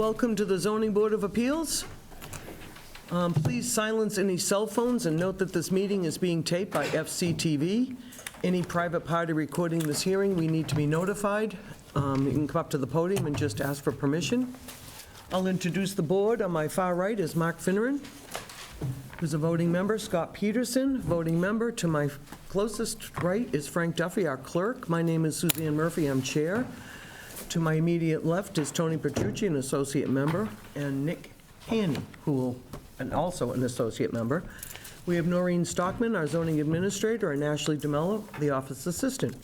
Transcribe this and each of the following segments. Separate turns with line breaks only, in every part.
Welcome to the Zoning Board of Appeals. Please silence any cell phones and note that this meeting is being taped by FCTV. Any private party recording this hearing, we need to be notified. You can come up to the podium and just ask for permission. I'll introduce the board. On my far right is Mark Finneran, who's a voting member. Scott Peterson, voting member. To my closest right is Frank Duffy, our clerk. My name is Suzanne Murphy, I'm chair. To my immediate left is Tony Petrucci, an associate member, and Nick Haney, and also an associate member. We have Noreen Stockman, our zoning administrator, and Ashley DeMello, the office assistant.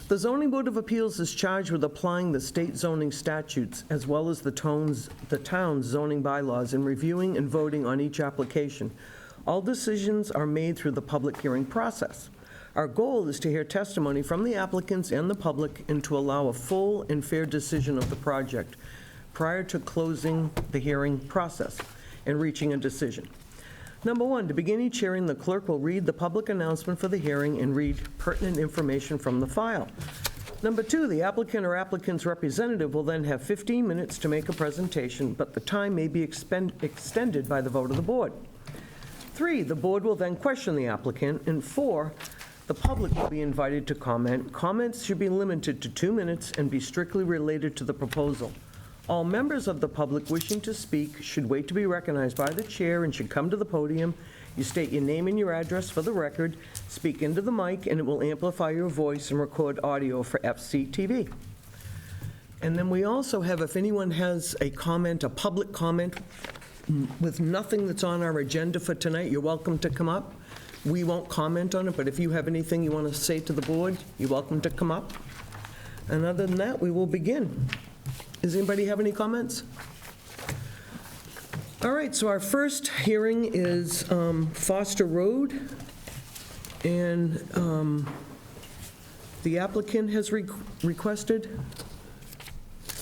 The Zoning Board of Appeals is charged with applying the state zoning statutes as well as the town's zoning bylaws and reviewing and voting on each application. All decisions are made through the public hearing process. Our goal is to hear testimony from the applicants and the public and to allow a full and fair decision of the project prior to closing the hearing process and reaching a decision. Number one, to begin each hearing, the clerk will read the public announcement for the hearing and read pertinent information from the file. Number two, the applicant or applicant's representative will then have 15 minutes to make a presentation, but the time may be extended by the vote of the board. 3, the board will then question the applicant. And 4, the public will be invited to comment. Comments should be limited to 2 minutes and be strictly related to the proposal. All members of the public wishing to speak should wait to be recognized by the chair and should come to the podium. You state your name and your address for the record, speak into the mic, and it will amplify your voice and record audio for FCTV. And then we also have, if anyone has a comment, a public comment with nothing that's on our agenda for tonight, you're welcome to come up. We won't comment on it, but if you have anything you want to say to the board, you're welcome to come up. And other than that, we will begin. Does anybody have any comments? All right, so our first hearing is Foster Road, and the applicant has requested.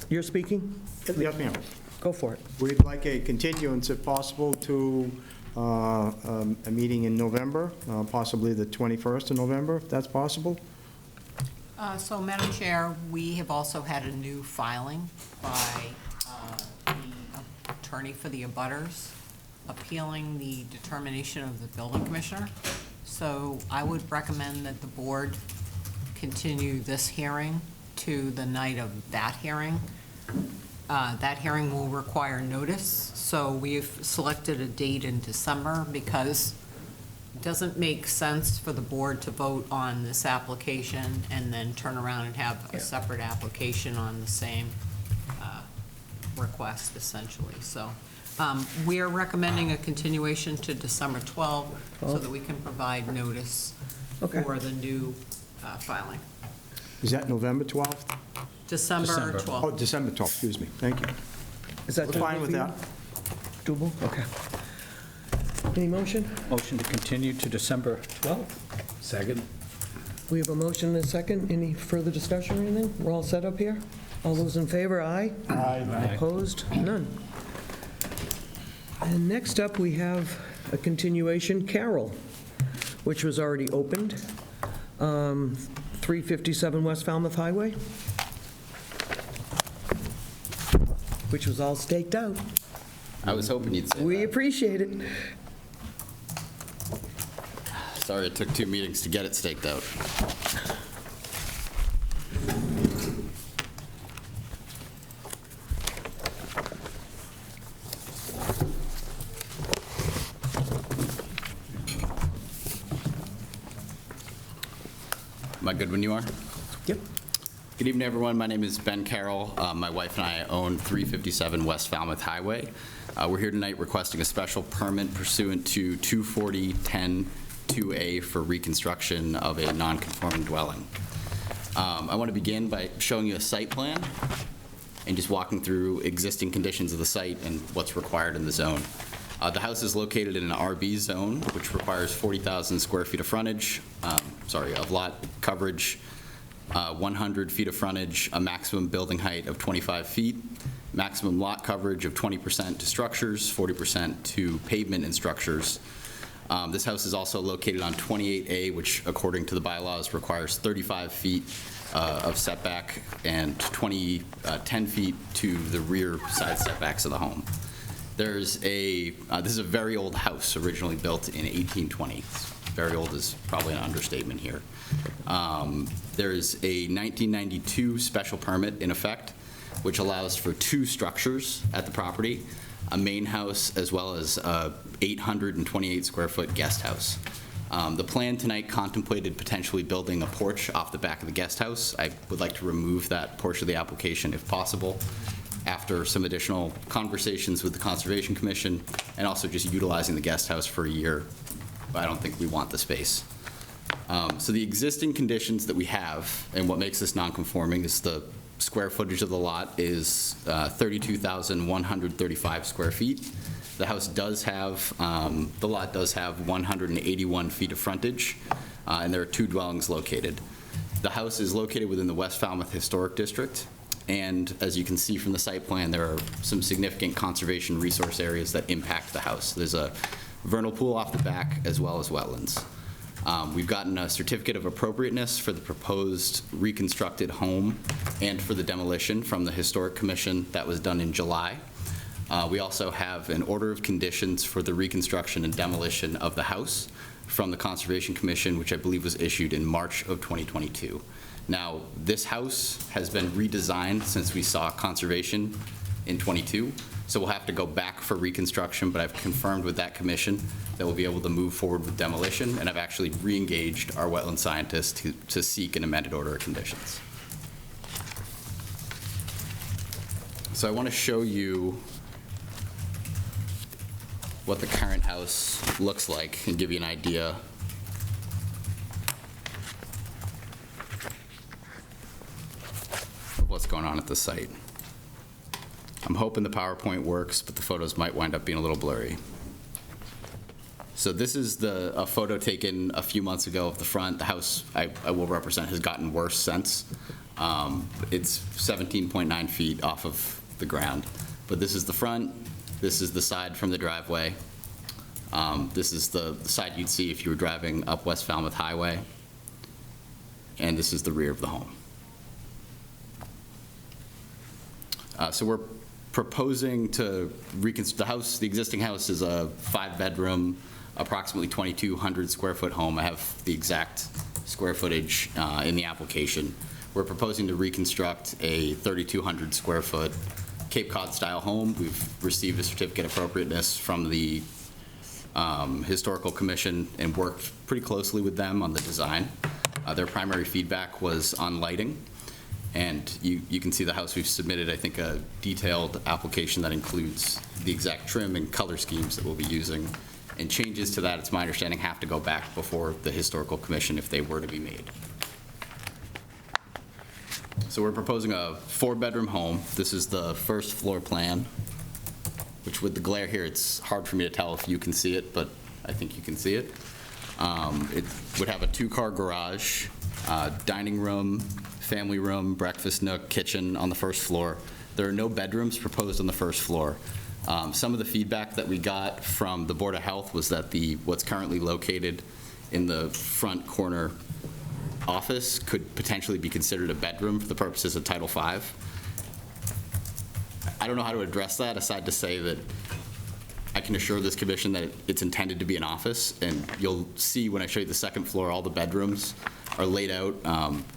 You're speaking?
Yes, ma'am.
Go for it.
We'd like a continuance, if possible, to a meeting in November, possibly the 21st of November, if that's possible.
So, Madam Chair, we have also had a new filing by the attorney for the abutters appealing the determination of the building commissioner. So I would recommend that the board continue this hearing to the night of that hearing. That hearing will require notice, so we've selected a date in December because it doesn't make sense for the board to vote on this application and then turn around and have a separate application on the same request, essentially. So we are recommending a continuation to December 12th so that we can provide notice for the new filing.
Is that November 12th?
December 12th.
Oh, December 12th, excuse me. Thank you.
Is that
We're fine with that.
doable? Okay. Any motion?
Motion to continue to December 12th. Second.
We have a motion and a second. Any further discussion or anything? We're all set up here? All those in favor, aye?
Aye.
Opposed? None. And next up, we have a continuation, Carroll, which was already opened, 357 West Falmouth Highway, which was all staked out.
I was hoping you'd say
We
that.
appreciate it.
Sorry it took 2 meetings to get it staked out. Am I good when you are?
Yep.
Good evening, everyone. My name is Ben Carroll. My wife and I own 357 West Falmouth Highway. We're here tonight requesting a special permit pursuant to 240-10-2A for reconstruction of a non-conforming dwelling. I want to begin by showing you a site plan and just walking through existing conditions of the site and what's required in the zone. The house is located in an RB zone, which requires 40,000 square feet of frontage, of lot coverage, 100 feet of frontage, a maximum building height of 25 feet, maximum lot coverage of 20% to structures, 40% to pavement and structures. This house is also located on 28A, which according to the bylaws requires 35 feet of setback and 10 feet to the rear side setbacks of the home. This is a very old house, originally built in 1820. Very old is probably an understatement here. There's a 1992 special permit in effect, which allows for 2 structures at the property, a main house as well as a 828 square foot guest house. The plan tonight contemplated potentially building a porch off the back of the guest house. I would like to remove that portion of the application if possible, after some additional conversations with the Conservation Commission, and also just utilizing the guest house for a year. I don't think we want the space. So the existing conditions that we have, and what makes this non-conforming, is the square footage of the lot is 32,135 square feet. The house does have, the lot does have 181 feet of frontage, and there are 2 dwellings located. The house is located within the West Falmouth Historic District, and as you can see from the site plan, there are some significant conservation resource areas that impact the house. There's a vernal pool off the back as well as wetlands. We've gotten a certificate of appropriateness for the proposed reconstructed home and for the demolition from the Historic Commission. That was done in July. We also have an order of conditions for the reconstruction and demolition of the house from the Conservation Commission, which I believe was issued in March of 2022. Now, this house has been redesigned since we saw conservation in '22, so we'll have to go back for reconstruction, but I've confirmed with that commission that we'll be able to move forward with demolition, and I've actually re-engaged our wetland scientist to seek an amended order of conditions. So I want to show you what the current house looks like and give you an idea of what's going on at the site. I'm hoping the PowerPoint works, but the photos might wind up being a little blurry. So this is a photo taken a few months ago of the front. The house, I will represent, has gotten worse since. It's 17.9 feet off of the ground. But this is the front. This is the side from the driveway. This is the side you'd see if you were driving up West Falmouth Highway. And this is the rear of the home. So we're proposing to reconstruct the house. The existing house is a 5-bedroom, approximately 2,200 square foot home. I have the exact square footage in the application. We're proposing to reconstruct a 3,200 square foot Cape Cod style home. We've received a certificate of appropriateness from the Historical Commission and worked pretty closely with them on the design. Their primary feedback was on lighting. And you can see the house. We've submitted, I think, a detailed application that includes the exact trim and color schemes that we'll be using. And changes to that, it's my understanding, have to go back before the Historical Commission if they were to be made. So we're proposing a 4-bedroom home. This is the first floor plan, which with the glare here, it's hard for me to tell if you can see it, but I think you can see it. It would have a 2-car garage, dining room, family room, breakfast nook, kitchen on the first floor. There are no bedrooms proposed on the first floor. Some of the feedback that we got from the Board of Health was that what's currently located in the front corner office could potentially be considered a bedroom for the purposes of Title V. I don't know how to address that, aside to say that I can assure this commission that it's intended to be an office, and you'll see when I show you the second floor, all the bedrooms are laid out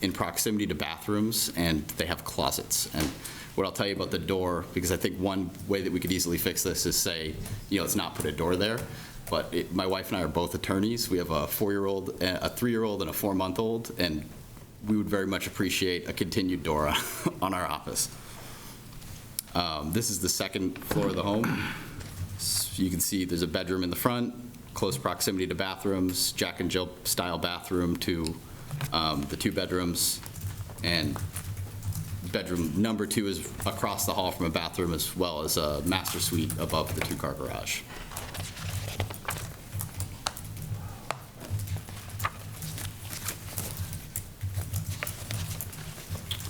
in proximity to bathrooms, and they have closets. And what I'll tell you about the door, because I think one way that we could easily fix this is say, let's not put a door there. But my wife and I are both attorneys. We have a 4-year-old, a 3-year-old, and a 4-month-old, and we would very much appreciate a continued door on our office. This is the second floor of the home. So you can see there's a bedroom in the front, close proximity to bathrooms, Jack and Jill style bathroom to the 2 bedrooms, and bedroom number 2 is across the hall from a bathroom, as well as a master suite above the 2-car garage.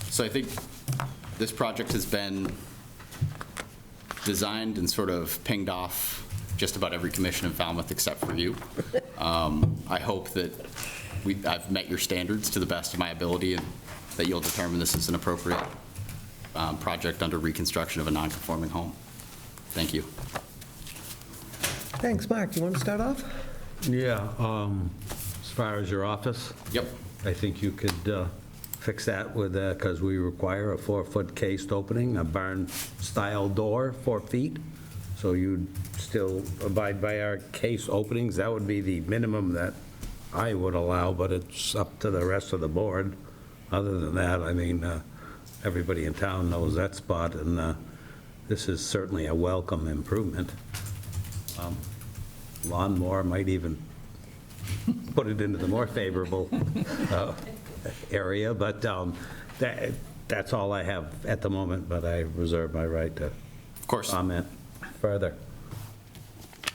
So I think this project has been designed and sort of pinged off just about every commission in Falmouth except for you. I hope that I've met your standards to the best of my ability, and that you'll determine this is an appropriate project under reconstruction of a non-conforming home. Thank you.
Thanks. Mark, do you want to start off?
Yeah, as far as your office,
Yep.
I think you could fix that with, because we require a 4-foot cased opening, a barn-style door, 4 feet. So you'd still abide by our case openings. That would be the minimum that I would allow, but it's up to the rest of the board. Other than that, I mean, everybody in town knows that spot, and this is certainly a welcome improvement. Lawnmower might even put it into the more favorable area, but that's all I have at the moment, but I reserve my right to
Of course.
comment further.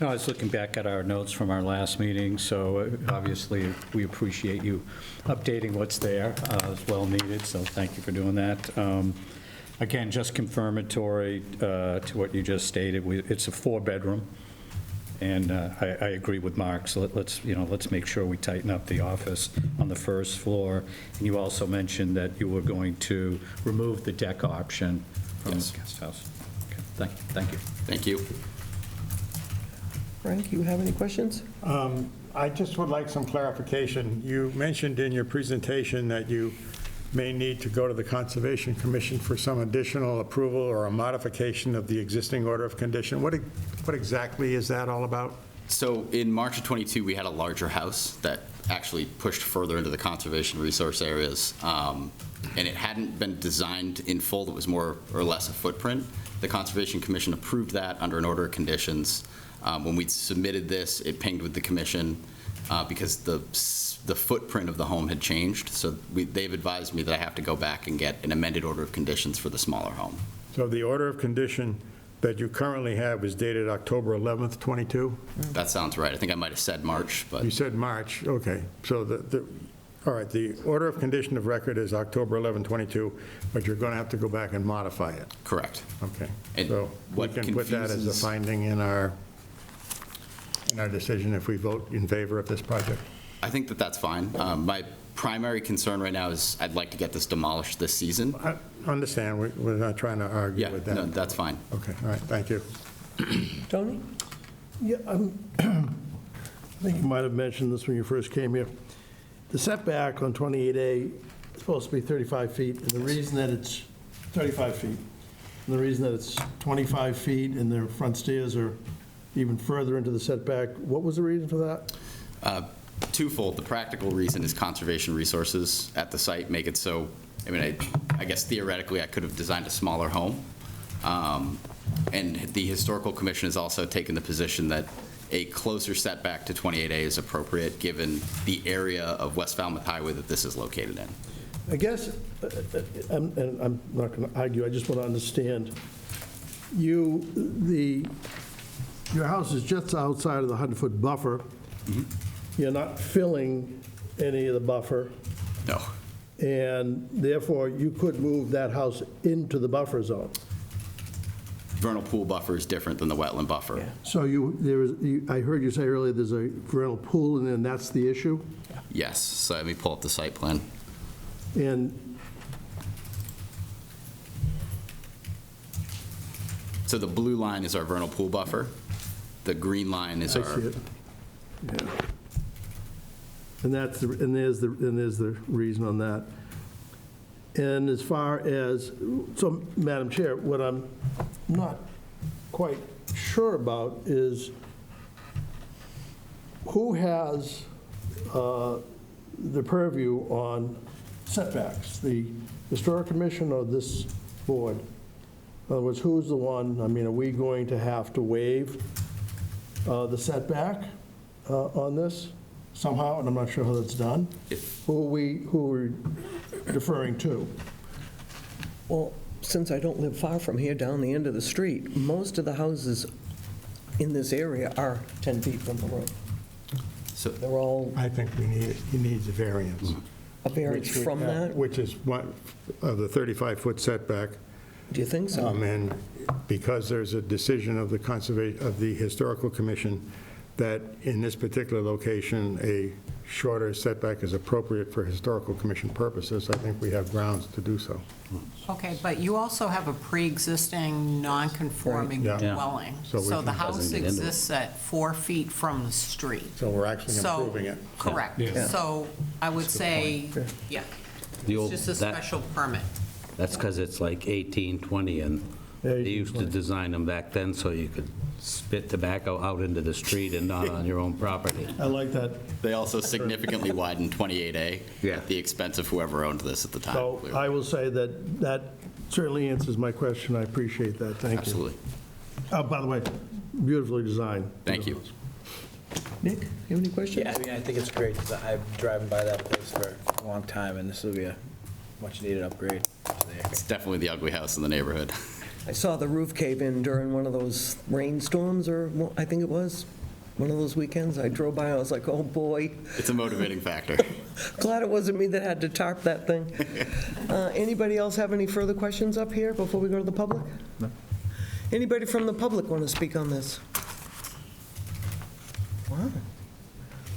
No, I was looking back at our notes from our last meeting, so obviously we appreciate you updating what's there. It's well needed, so thank you for doing that. Again, just confirmatory to what you just stated, it's a 4-bedroom, and I agree with Mark, so let's make sure we tighten up the office on the first floor. And you also mentioned that you were going to remove the deck option from
Yes.
the guest house. Okay, thank you.
Thank you.
Frank, you have any questions?
I just would like some clarification. You mentioned in your presentation that you may need to go to the Conservation Commission for some additional approval or a modification of the existing order of condition. What exactly is that all about?
So in March of '22, we had a larger house that actually pushed further into the conservation resource areas, and it hadn't been designed in full. It was more or less a footprint. The Conservation Commission approved that under an order of conditions. When we submitted this, it pinged with the commission because the footprint of the home had changed. So they've advised me that I have to go back and get an amended order of conditions for the smaller home.
So the order of condition that you currently have is dated October 11th, 22?
That sounds right. I think I might have said March, but
You said March, okay. So all right, the order of condition of record is October 11, 22, but you're going to have to go back and modify it.
correct.
Okay.
And
So we
what
can put that as a
confuses-
finding in our decision if we vote in favor of this project.
I think that that's fine. My primary concern right now is I'd like to get this demolished this season.
I understand, we're not trying to argue
Yeah,
with
no,
that.
that's fine.
Okay, all right, thank you.
Tony?
Yeah, I think you might have mentioned this when you first came here. The setback on 28A is supposed to be 35 feet, and the reason that it's 35 feet, and the reason that it's 25 feet and their front stairs are even further into the setback, what was the reason for that?
Twofold. The practical reason is conservation resources at the site make it so, I guess theoretically I could have designed a smaller home. And the Historical Commission has also taken the position that a closer setback to 28A is appropriate given the area of West Falmouth Highway that this is located in.
I guess, and I'm not going to argue, I just want to understand, your house is just outside of the 100-foot buffer. You're not filling any of the buffer,
No.
and therefore you could move that house into the buffer zone.
Vernal pool buffer is different than the wetland buffer.
So I heard you say earlier there's a vernal pool, and then that's the issue?
Yes. So let me pull up the site plan.
And
So the blue line is our vernal pool buffer. The green line is
I
our...
see it. Yeah. And there's the reason on that. And as far as, so Madam Chair, what I'm not quite sure about is who has the purview on setbacks, the Historic Commission or this board? In other words, who's the one, are we going to have to waive the setback on this somehow? And I'm not sure how that's done. Who are we deferring to?
Well, since I don't live far from here, down the end of the street, most of the houses in this area are 10 feet from the road.
So
They're all
I think he needs a variance.
a variance from that?
Which is one of the 35-foot setback.
Do you think so?
And because there's a decision of the Historical Commission that in this particular location, a shorter setback is appropriate for historical commission purposes, I think we have grounds to do so.
Okay, but you also have a pre-existing non-conforming
Right.
Yeah.
dwelling.
So we
So the
can-
house
Doesn't get into it.
exists at 4 feet from the street.
So we're actually
So,
improving it.
correct.
Yeah.
So I would say, yeah,
The
it's
old-
just a
that-
special permit.
That's because it's like 1820, and
Yeah,
they used to
1820.
design them back then so you could spit tobacco out into the street and not on your own property.
I like that.
They also significantly widened 28A
Yeah.
at the expense of whoever owned this at the time.
So I will say that that certainly answers my question. I appreciate that. Thank you.
Absolutely.
By the way, beautifully designed.
Thank you.
Nick, you have any questions?
Yeah, I mean, I think it's great. I've driven by that place for a long time, and this will be a much-needed upgrade.
It's definitely the ugly house in the neighborhood.
I saw the roof cave in during one of those rainstorms, or I think it was, one of those weekends. I drove by, I was like, oh, boy.
It's a motivating factor.
Glad it wasn't me that had to tarp that thing. Anybody else have any further questions up here before we go to the public? No. Anybody from the public want to speak on this? Wow.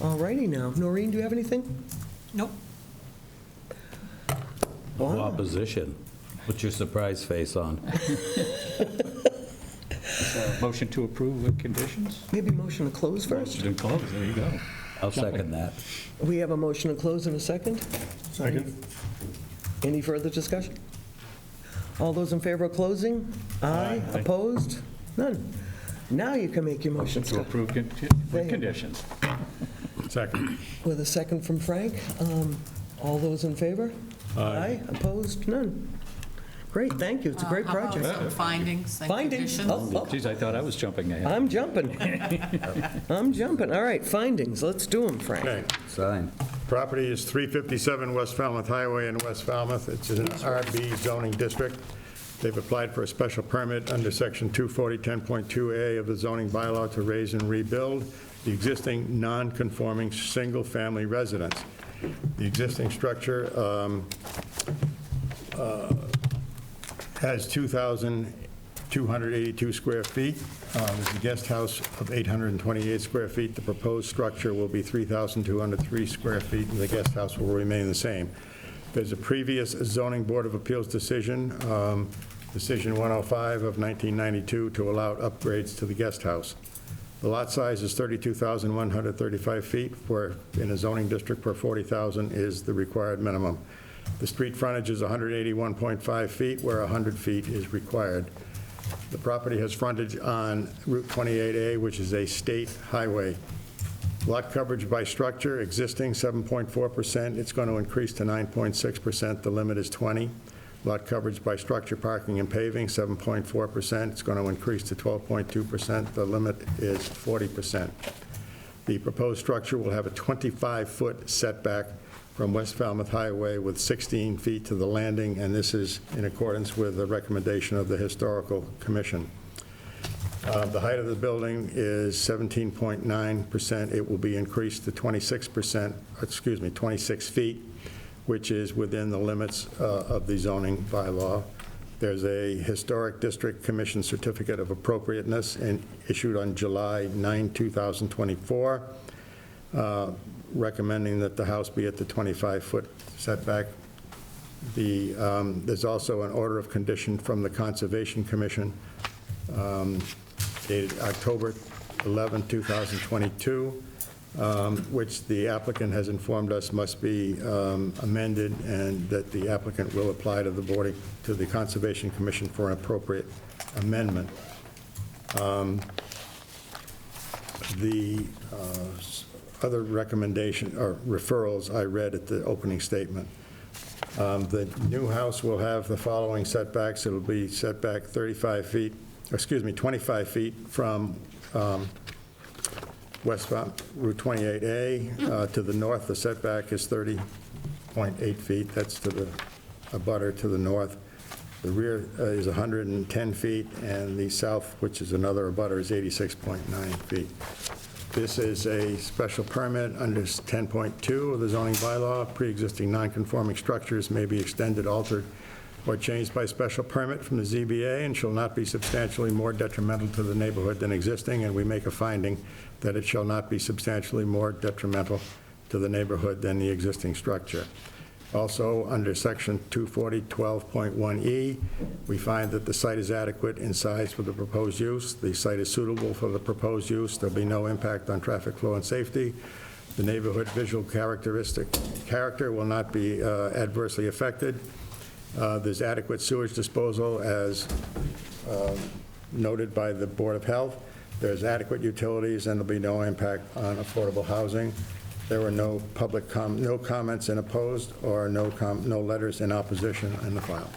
All righty now. Noreen, do you have anything?
Nope.
Wow.
Opposition. Put your surprise face on.
Motion to approve with conditions?
Maybe motion to close first?
Motion to close, there you go.
I'll second that.
We have a motion to close in a second.
Second.
Any further discussion? All those in favor of closing? Aye. Opposed? None. Now you can make your motion,
To
Scott.
approve with conditions.
Second.
With a second from Frank. All those in favor? Aye. Opposed? None. Great, thank you. It's a great
How about
project.
some findings and
Findings.
conditions?
Oh,
Geez, I thought I was jumping ahead.
I'm jumping. I'm jumping. All right, findings. Let's do them, Frank.
Okay.
Sign.
Property is 357 West Falmouth Highway in West Falmouth. It's an RB zoning district. They've applied for a special permit under Section 240-10.2A of the zoning bylaw to raise and rebuild the existing non-conforming single-family residence. The existing structure has 2,282 square feet. There's a guest house of 828 square feet. The proposed structure will be 3,203 square feet, and the guest house will remain the same. There's a previous zoning board of appeals decision, Decision 105 of 1992, to allow upgrades to the guest house. The lot size is 32,135 feet, where in a zoning district where 40,000 is the required minimum. The street frontage is 181.5 feet, where 100 feet is required. The property has frontage on Route 28A, which is a state highway. Lot coverage by structure, existing 7.4%. It's going to increase to 9.6%. The limit is 20. Lot coverage by structure, parking, and paving, 7.4%. It's going to increase to 12.2%. The limit is 40%. The proposed structure will have a 25-foot setback from West Falmouth Highway with 16 feet to the landing, and this is in accordance with the recommendation of the Historical Commission. The height of the building is 17.9%. It will be increased to 26 feet, which is within the limits of the zoning bylaw. There's a Historic District Commission Certificate of Appropriateness issued on July 9, 2024, recommending that the house be at the 25-foot setback. There's also an order of condition from the Conservation Commission dated October 11, 2022, which the applicant has informed us must be amended, and that the applicant will apply to the Conservation Commission for an appropriate amendment. The other recommendation, or referrals, I read at the opening statement. The new house will have the following setbacks. It'll be setback 25 feet, 25 feet from West Route 28A. To the north, the setback is 30.8 feet. That's to the abutter to the north. The rear is 110 feet, and the south, which is another abutter, is 86.9 feet. This is a special permit under 10.2 of the zoning bylaw. Pre-existing non-conforming structures may be extended, altered, or changed by special permit from the ZBA and shall not be substantially more detrimental to the neighborhood than existing, and we make a finding that it shall not be substantially more detrimental to the neighborhood than the existing structure. Also, under Section 240-12.1E, we find that the site is adequate in size for the proposed use. The site is suitable for the proposed use. There'll be no impact on traffic flow and safety. The neighborhood visual character will not be adversely affected. There's adequate sewage disposal as noted by the Board of Health. There's adequate utilities, and there'll be no impact on affordable housing. There were no no comments in opposed or no letters in opposition in the file.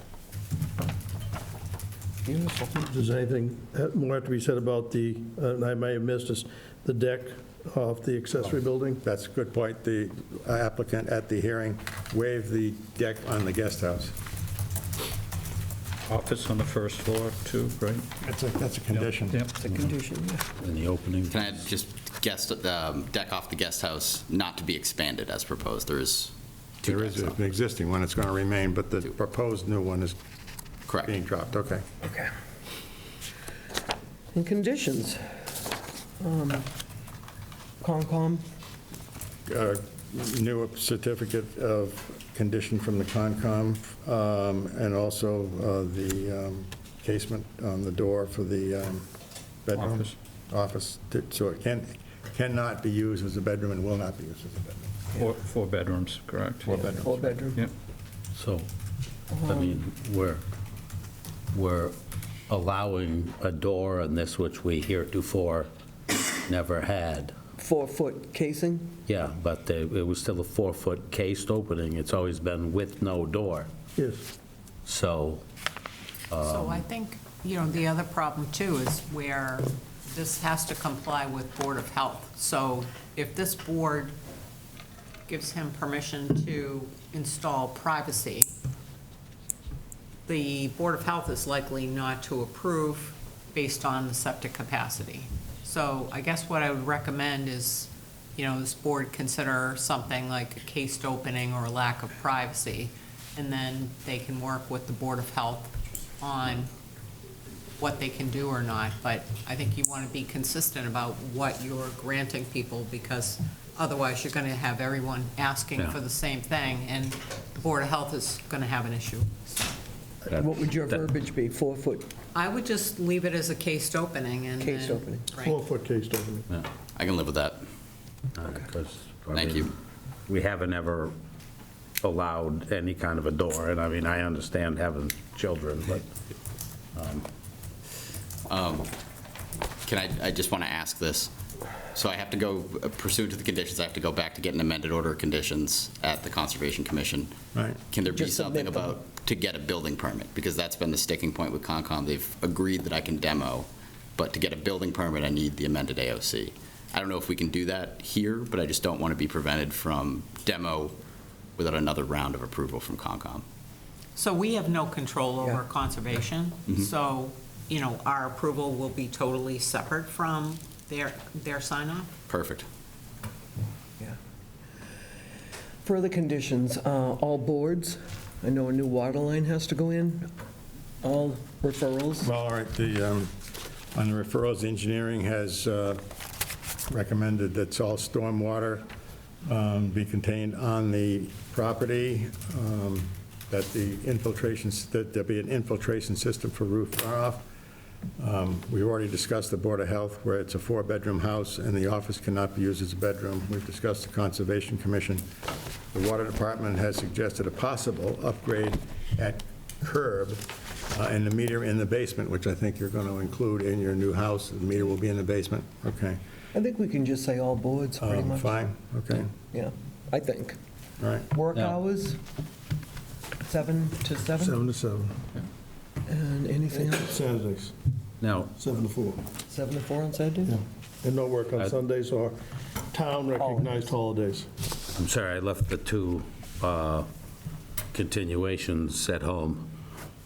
Does anything more have to be said about the, I may have missed this, the deck off the accessory building?
That's a good point. The applicant at the hearing waived the deck on the guest house.
Office on the first floor, too, right?
That's a condition.
Yep.
It's a condition, yeah.
In the opening.
Can I just guess that the deck off the guest house not to be expanded as proposed? There is two
There is
decks off.
an existing one that's going to remain, but the proposed new one is
Correct.
being dropped. Okay.
Okay. And conditions. Concom,
New certificate of condition from the Concom, and also the casement on the door for the bedroom. Office, so it cannot be used as a bedroom and will not be used as a bedroom.
Four bedrooms, correct?
four-bedroom.
Yep.
So, I mean, we're allowing a door on this which we heretofore never had.
4-foot casing?
Yeah, but it was still a 4-foot cased opening. It's always been with no door.
Yes.
So,
So I think, the other problem too is where this has to comply with Board of Health. So if this board gives him permission to install privacy, the Board of Health is likely not to approve based on the septic capacity. So I guess what I would recommend is, this board consider something like a cased opening or a lack of privacy, and then they can work with the Board of Health on what they can do or not. But I think you want to be consistent about what you're granting people, because otherwise you're going to have everyone asking
Yeah.
for the same thing, and the Board of Health is going to have an issue.
What would your verbiage be, 4-foot
I would just leave it as a cased opening and then.
cased opening?
Right.
4-foot cased opening.
yeah.
I can live with that.
Because,
Thank you.
We haven't ever allowed any kind of a door, and I mean, I understand having children, but,
I just want to ask this. So I have to go, pursuant to the conditions, I have to go back to get an amended order of conditions at the Conservation Commission.
Right.
Can there be
Just
something
submit them.
about, to get a building permit? Because that's been the sticking point with Concom. They've agreed that I can demo, but to get a building permit, I need the amended AOC. I don't know if we can do that here, but I just don't want to be prevented from demo without another round of approval from Concom.
So we have no control over
Yeah.
conservation, so, our approval will be totally separate from their sign-off?
Perfect.
Yeah. Further conditions, all boards, I know a new water line has to go in, all referrals.
Well, all right, on the referrals, engineering has recommended that all stormwater be contained on the property, that that there be an infiltration system for roof runoff. We've already discussed the Board of Health, where it's a 4-bedroom house and the office cannot be used as a bedroom. We've discussed the Conservation Commission. The Water Department has suggested a possible upgrade at curb and the meter in the basement, which I think you're going to include in your new house. The meter will be in the basement. Okay.
I think we can just say all boards, pretty much.
Fine, okay,
Yeah, I think.
all right.
Work
Yeah.
hours, 7 to 7?
7 to 7.
And anything else?
Saturdays,
now,
7 to 4.
7 to 4 on Saturdays?
Yeah. And no work on Sundays or town-recognized holidays.
I'm sorry, I left the two continuations at home.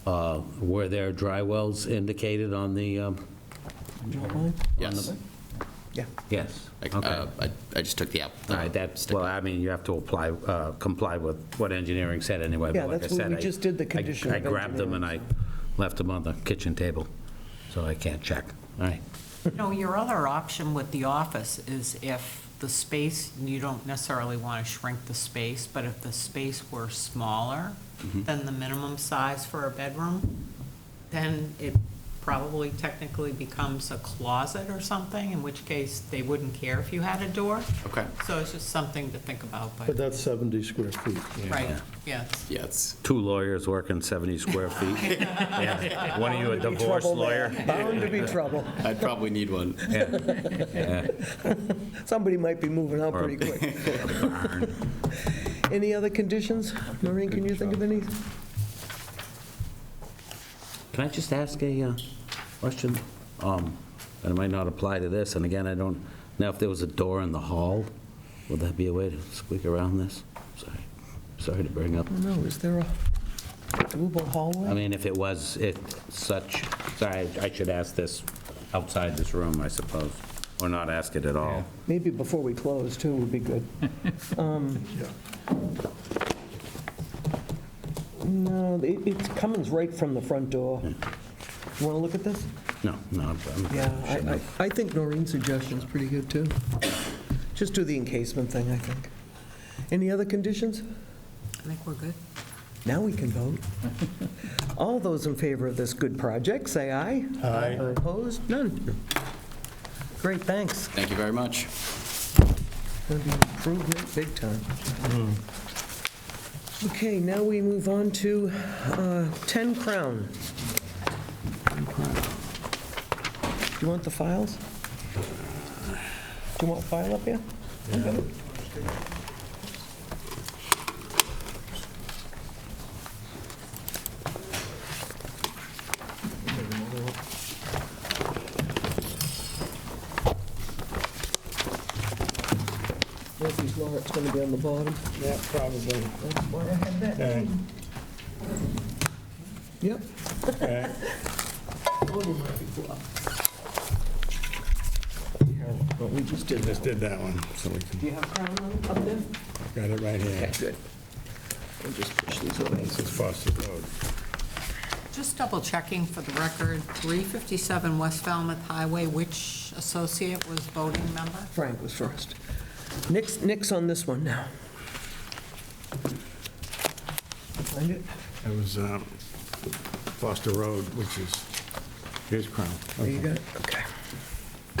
Were there dry wells indicated on the,
Outline?
Yes.
Yeah.
yes?
Like,
Okay.
I just took the app.
All right, that's, well, I mean, you have to comply with what engineering said anyway.
Yeah,
but like
that's
I
what
said,
we
I-
just did the condition
I
of
grabbed them and I left them on the kitchen table, so I can't check. All right.
No, your other option with the office is if the space, you don't necessarily want to shrink the space, but if the space were smaller than the minimum size for a bedroom, then it probably technically becomes a closet or something, in which case they wouldn't care if you had a door.
Okay.
So it's just something to think about,
But
but,
that's 70 square feet.
right, yeah.
Yeah, it's,
Two lawyers working 70 square feet. Yeah. One of you a
Bound to be
divorce
trouble
lawyer.
there. Bound to be trouble.
I'd probably need one.
Somebody might be moving out
Or a
pretty quick.
barn.
Any other conditions? Noreen, can you think of any?
Can I just ask a question? And it might not apply to this, and again, I don't know if there was a door in the hall, would that be a way to squeak around this? Sorry to bring up.
No, is there a doable
I
hallway?
mean, if it was, sorry, I should ask this outside this room, I suppose, or not ask it at all.
Maybe before we close, too, would be good. No, it's coming right from the front door. You want to look at this?
No,
Yeah, I think Noreen's suggestion's pretty good, too. Just do the encasement thing, I think. Any other conditions?
I think we're good.
Now we can vote. All those in favor of this good project, say aye.
Aye.
Opposed? None. Great, thanks.
Thank you very much.
Going to be improvement big time. Okay, now we move on to 10 Crown. Do you want the files? Do you want a file up here? Okay. Murphy's Law, it's going to be on the bottom.
Yeah, probably.
That's why I had that.
Okay.
Yep.
Okay.
Little Murphy's Law. Well, we just did
Just did that one, so we
Do you have Crown up there?
got it right here.
Okay, good. We'll just push these away.
This is Foster Road.
Just double checking for the record, 357 West Falmouth Highway, which associate was voting member?
Frank was first. Nick's on this one now. Find it?
It was Foster Road, which is, here's Crown.
There you got it? Okay.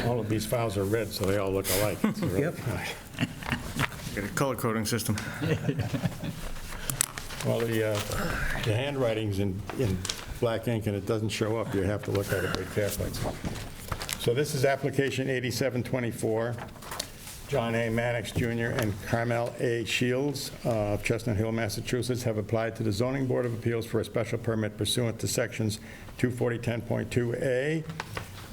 All of these files are red, so they all look alike. It's really
Yep.
nice. Got a color coding system. Well, the handwriting's in black ink, and it doesn't show up. You have to look at it very carefully. So this is application 8724. John A. Mannix Jr. and Carmel A. Shields of Chestnut Hill, Massachusetts, have applied to the Zoning Board of Appeals for a special permit pursuant to Sections 240-10.2A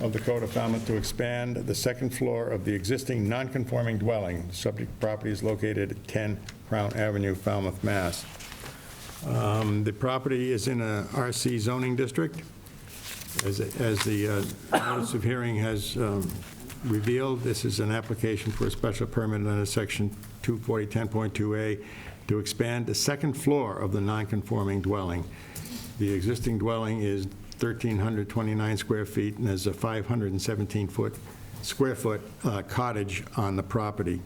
of the Code of Falmouth to expand the second floor of the existing non-conforming dwelling. The subject property is located at 10 Crown Avenue, Falmouth, Mass. The property is in a RC zoning district. As the notice of hearing has revealed, this is an application for a special permit under Section 240-10.2A to expand the second floor of the non-conforming dwelling. The existing dwelling is 1,329 square feet, and there's a 517 square foot cottage on the property.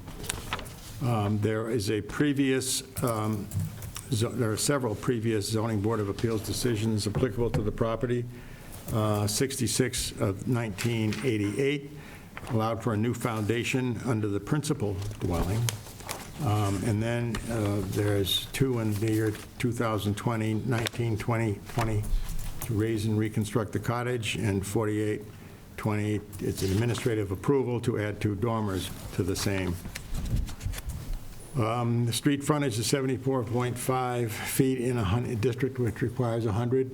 There is a previous, there are several previous zoning board of appeals decisions applicable to the property. 66 of 1988 allowed for a new foundation under the principal dwelling. And then there's two in the year 2020, 1920, to raise and reconstruct the cottage, and 4820, it's an administrative approval to add 2 dormers to the same. The street frontage is 74.5 feet in a district which requires 100,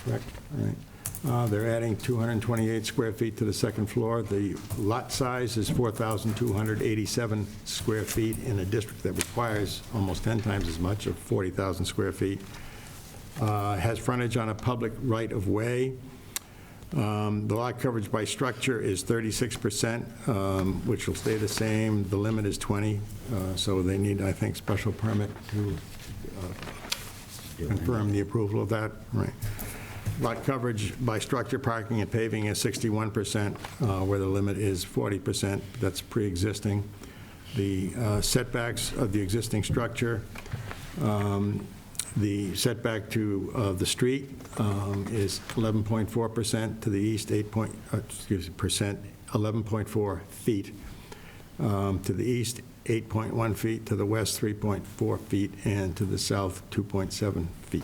correct? All right. They're adding 228 square feet to the second floor. The lot size is 4,287 square feet in a district that requires almost 10 times as much, of 40,000 square feet. Has frontage on a public right-of-way. The lot coverage by structure is 36%, which will stay the same. The limit is 20, so they need, I think, special permit to confirm the approval of that. Right. Lot coverage by structure, parking, and paving is 61%, where the limit is 40%. That's pre-existing. the setbacks of the existing structure. The setback to the street is 11.4% to the east, 11.4 feet. To the east, 8.1 feet, to the west, 3.4 feet, and to the south, 2.7 feet.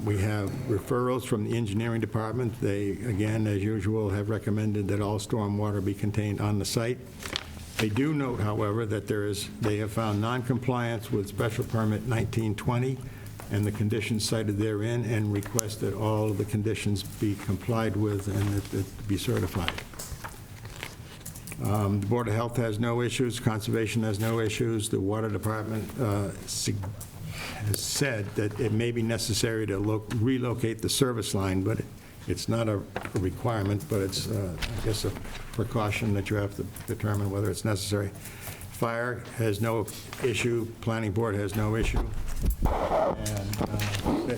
We have referrals from the engineering department. They, again, as usual, have recommended that all stormwater be contained on the site. They do note, however, that they have found non-compliance with special permit 1920 and the conditions cited therein, and request that all of the conditions be complied with and that it be certified. The Board of Health has no issues, Conservation has no issues. The Water Department has said that it may be necessary to relocate the service line, but it's not a requirement, but it's, I guess, a precaution that you have to determine whether it's necessary. Fire has no issue, Planning Board has no issue. And
I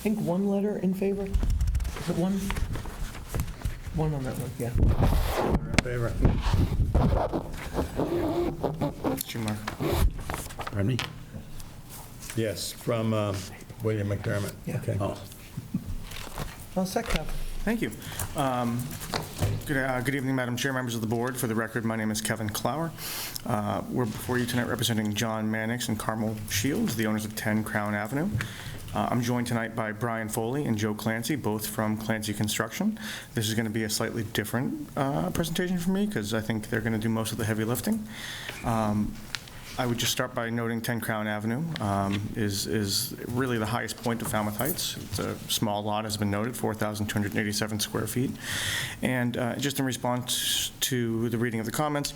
think one letter in favor? Is it one? One on that one, yeah.
favor.
Schumer.
Pardon me?
Yes, from William McDermott.
Yeah.
Okay.
Oh.
Well, second.
Thank you. Good evening, Madam Chair, members of the board. For the record, my name is Kevin Clower. We're before you tonight representing John Mannix and Carmel Shields, the owners of 10 Crown Avenue. I'm joined tonight by Brian Foley and Joe Clancy, both from Clancy Construction. This is going to be a slightly different presentation for me because I think they're going to do most of the heavy lifting. I would just start by noting 10 Crown Avenue is really the highest point of Falmouth Heights. It's a small lot, has been noted, 4,287 square feet. And just in response to the reading of the comments,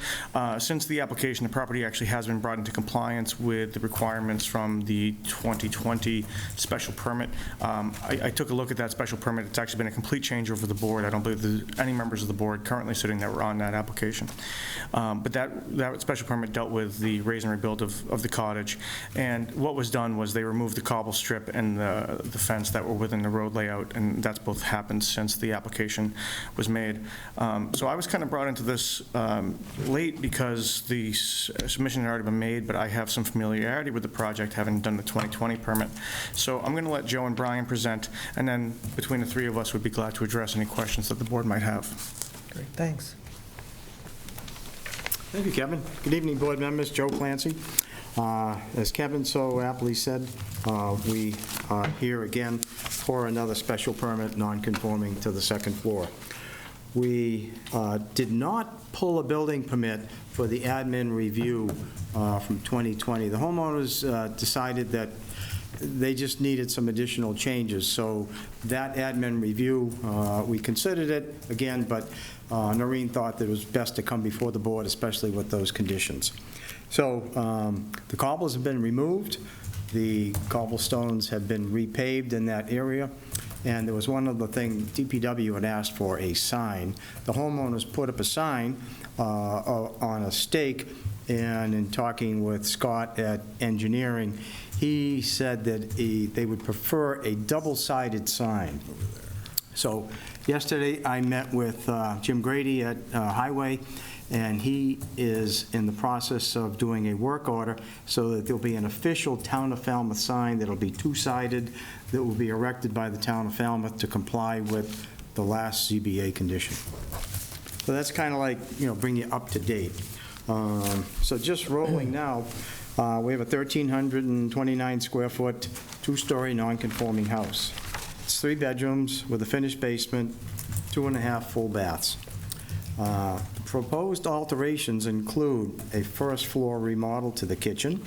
since the application, the property actually has been brought into compliance with the requirements from the 2020 special permit. I took a look at that special permit. It's actually been a complete change over the board. I don't believe there's any members of the board currently sitting that were on that application. But that special permit dealt with the raise and rebuild of the cottage, and what was done was they removed the cobble strip and the fence that were within the road layout, and that's both happened since the application was made. So I was kind of brought into this late because the submission had already been made, but I have some familiarity with the project, having done the 2020 permit. So I'm going to let Joe and Brian present, and then between the three of us, would be glad to address any questions that the board might have.
Great, thanks.
Thank you, Kevin. Good evening, board members. Joe Clancy. As Kevin so aptly said, we are here again for another special permit non-conforming to the second floor. We did not pull a building permit for the admin review from 2020. The homeowners decided that they just needed some additional changes. So that admin review, we considered it again, but Noreen thought that it was best to come before the board, especially with those conditions. So the cobbles have been removed. The cobblestones have been repaved in that area. And there was one other thing, DPW had asked for a sign. The homeowners put up a sign on a stake, and in talking with Scott at engineering, he said that they would prefer a double-sided sign. So yesterday I met with Jim Grady at Highway, and he is in the process of doing a work order so that there'll be an official Town of Falmouth sign that'll be two-sided that will be erected by the Town of Falmouth to comply with the last ZBA condition. So that's kind of like, bring you up to date. So just rolling now, we have a 1,329 square foot, two-story non-conforming house. It's 3 bedrooms with a finished basement, 2.5 full baths. The proposed alterations include a first floor remodel to the kitchen,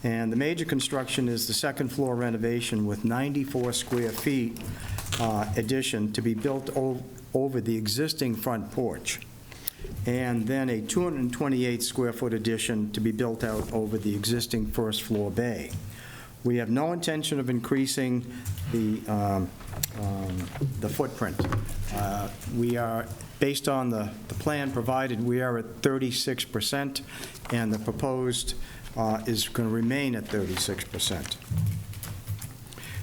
and the major construction is the second floor renovation with 94 square feet addition to be built over the existing front porch, and then a 228 square foot addition to be built out over the existing first floor bay. We have no intention of increasing the footprint. We are, based on the plan provided, we are at 36%, and the proposed is going to remain at 36%.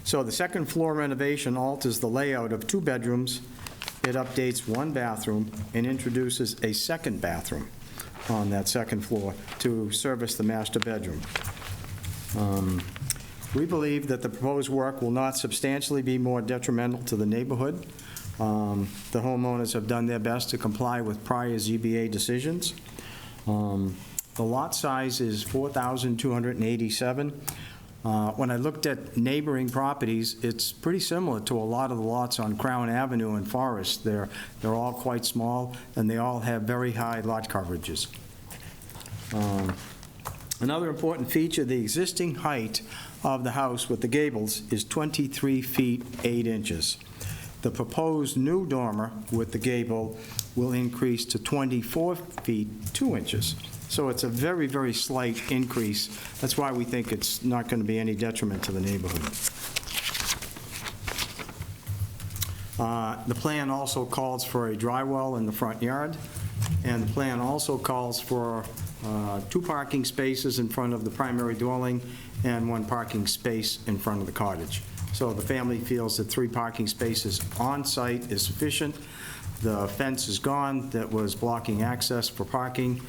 So the second floor renovation alters the layout of 2 bedrooms. It updates 1 bathroom and introduces a second bathroom. on that second floor to service the master bedroom. We believe that the proposed work will not substantially be more detrimental to the neighborhood. The homeowners have done their best to comply with prior ZBA decisions. The lot size is 4,287. When I looked at neighboring properties, it's pretty similar to a lot of the lots on Crown Avenue and Forest. They're all quite small, and they all have very high lot coverages. Another important feature, the existing height of the house with the gables is 23 feet 8 inches. The proposed new dormer with the gable will increase to 24 feet 2 inches. So it's a very, very slight increase. That's why we think it's not going to be any detriment to the neighborhood. The plan also calls for a dry well in the front yard, and the plan also calls for 2 parking spaces in front of the primary dwelling and 1 parking space in front of the cottage. So the family feels that 3 parking spaces on site is sufficient. The fence is gone that was blocking access for parking,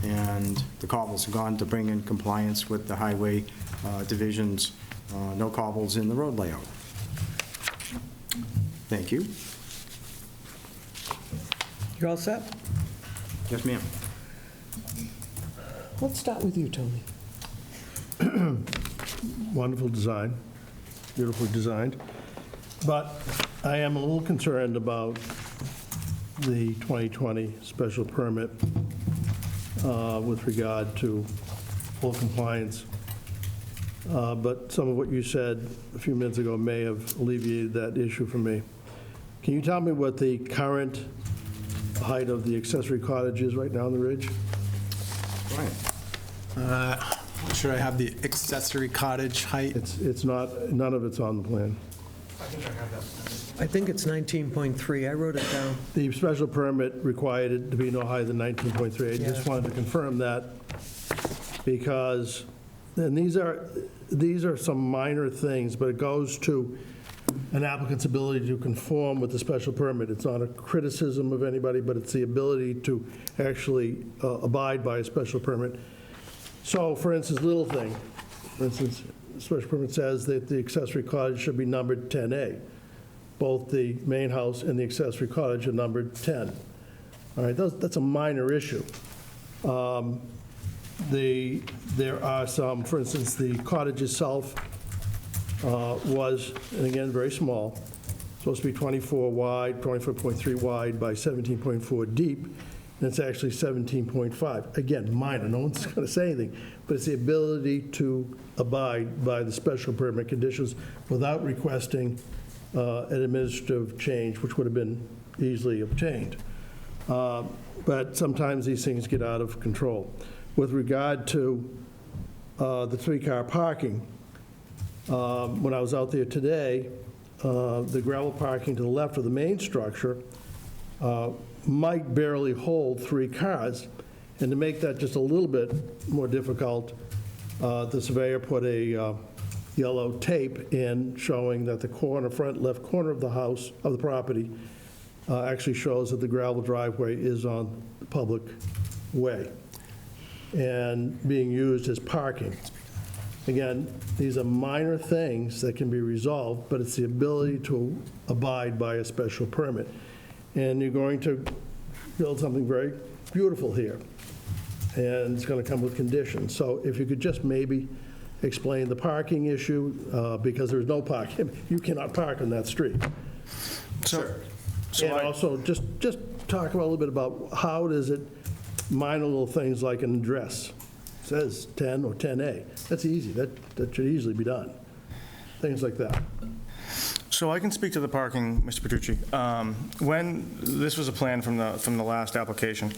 and the cobbles are gone to bring in compliance with the highway divisions. No cobbles in the road layout. Thank you.
You're all set?
Yes, ma'am.
Let's start with you, Tony.
Wonderful design, beautifully designed. But I am a little concerned about the 2020 special permit with regard to full compliance. But some of what you said a few minutes ago may have alleviated that issue for me. Can you tell me what the current height of the accessory cottage is right now on the ridge?
Right.
Not sure I have the accessory cottage height.
It's not, none of it's on the plan.
I think it's 19.3. I wrote it down.
The special permit required it to be no higher than 19.3. I just wanted to confirm that because, and these are some minor things, but it goes to an applicant's ability to conform with the special permit. It's not a criticism of anybody, but it's the ability to actually abide by a special permit. So, for instance, little thing, for instance, the special permit says that the accessory cottage should be numbered 10A. Both the main house and the accessory cottage are numbered 10. All right, that's a minor issue. There are some, for instance, the cottage itself was, and again, very small, supposed to be 24 wide, 24.3 wide by 17.4 deep, and it's actually 17.5. Again, minor, no one's going to say anything, but it's the ability to abide by the special permit conditions without requesting an administrative change, which would have been easily obtained. But sometimes these things get out of control. With regard to the 3-car parking, when I was out there today, the gravel parking to the left of the main structure might barely hold 3 cars. And to make that just a little bit more difficult, the surveyor put a yellow tape in showing that the front left corner of the house, of the property, actually shows that the gravel driveway is on the public way and being used as parking. Again, these are minor things that can be resolved, but it's the ability to abide by a special permit. And you're going to build something very beautiful here, and it's going to come with conditions. So if you could just maybe explain the parking issue, because there's no parking. You cannot park on that street. And also, just talk about a little bit about how does it, minor little things like an address. It says 10 or 10A. That's easy. That should easily be done. Things like that.
So I can speak to the parking, Mr. Petrucci. When, this was a plan from the last application,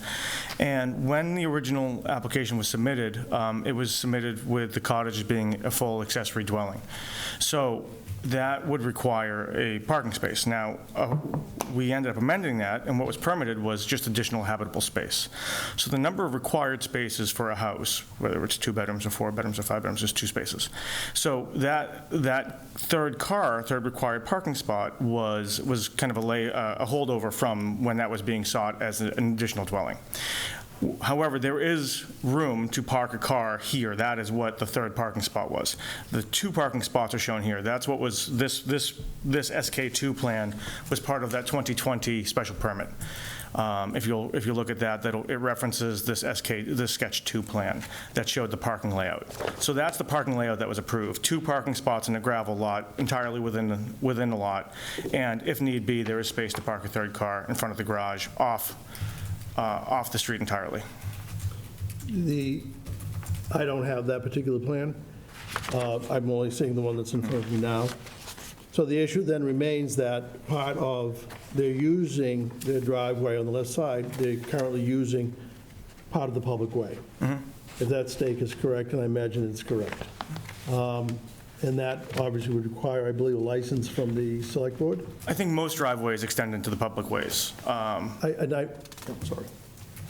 and when the original application was submitted, it was submitted with the cottage being a full accessory dwelling. So that would require a parking space. Now, we ended up amending that, and what was permitted was just additional habitable space. So the number of required spaces for a house, whether it's 2 bedrooms or 4 bedrooms or 5 bedrooms, is 2 spaces. So that third required parking spot was kind of a holdover from when that was being sought as an additional dwelling. However, there is room to park a car here. That is what the third parking spot was. The 2 parking spots are shown here. That's what was, this SK2 plan was part of that 2020 special permit. If you look at that, it references this sketch 2 plan that showed the parking layout. So that's the parking layout that was approved. 2 parking spots in a gravel lot entirely within the lot, and if need be, there is space to park a third car in front of the garage off the street entirely.
I don't have that particular plan. I'm only seeing the one that's in front of me now. So the issue then remains that part of, they're using their driveway on the left side, they're currently using part of the public way. If that stake is correct, and I imagine it's correct. And that obviously would require, I believe, a license from the select board?
I think most driveways extend into the public ways.
I'm sorry.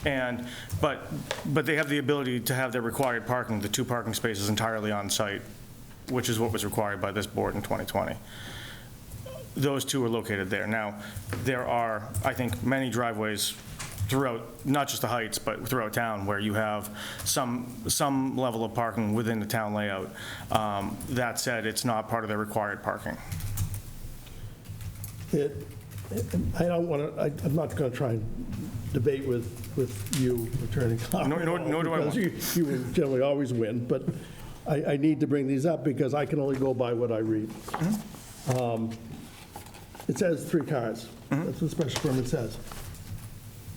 But they have the ability to have their required parking, the 2 parking spaces entirely on site, which is what was required by this board in 2020. Those 2 are located there. Now, there are, I think, many driveways throughout, not just the Heights, but throughout town, where you have some level of parking within the town layout. That said, it's not part of their required parking.
I don't want to, I'm not going to try and debate with you, Attorney Clark.
Nor do I want.
Because you generally always win, but I need to bring these up because I can only go by what I read. It says 3 cars. That's what the special permit says.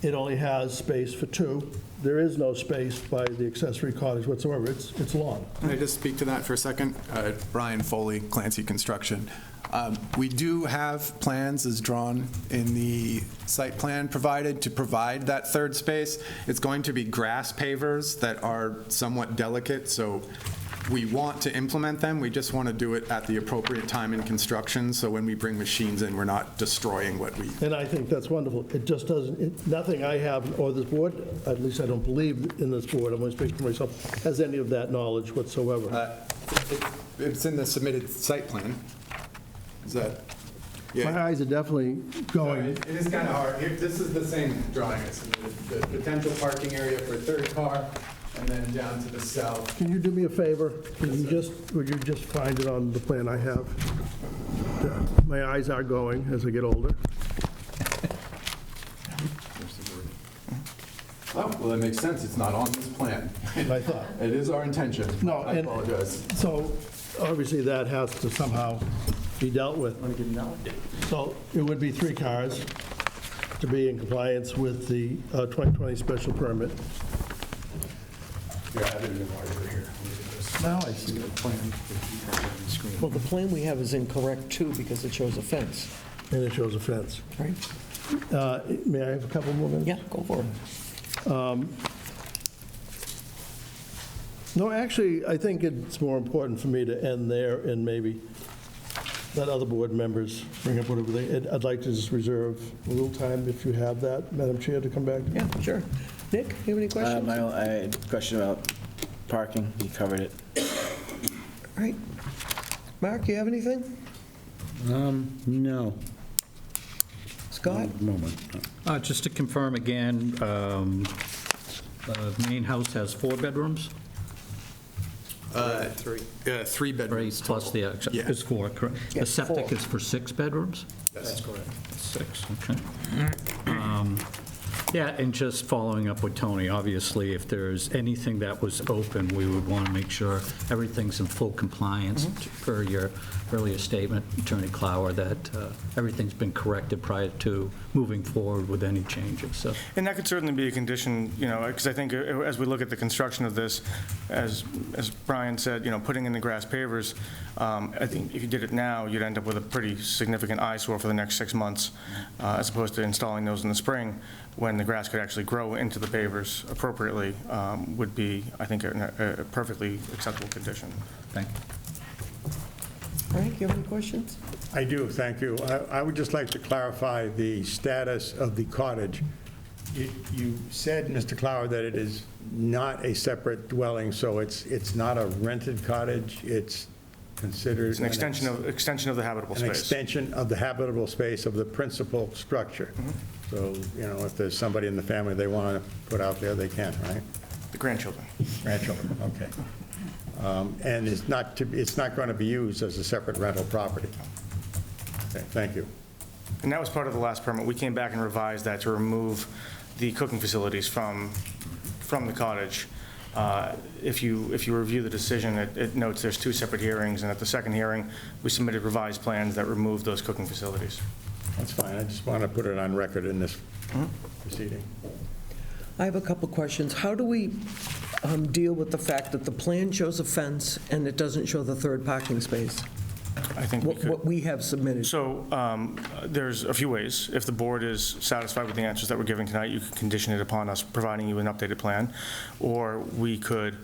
It only has space for 2. There is no space by the accessory cottage whatsoever. It's long.
Can I just speak to that for a second? Brian Foley, Clancy Construction. We do have plans as drawn in the site plan provided to provide that third space. It's going to be grass pavers that are somewhat delicate, so we want to implement them. We just want to do it at the appropriate time in construction, so when we bring machines in, we're not destroying what we...
And I think that's wonderful. It just doesn't, nothing I have, or this board, at least I don't believe in this board, I'm only speaking for myself, has any of that knowledge whatsoever.
It's in the submitted site plan. Is that? Yeah.
My eyes are definitely going.
It is kind of hard. This is the same drawing. It's the potential parking area for a third car, and then down to the south.
Can you do me a favor? Would you just find it on the plan I have? My eyes are going as I get older.
Oh, well, that makes sense. It's not on this plan.
I thought.
It is our intention.
No,
I
and
apologize.
so obviously that has to somehow be dealt with. So it would be 3 cars to be in compliance with the 2020 special permit.
Here, I have it in order here.
Now I see the plan.
Well, the plan we have is incorrect, too, because it shows a fence.
And it shows a fence.
Right?
May I have a couple more minutes?
Yeah, go for it.
No, actually, I think it's more important for me to end there and maybe let other board members bring up whatever they, I'd like to just reserve a little time, if you have that, Madam Chair, to come back.
Yeah, sure. Nick, you have any questions?
I had a question about parking. You covered it.
Right. Mark, you have anything?
No.
Scott?
Moment.
Just to confirm again, the main house has 4 bedrooms?
3 bedrooms
Right, plus
total.
the,
Yeah.
is 4, correct?
Yeah,
The septic
4.
is for 6 bedrooms?
That's correct.
6, okay. Yeah, and just following up with Tony, obviously, if there's anything that was open, we would want to make sure everything's in full compliance per your earlier statement, Attorney Clower, that everything's been corrected prior to moving forward with any changes, so.
And that could certainly be a condition, because I think as we look at the construction of this, as Brian said, putting in the grass pavers, I think if you did it now, you'd end up with a pretty significant eyesore for the next 6 months, as opposed to installing those in the spring, when the grass could actually grow into the pavers appropriately, would be, I think, a perfectly acceptable condition.
Thank you.
Frank, you have any questions?
I do, thank you. I would just like to clarify the status of the cottage. You said, Mr. Clower, that it is not a separate dwelling, so it's not a rented cottage, it's considered...
It's an extension of the habitable
An
space.
extension of the habitable space of the principal structure. So, if there's somebody in the family they want to put out there, they can, right?
The grandchildren.
Grandchildren, okay. And it's not going to be used as a separate rental property. Okay, thank you.
And that was part of the last permit. We came back and revised that to remove the cooking facilities from the cottage. If you review the decision, it notes there's 2 separate hearings, and at the second hearing, we submitted revised plans that removed those cooking facilities.
That's fine, I just want to put it on record in this proceeding.
I have a couple questions. How do we deal with the fact that the plan shows a fence and it doesn't show the third parking space?
I think we could.
What we have submitted.
So there's a few ways. If the board is satisfied with the answers that we're giving tonight, you could condition it upon us providing you an updated plan, or we could,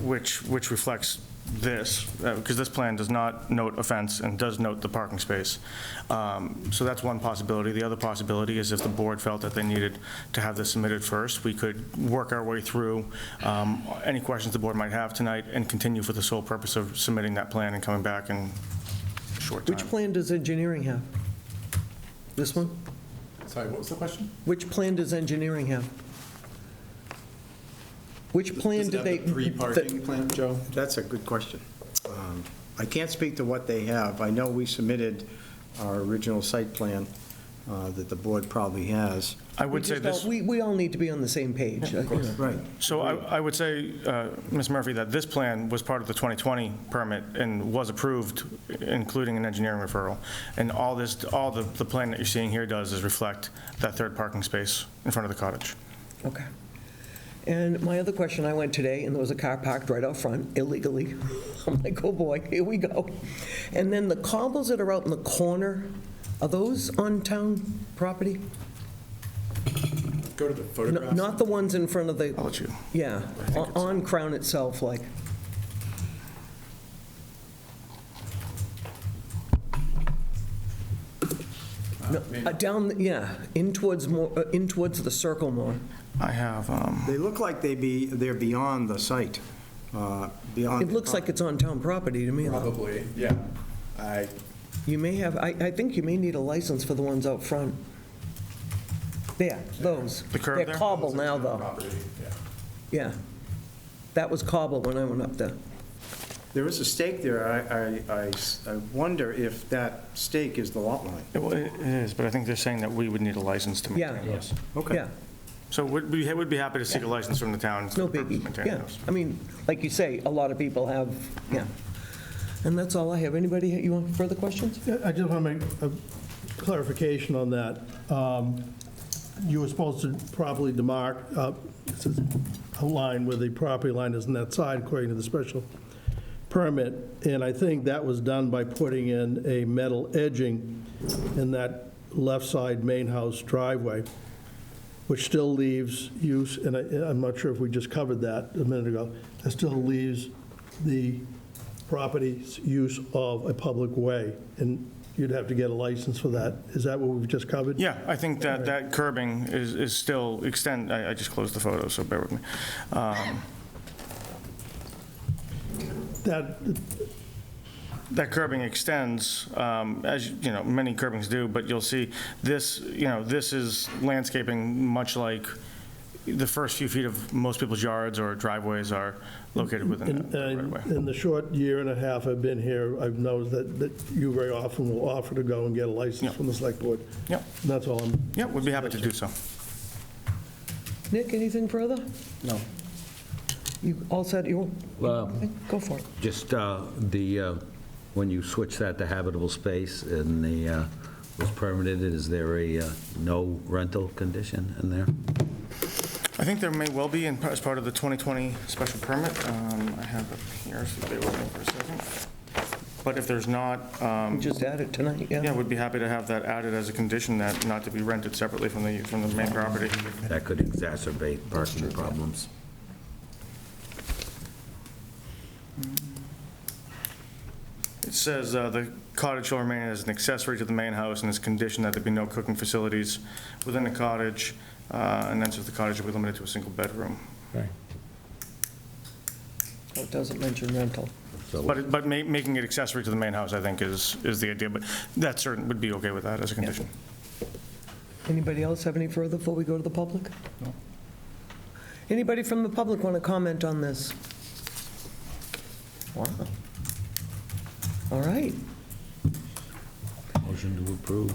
which reflects this, because this plan does not note a fence and does note the parking space. So that's one possibility. The other possibility is if the board felt that they needed to have this submitted first, we could work our way through any questions the board might have tonight and continue for the sole purpose of submitting that plan and coming back in a short time.
Which plan does engineering have? This one?
Sorry, what was the question?
Which plan does engineering have? Which plan did they?
Three-parking plan, Joe?
That's a good question. I can't speak to what they have. I know we submitted our original site plan that the board probably has.
I would say this.
We all need to be on the same page.
Right.
So I would say, Ms. Murphy, that this plan was part of the 2020 permit and was approved, including an engineering referral. And all the plan that you're seeing here does is reflect that third parking space in front of the cottage.
Okay. And my other question, I went today, and there was a car parked right out front illegally. I'm like, oh boy, here we go. And then the cobbles that are out in the corner, are those on town property?
Go to the
No,
photographs.
not the ones in front of the,
I'll let you.
yeah, on Crown itself, like. No, down, yeah, in towards the circle more.
I have,
They look like they're beyond the site, beyond.
It looks like it's on town property to me, though.
Probably, yeah.
You may have, I think you may need a license for the ones out front. There, those.
The curb
They're
there?
cobble now, though.
Property, yeah.
Yeah. That was cobble when I went up there.
There is a stake there. I wonder if that stake is the lot line.
it is, but I think they're saying that we would need a license to maintain
Yeah.
those.
Okay.
Yeah,
So we'd be happy to seek a license from the town.
no
for the purpose of
biggie,
maintaining
yeah.
those.
I mean, like you say, a lot of people have, yeah. And that's all I have. Anybody, you want further questions?
I just want to make a clarification on that. You were supposed to properly demarc a line where the property line is on that side, according to the special permit, and I think that was done by putting in a metal edging in that left side main house driveway, which still leaves use, and I'm not sure if we just covered that a minute ago, it still leaves the property's use of a public way, and you'd have to get a license for that. Is that what we've just covered?
Yeah, I think that curbing is still I just closed the photo, so bear with me. That curbing extends, as you know, many curbings do, but you'll see this, this is landscaping much like the first few feet of most people's yards or driveways are located within the right of way.
In the short year and a half I've been here, I've noticed that you very often will offer to go and get a license
Yeah.
from the select board.
Yep,
And that's all I'm...
yep, we'd be happy to do so.
Nick, anything further?
No.
You all said you,
Well,
go for it.
just when you switch that to habitable space and was permitted, is there a no rental condition in there?
I think there may well be as part of the 2020 special permit. I have it here, so bear with me for a second. But if there's not,
We just added tonight, yeah.
yeah, we'd be happy to have that added as a condition, that not to be rented separately from the main property.
That could exacerbate parking problems.
It says the cottage shall remain as an accessory to the main house, and it's conditioned that there be no cooking facilities within the cottage, and then says the cottage will be limited to a single bedroom.
Okay.
so it doesn't mention rental.
But making it accessory to the main house, I think, is the idea, but that certain would be okay with that as a condition.
Anybody else have any further before we go to the public? No. Anybody from the public want to comment on this? Wow. All right.
Motion to approve.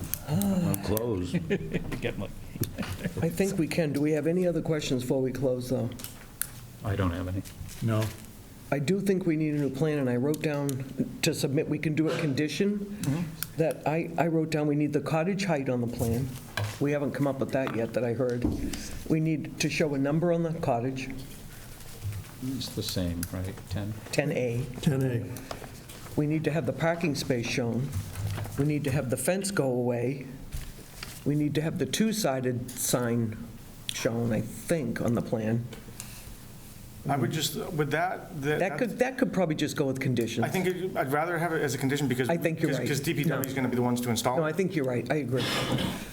Close.
I think we can. Do we have any other questions before we close, though?
I don't have any.
No.
I do think we need a new plan, and I wrote down to submit, we can do a condition, that I wrote down, we need the cottage height on the plan. We haven't come up with that yet, that I heard. We need to show a number on the cottage,
It's the same, right? 10?
10A.
10A.
We need to have the parking space shown. We need to have the fence go away. We need to have the two-sided sign shown, I think, on the plan.
I would just, with
That could probably just go with conditions.
I think I'd rather have it as a condition because.
I think you're right.
Because DPW is going to be the ones to install
No,
it.
I think you're right. I agree.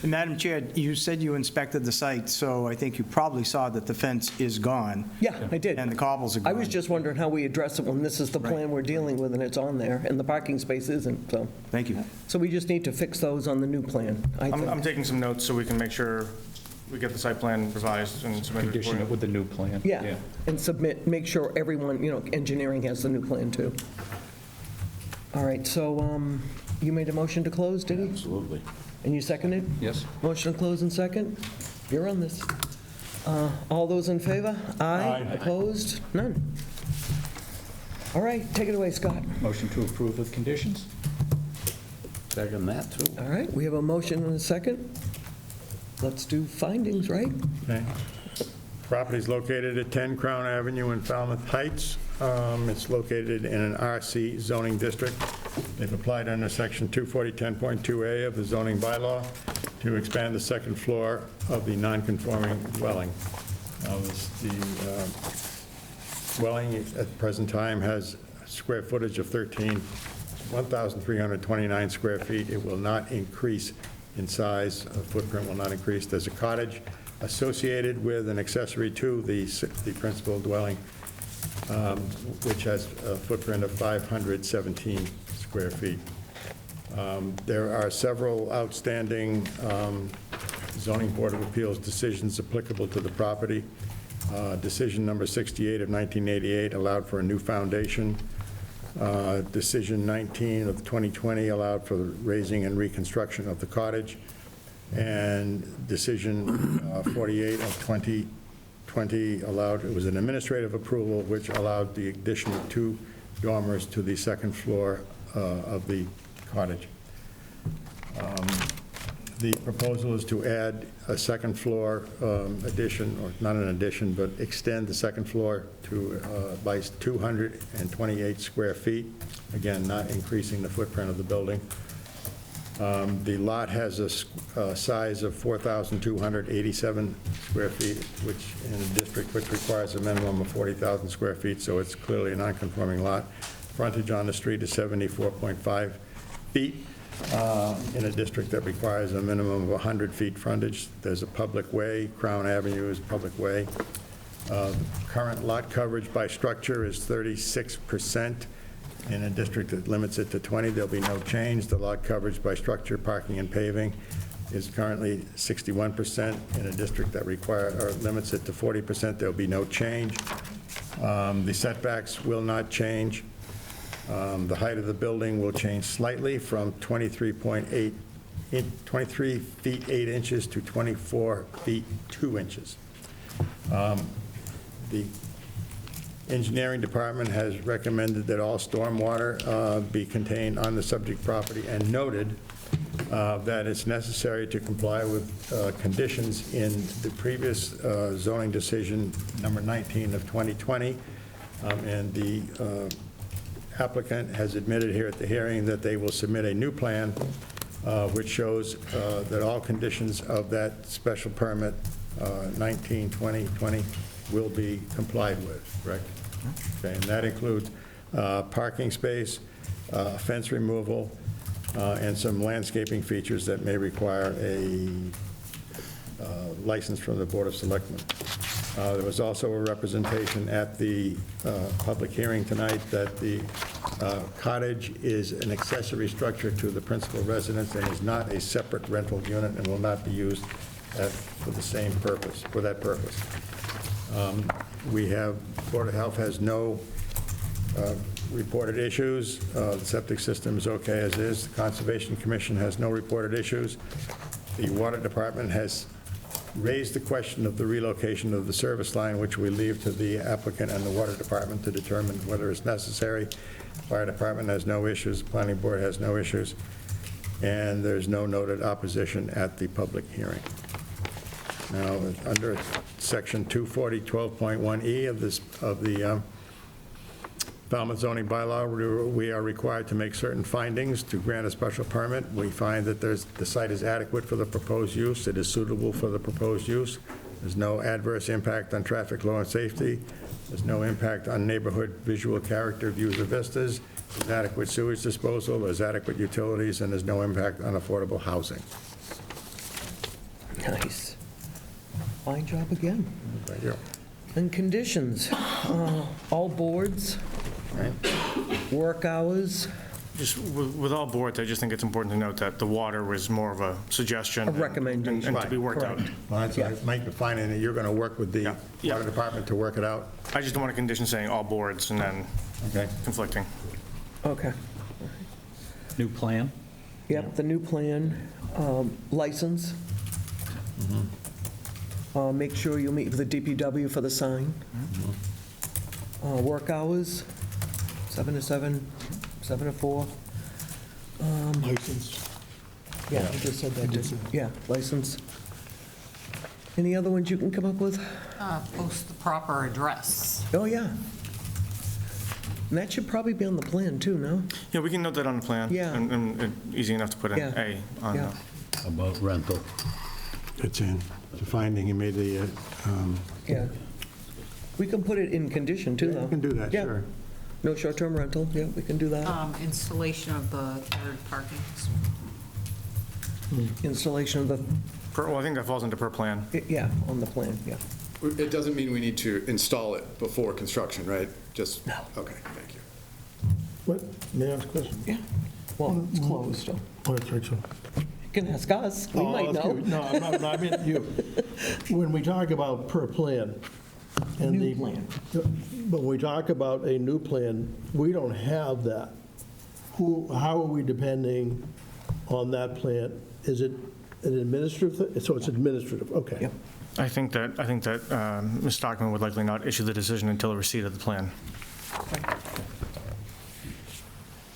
Madam Chair, you said you inspected the site, so I think you probably saw that the fence is gone.
Yeah, I did.
And the cobbles are
I
gone.
was just wondering how we address it when this is the plan we're dealing with and it's on there, and the parking space isn't, so.
Thank you.
So we just need to fix those on the new plan, I
I'm
think.
taking some notes so we can make sure we get the site plan revised and submitted.
Condition it
accordingly.
with the new plan.
Yeah, and submit, make sure everyone, engineering has the new plan too. All right, so you made a motion to close, did he?
Absolutely.
And you seconded?
Yes.
Motion to close and second? You're on this. All those in favor? Aye. Opposed? None. All right, take it away, Scott.
Motion to approve with conditions?
Second that, too.
All right, we have a motion and a second. Let's do findings, right?
Okay. Property is located at 10 Crown Avenue in Falmouth Heights. It's located in an RC zoning district. They've applied under Section 240-10.2A of the zoning bylaw to expand the second floor of the non-conforming dwelling. The dwelling at the present time has square footage of 1,329 square feet. It will not increase in size. Footprint will not increase. There's a cottage associated with an accessory to the principal dwelling, which has a footprint of 517 square feet. There are several outstanding zoning board of appeals decisions applicable to the property. Decision number 68 of 1988 allowed for a new foundation. Decision 19 of 2020 allowed for the raising and reconstruction of the cottage. And decision 48 of 2020 allowed, it was an administrative approval which allowed the addition of 2 dormers to the second floor of the cottage. The proposal is to add a second floor addition, or not an addition, but extend the second floor to by 228 square feet. Again, not increasing the footprint of the building. The lot has a size of 4,287 square feet, which in a district which requires a minimum of 40,000 square feet, so it's clearly a non-conforming lot. Frontage on the street is 74.5 feet. In a district that requires a minimum of 100 feet frontage. There's a public way. Crown Avenue is a public way. Current lot coverage by structure is 36%. In a district that limits it to 20, there'll be no change. The lot coverage by structure, parking, and paving is currently 61%. In a district that limits it to 40%, there'll be no change. The setbacks will not change. The height of the building will change slightly from 23 feet 8 inches to 24 feet 2 inches. The engineering department has recommended that all stormwater be contained on the subject property and noted that it's necessary to comply with conditions in the previous zoning decision, number 19 of 2020, and the applicant has admitted here at the hearing that they will submit a new plan which shows that all conditions of that special permit 19-2020 will be complied with, correct? Okay, and that includes parking space, fence removal, and some landscaping features that may require a license from the Board of Selectmen. There was also a representation at the public hearing tonight that the cottage is an accessory structure to the principal residence and is not a separate rental unit and will not be used for the same purpose, for that purpose. We have, Board of Health has no reported issues. The septic system is okay as is. The Conservation Commission has no reported issues. The Water Department has raised the question of the relocation of the service line, which we leave to the applicant and the Water Department to determine whether it's necessary. Fire Department has no issues. Planning Board has no issues. And there's no noted opposition at the public hearing. Now, under Section 240-12.1E of the Falmouth zoning bylaw, we are required to make certain findings to grant a special permit. We find that the site is adequate for the proposed use. It is suitable for the proposed use. There's no adverse impact on traffic flow and safety. There's no impact on neighborhood visual character, views or vistas. There's adequate sewage disposal, there's adequate utilities, and there's no impact on affordable housing.
Nice. Fine job again.
Thank you.
And conditions, all boards, work hours,
Just with all boards, I just think it's important to note that the water was more of a suggestion.
A recommendation.
And to be worked out.
Correct.
Well, that's what Mike defining that you're going to work with the
Yeah.
Water Department to work it out.
I just don't want a condition saying all boards and then
Okay.
conflicting.
okay.
New plan?
Yep, the new plan, license. Make sure you meet with the DPW for the sign. Work hours, 7 to 7, 7 to 4.
License.
Yeah, I just said that, didn't I? Yeah, license. Any other ones you can come up with?
Post the proper address.
Oh, yeah. And that should probably be on the plan, too, no?
Yeah, we can note that on the plan.
Yeah.
And easy enough to put an
Yeah.
A on
Yeah.
About rental.
It's in. The finding, you made the,
Yeah. We can put it in condition, too, though.
you can do that,
Yeah.
sure.
No short-term rental, yeah, we can do that.
Installation of the third parking.
Installation of the,
Well, I think that falls into per plan.
yeah, on the plan, yeah.
It doesn't mean we need to install it before construction, right? Just,
No.
okay, thank you.
What, may I ask a question?
Yeah. Well, it's closed, so
Oh, that's right, so.
you can ask us, we
Oh,
might
that's
know.
good. No, I'm not, I meant you. When we talk about per plan, and
New
the...
plan.
But when we talk about a new plan, we don't have that. How are we depending on that plan? Is it an administrative, so it's administrative, okay.
Yep.
I think that Ms. Stockman would likely not issue the decision until receipt of the plan.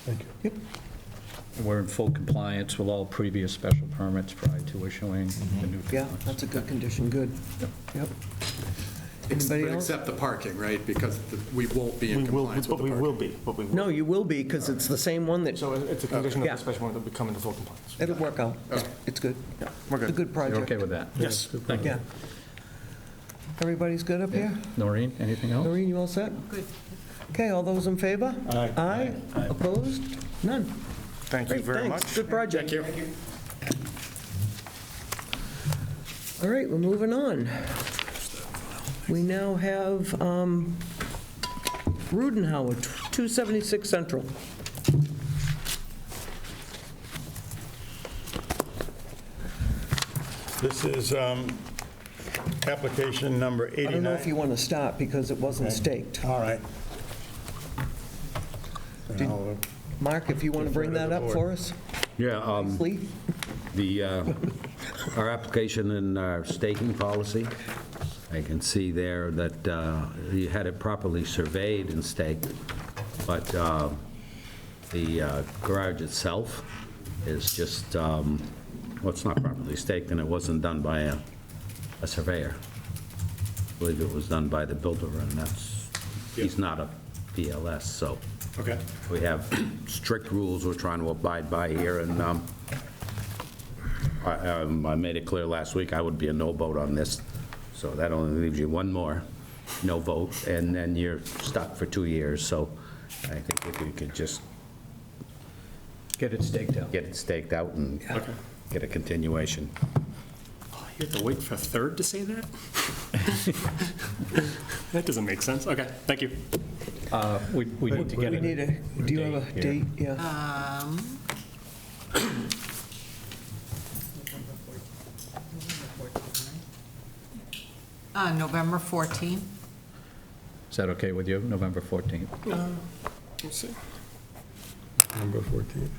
Thank you.
Yep.
We're in full compliance with all previous special permits prior to issuing the new
Yeah,
plans.
that's a good condition, good. Yep. Anybody
But
else?
except the parking, right? Because we won't be in compliance with the parking.
But we will.
No, you will be, because it's the same one that,
So it's a condition of
Yeah.
the special one that we come into full compliance.
it'll work out. It's good.
We're
It's a
good.
good
You're
project.
okay with that?
Yes.
Thank you.
Yeah. Everybody's good up here?
Noreen, anything else?
Noreen, you all set?
Good.
Okay, all those in favor?
Aye.
Aye. Opposed? None.
Thank you
Great,
very
thanks.
much.
Good project. All right, we're moving on. We now have Rudenhauer, 276 Central.
This is application number 89.
I don't know if you want to stop, because it wasn't staked.
All right.
Did-
I'll,
Mark, if you want to bring
Defer to
that
the
up
board.
for us,
Yeah,
please?
our application and our staking policy, I can see there that you had it properly surveyed and staked, but the garage itself is just, well, it's not properly staked, and it wasn't done by a surveyor. I believe it was done by the builder, and that's, he's not a PLS, so.
Okay.
We have strict rules we're trying to abide by here, and I made it clear last week I would be a no vote on this, so that only leaves you one more no vote, and then you're stuck for 2 years, so I think if you could just
Get it staked out.
get it staked out and get a continuation.
You have to wait for a third to say that? That doesn't make sense. Okay, thank you.
We need to get
We need a, do you have a
here.
date? Yeah.
November 14th.
Is that okay with you, November 14th?
Let's see.
Number 14.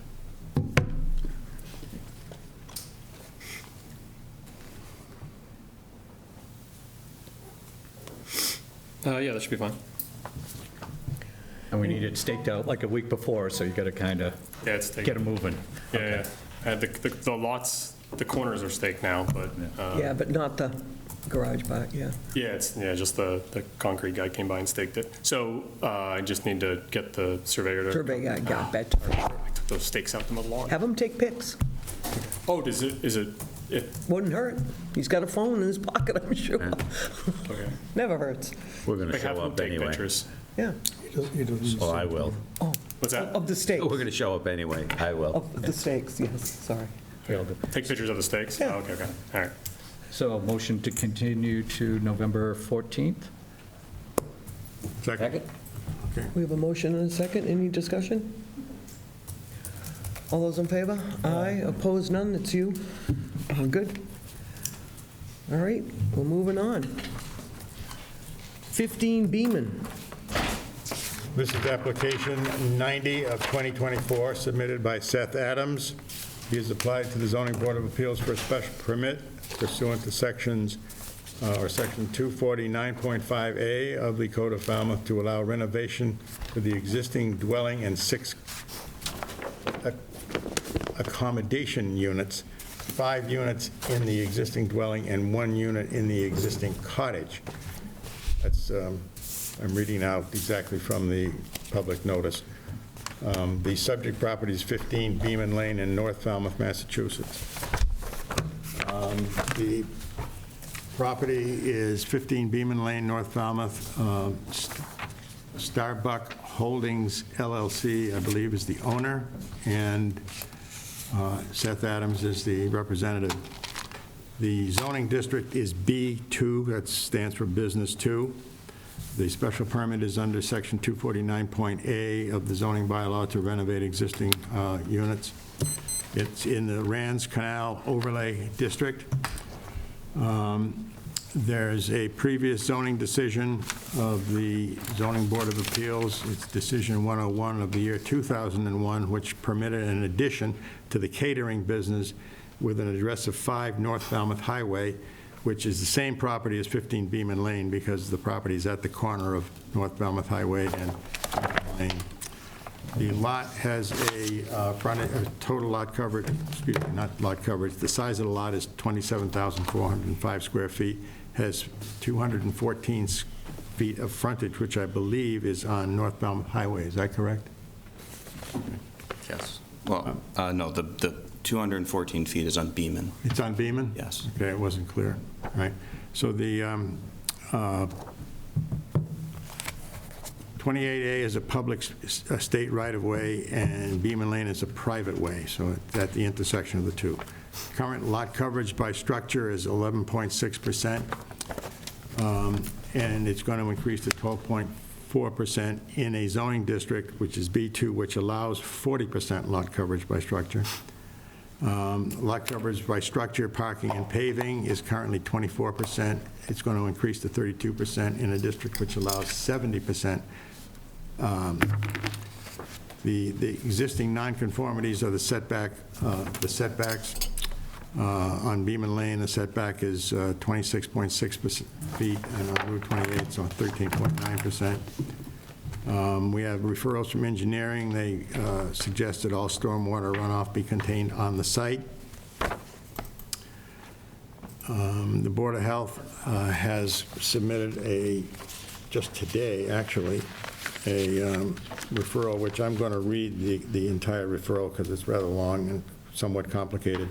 Yeah, that should be fine.
And we need it staked out like a week before, so you got to kind of
Yeah, it's staked.
get it moving.
Yeah, yeah. The lots, the corners are staked now, but,
Yeah, but not the garage part, yeah.
yeah, just the concrete guy came by and staked it. So I just need to get the surveyor to.
Survey guy got that.
I took those stakes out to mow the lawn.
Have him take pics.
Oh, is it,
Wouldn't hurt. He's got a phone in his pocket, I'm sure.
okay.
Never hurts.
We're going to
Like, have
show
them
up
take
anyway.
pictures.
Yeah.
He doesn't.
Well, I will.
What's that?
Of the stakes.
We're going to show up anyway. I will.
Of the stakes, yes, sorry.
Take pictures of the stakes?
Yeah.
Oh, okay, all right.
So a motion to continue to November 14th?
Second?
We have a motion and a second. Any discussion? All those in favor? Aye. Opposed, none? It's you? Good. All right, we're moving on. 15 Beaman.
This is application 90 of 2024, submitted by Seth Adams. He has applied to the Zoning Board of Appeals for a special permit pursuant to section 249.5A of the Code of Falmouth to allow renovation to the existing dwelling and 6 accommodation units, 5 units in the existing dwelling and 1 unit in the existing cottage. That's, I'm reading out exactly from the public notice. The subject property is 15 Beaman Lane in North Falmouth, Massachusetts. The property is 15 Beaman Lane, North Falmouth. Starbuck Holdings LLC, I believe, is the owner, and Seth Adams is the representative. The zoning district is B2, that stands for Business 2. The special permit is under section 249.A of the zoning bylaw to renovate existing units. It's in the Rands Canal Overlay District. There's a previous zoning decision of the Zoning Board of Appeals. It's Decision 101 of the year 2001, which permitted an addition to the catering business with an address of 5 North Falmouth Highway, which is the same property as 15 Beaman Lane because the property is at the corner of North Falmouth Highway and Beaman Lane. The lot has a total lot coverage, excuse me, not lot coverage, the size of the lot is 27,405 square feet, has 214 feet of frontage, which I believe is on North Falmouth Highway. Is that correct?
Yes. Well, no, the 214 feet is on Beaman.
It's on Beaman?
Yes.
Okay, it wasn't clear. All right. So the 28A is a public state right-of-way, and Beaman Lane is a private way, so it's at the intersection of the two. Current lot coverage by structure is 11.6%, and it's going to increase to 12.4% in a zoning district, which is B2, which allows 40% lot coverage by structure. Lot coverage by structure, parking, and paving is currently 24%. It's going to increase to 32% in a district which allows 70%. The existing nonconformities are the setbacks. On Beaman Lane, the setback is 26.6 feet, and on Route 28, it's on 13.9%. We have referrals from engineering. They suggested all stormwater runoff be contained on the site. The Board of Health has submitted just today, actually, a referral, which I'm going to read the entire referral because it's rather long and somewhat complicated.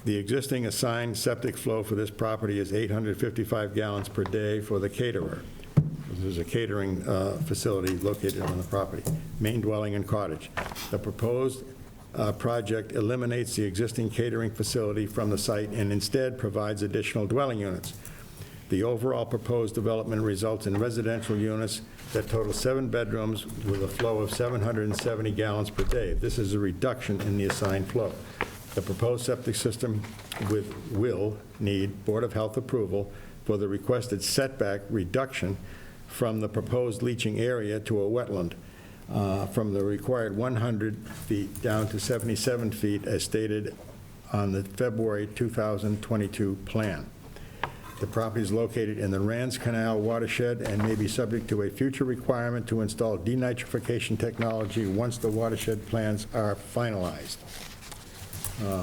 The existing assigned septic flow for this property is 855 gallons per day for the caterer. There's a catering facility located on the property, main dwelling and cottage. The proposed project eliminates the existing catering facility from the site and instead provides additional dwelling units. The overall proposed development results in residential units that total 7 bedrooms with a flow of 770 gallons per day. This is a reduction in the assigned flow. The proposed septic system will need Board of Health approval for the requested setback reduction from the proposed leaching area to a wetland, from the required 100 feet down to 77 feet as stated on the February 2022 plan. The property is located in the Rands Canal watershed and may be subject to a future requirement to install denitrification technology once the watershed plans are finalized,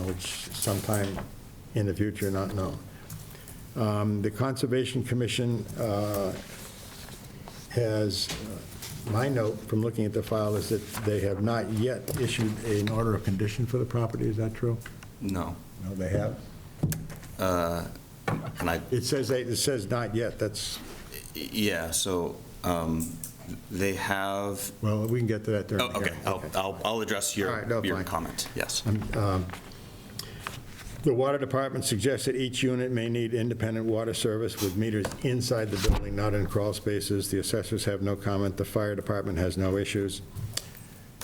which sometime in the future, not known. The Conservation Commission has, my note from looking at the file is that they have not yet issued an order of condition for the property. Is that true?
No.
No, they have? It says not yet. That's,
Yeah, so they have,
well, we can get to that during
oh,
the
okay,
hearing.
I'll address your
All right, no,
your
fine.
comment, yes.
The Water Department suggests that each unit may need independent water service with meters inside the building, not in crawl spaces. The assessors have no comment. The Fire Department has no issues.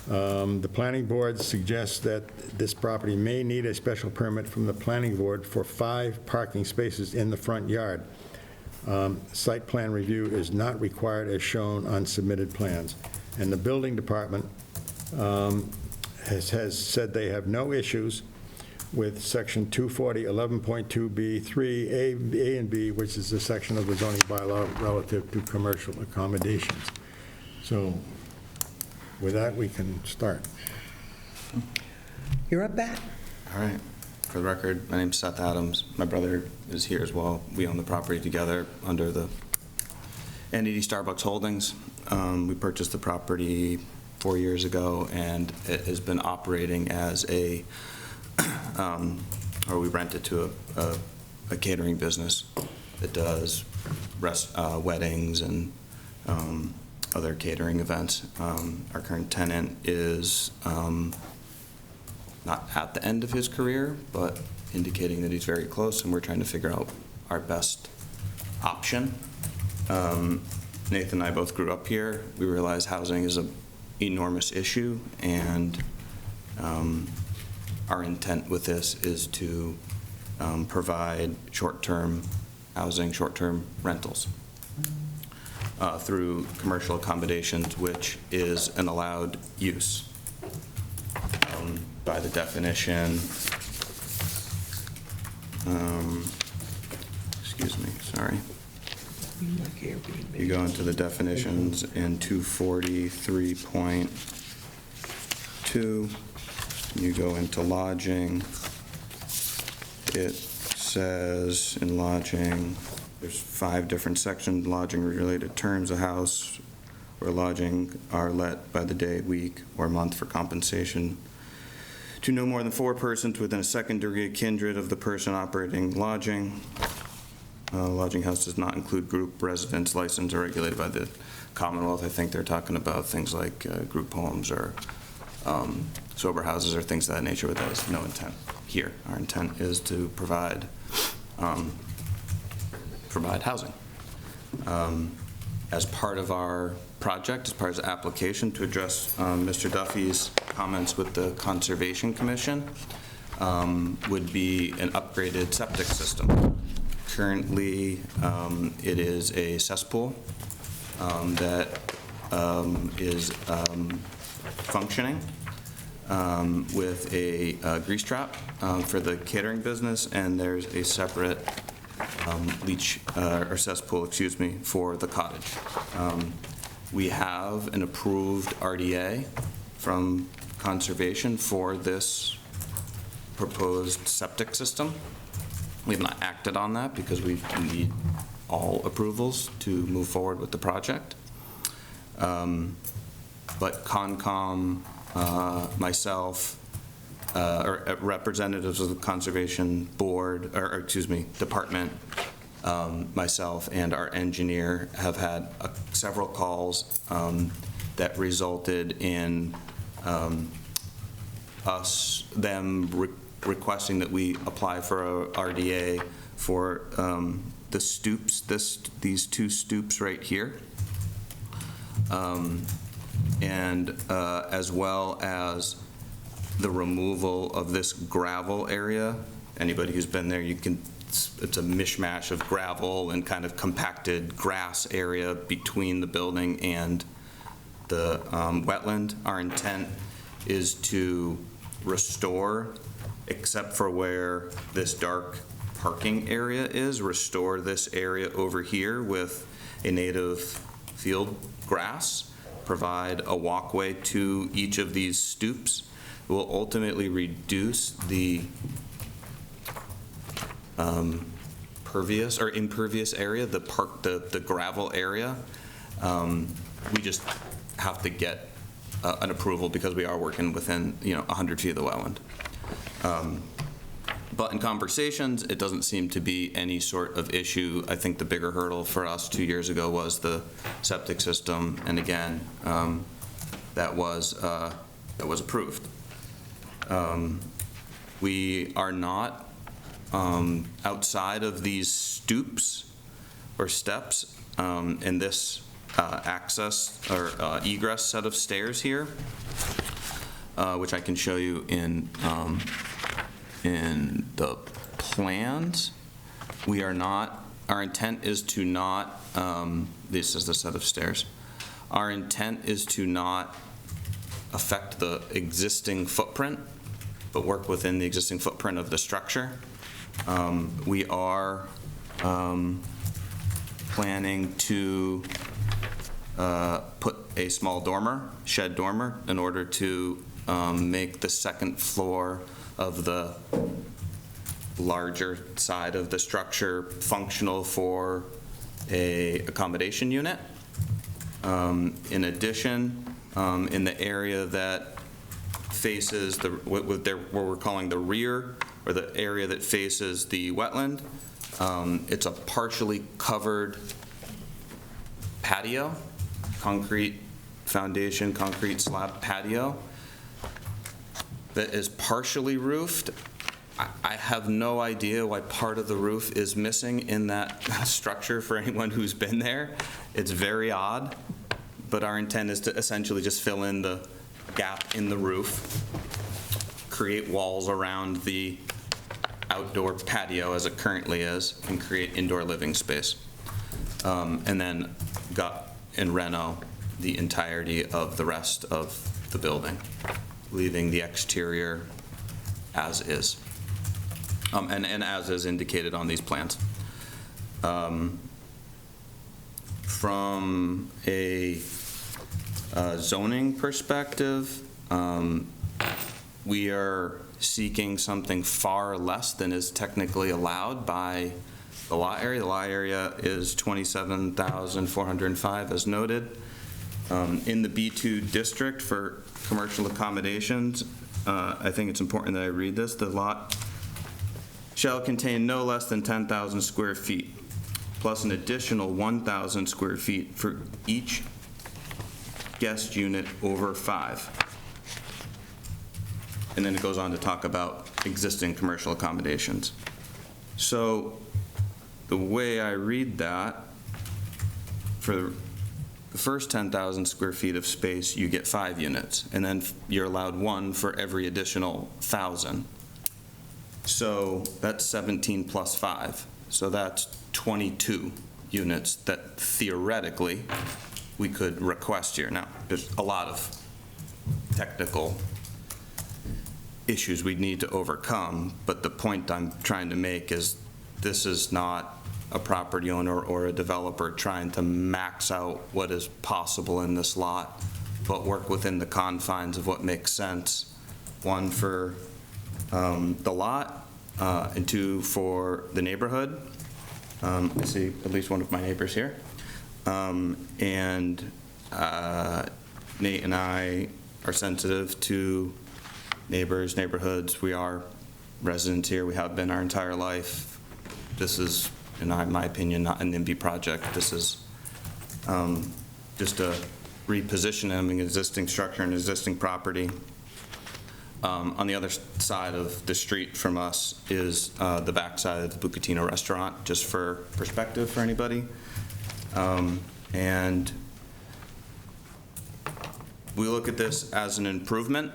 The Planning Board suggests that this property may need a special permit from the Planning Board for 5 parking spaces in the front yard. Site plan review is not required as shown on submitted plans. And the Building Department has said they have no issues with Section 240, 11.2B, 3A, A and B, which is the section of the zoning bylaw relative to commercial accommodations. So with that, we can start.
You're up, Bat.
All right. For the record, my name's Seth Adams. My brother is here as well. We own the property together under the entity Starbucks Holdings. We purchased the property 4 years ago, and it has been operating as a, or we rent it to a catering business that does weddings and other catering events. Our current tenant is not at the end of his career, but indicating that he's very close, and we're trying to figure out our best option. Nathan and I both grew up here. We realize housing is an enormous issue, and our intent with this is to provide short-term housing, short-term rentals through commercial accommodations, which is an allowed use by the definition. Excuse me, sorry. You go into the definitions in 243.2. You go into lodging. It says in lodging, there's 5 different sections: lodging-related terms, a house where lodging are let by the day, week, or month for compensation to no more than 4 persons within a second degree of kindred of the person operating lodging. Lodging house does not include group residence licensed or regulated by the Commonwealth. I think they're talking about things like group homes or sober houses or things of that nature, but that is no intent here. Our intent is to provide housing. As part of our project, as part of the application, to address Mr. Duffy's comments with the Conservation Commission, would be an upgraded septic system. Currently, it is a cesspool that is functioning with a grease trap for the catering business, and there's a separate leach or cesspool, excuse me, for the cottage. We have an approved RDA from Conservation for this proposed septic system. We have not acted on that because we need all approvals to move forward with the project. But Concom, myself, or representatives of the Conservation Board, or excuse me, Department, myself and our engineer have had several calls that resulted in
requesting that we apply for a RDA for the stoops, these two stoops right here. And as well as the removal of this gravel area. Anybody who's been there, it's a mishmash of gravel and kind of compacted grass area between the building and the wetland. Our intent is to restore, except for where this dark parking area is, restore this area over here with a native field grass, provide a walkway to each of these stoops. It will ultimately reduce the impervious area, the gravel area. We just have to get an approval because we are working within 100 feet of the wetland. But in conversations, it doesn't seem to be any sort of issue. I think the bigger hurdle for us 2 years ago was the septic system, and again, that was approved. We are not outside of these stoops or steps in this access or egress set of stairs here, which I can show you in the plans. We are not, our intent is to not, this is the set of stairs. Our intent is to not affect the existing footprint, but work within the existing footprint of the structure. We are planning to put a small dormer, shed dormer, in order to make the second floor of the larger side of the structure functional for a accommodation unit. In addition, in the area that faces what we're calling the rear, or the area that faces the wetland, it's a partially covered patio, concrete foundation, concrete slab patio that is partially roofed. I have no idea why part of the roof is missing in that structure for anyone who's been there. It's very odd, but our intent is to essentially just fill in the gap in the roof, create walls around the outdoor patio as it currently is, and create indoor living space. And then reno the entirety of the rest of the building, leaving the exterior as is, and as is indicated on these plans. From a zoning perspective, we are seeking something far less than is technically allowed by the lot area. The lot area is 27,405 as noted. In the B2 district for commercial accommodations, I think it's important that I read this. The lot shall contain no less than 10,000 square feet, plus an additional 1,000 square feet for each guest unit over 5. And then it goes on to talk about existing commercial accommodations. So the way I read that, for the first 10,000 square feet of space, you get 5 units, and then you're allowed 1 for every additional 1,000. So that's 17 plus 5. So that's 22 units that theoretically we could request here. Now, there's a lot of technical issues we'd need to overcome, but the point I'm trying to make is this is not a property owner or a developer trying to max out what is possible in this lot, but work within the confines of what makes sense. 1 for the lot, and 2 for the neighborhood. I see at least one of my neighbors here. And Nate and I are sensitive to neighbors, neighborhoods. We are residents here. We have been our entire life. This is, in my opinion, not an NIMBY project. This is just a repositioning of an existing structure and existing property. On the other side of the street from us is the backside of the Bucatino restaurant, just for perspective for anybody. And we look at this as an improvement.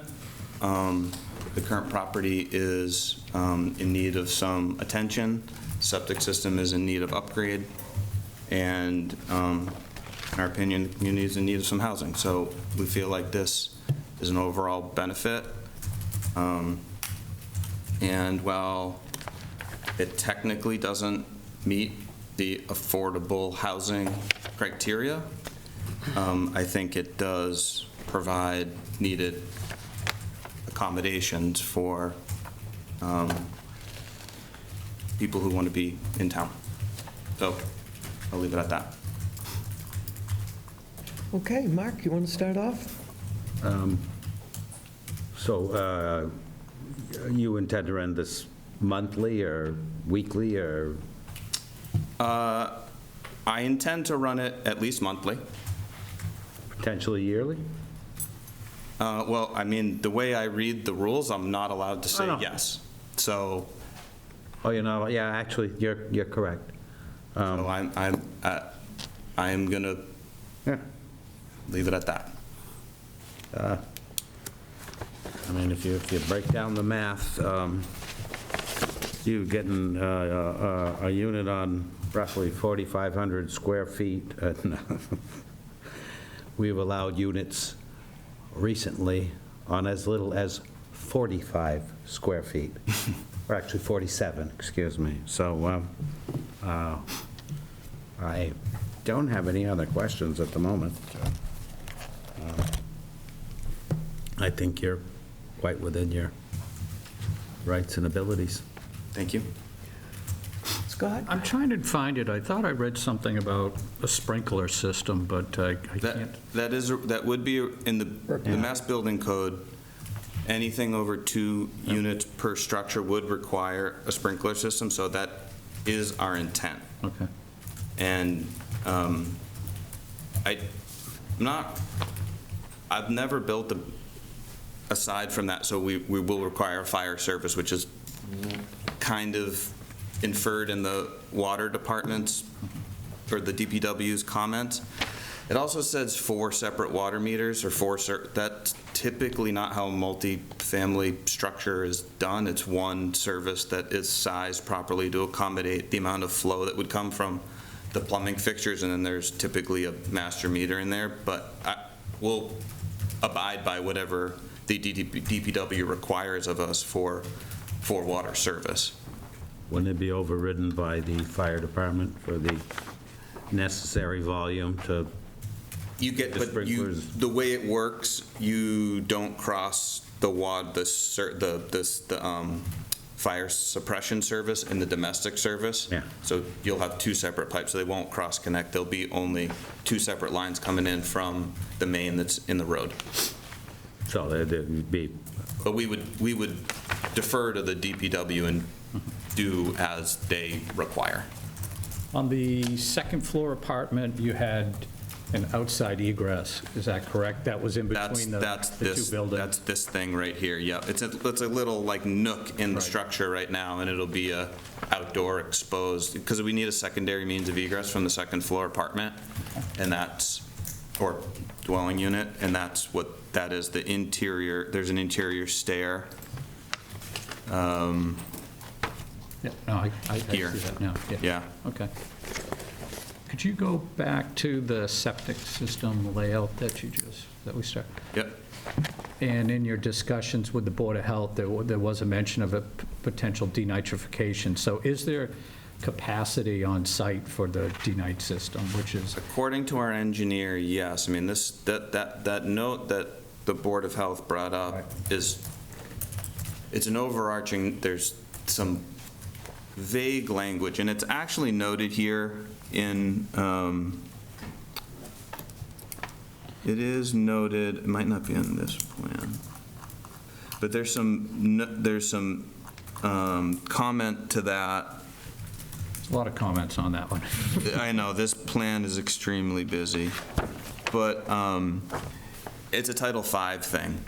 The current property is in need of some attention. Septic system is in need of upgrade. And in our opinion, the community is in need of some housing. So we feel like this is an overall benefit. And while it technically doesn't meet the affordable housing criteria, I think it does provide needed accommodations for people who want to be in town. So I'll leave it at that.
Okay, Mark, you want to start off?
So you intend to run this monthly or weekly or?
I intend to run it at least monthly.
Potentially yearly?
Well, I mean, the way I read the rules, I'm not allowed to say
no.
yes. So,
Oh, you know, yeah, actually, you're correct.
so I am gonna
Yeah.
leave it at that.
I mean, if you break down the math, you getting a unit on roughly 4,500 square feet. We've allowed units recently on as little as 45 square feet, or actually 47, excuse me. So I don't have any other questions at the moment. I think you're quite within your rights and abilities.
Thank you.
Scott?
I'm trying to find it. I thought I read something about a sprinkler system, but I can't.
That would be in the Mass Building Code. Anything over 2 units per structure would require a sprinkler system, so that is our intent.
Okay.
And I've never built aside from that, so we will require a fire service, which is kind of inferred in the water department's or the DPW's comments. It also says 4 separate water meters or 4. That's typically not how a multi-family structure is done. It's one service that is sized properly to accommodate the amount of flow that would come from the plumbing fixtures, and then there's typically a master meter in there. But we'll abide by whatever the DPW requires of us for water service.
Wouldn't it be overridden by the fire department for the necessary volume to?
You get,
The
but
sprinklers.
the way it works, you don't cross the fire suppression service and the domestic service.
Yeah.
So you'll have 2 separate pipes, so they won't cross connect. There'll be only 2 separate lines coming in from the main that's in the road.
So there'd be,
But we would defer to the DPW and do as they require.
On the second floor apartment, you had an outside egress, is that correct? That was in between the 2 buildings?
That's this thing right here, yeah. It's a little like nook in the
Right.
structure right now, and it'll be a outdoor exposed, because we need a secondary means of egress from the second floor apartment, and that's, or dwelling unit, and that's what that is, the interior, there's an interior stair.
Yeah, no, I see
Here.
that now.
Yeah.
Okay. Could you go back to the septic system layout that we started?
Yep.
And in your discussions with the Board of Health, there was a mention of a potential denitrification. So is there capacity on site for the denite system, which is?
According to our engineer, yes. I mean, that note that the Board of Health brought up is, it's an overarching, there's some vague language, and it's actually noted here in, it is noted, it might not be on this plan, but there's some comment to that.
A lot of comments on that one.
I know, this plan is extremely busy, but it's a Title V thing.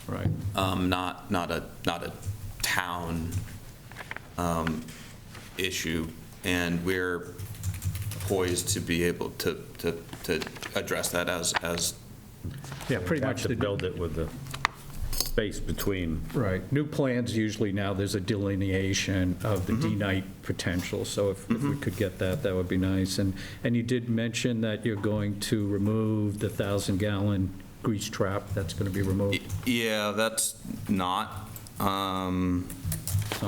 Right.
not a town issue, and we're poised to be able to address that as
Yeah, pretty much.
To build it with the space between.
Right. New plans, usually now there's a delineation of the D-night potential, so if we could get that, that would be nice. And you did mention that you're going to remove the 1,000-gallon grease trap, that's going to be removed.
Yeah, that's not,
It's on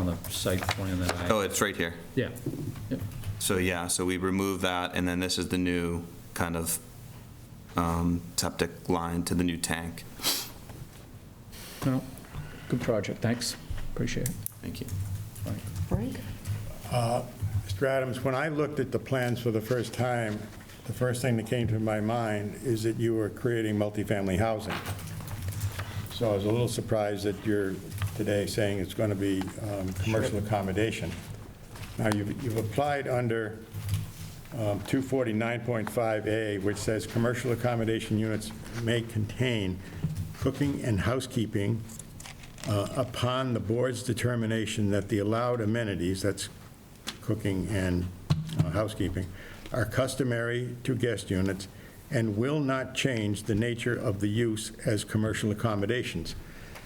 the site plan that I,
oh, it's right here.
yeah. Yep.
So, yeah, so we remove that, and then this is the new kind of septic line to the new tank.
No, good project, thanks, appreciate it.
Thank you.
Frank?
Mr. Adams, when I looked at the plans for the first time, the first thing that came to my mind is that you were creating multifamily housing. So I was a little surprised that you're today saying it's going to be commercial accommodation. Now, you've applied under 249.5A, which says commercial accommodation units may contain cooking and housekeeping upon the board's determination that the allowed amenities, that's cooking and housekeeping, are customary to guest units and will not change the nature of the use as commercial accommodations.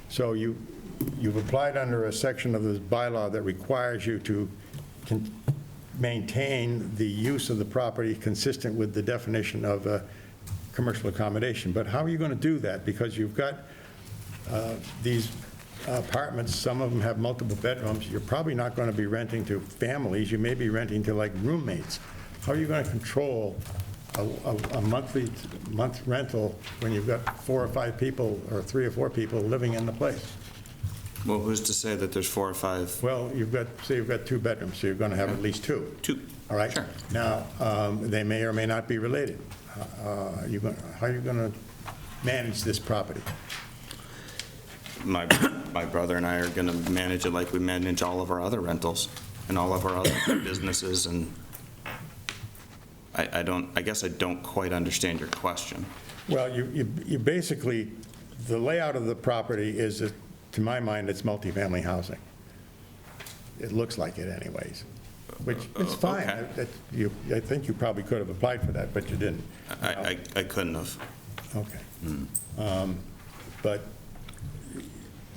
So you've applied under a section of this bylaw that requires you to maintain the use of the property consistent with the definition of a commercial accommodation. But how are you going to do that? Because you've got these apartments, some of them have multiple bedrooms. You're probably not going to be renting to families. You may be renting to like roommates. How are you going to control a month rental when you've got 4 or 5 people or 3 or 4 people living in the place?
Well, who's to say that there's 4 or 5?
Well, say you've got 2 bedrooms, so you're going to have at least 2.
2.
All right?
Sure.
Now, they may or may not be related. How are you going to manage this property?
My brother and I are going to manage it like we manage all of our other rentals and all of our other businesses, and I guess I don't quite understand your question.
Well, you basically, the layout of the property is, to my mind, it's multifamily housing. It looks like it anyways, which is fine.
Okay.
I think you probably could have applied for that, but you didn't.
I couldn't have.
Okay. But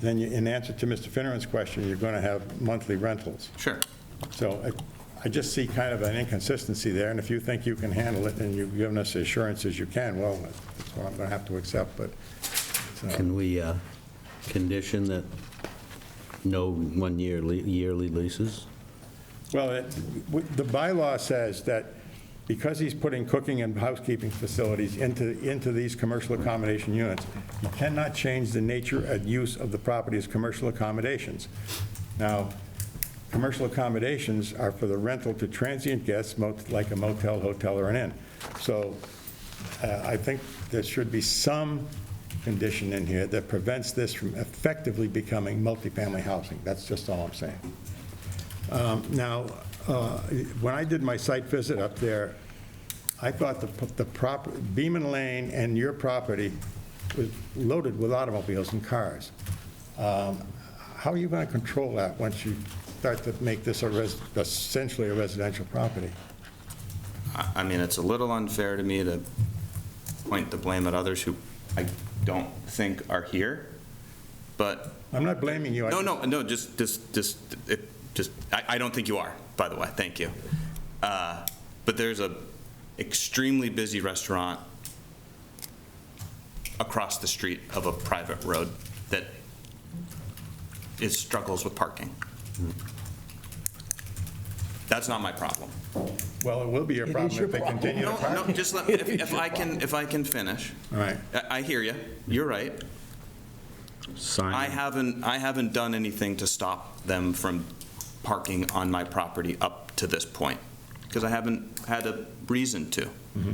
then in answer to Mr. Finneran's question, you're going to have monthly rentals.
Sure.
So I just see kind of an inconsistency there, and if you think you can handle it and you've given us assurances you can, well, that's what I'm going to have to accept, but.
Can we condition that no one-year yearly leases?
Well, the bylaw says that because he's putting cooking and housekeeping facilities into these commercial accommodation units, you cannot change the nature and use of the property as commercial accommodations. Now, commercial accommodations are for the rental to transient guests, like a motel, hotel, or an inn. So I think there should be some condition in here that prevents this from effectively becoming multifamily housing. That's just all I'm saying. Now, when I did my site visit up there, I thought the Beaman Lane and your property was loaded with automobiles and cars. How are you going to control that once you start to make this essentially a residential property?
I mean, it's a little unfair to me to point the blame at others who I don't think are here, but.
I'm not blaming you.
No, just, I don't think you are, by the way, thank you. But there's a extremely busy restaurant across the street of a private road that struggles with parking. That's not my problem.
Well, it will be your problem if they continue to park.
No, just let me, if I can finish.
All right.
I hear you. You're right. I haven't done anything to stop them from parking on my property up to this point, because I haven't had a reason to.
Mm-hmm.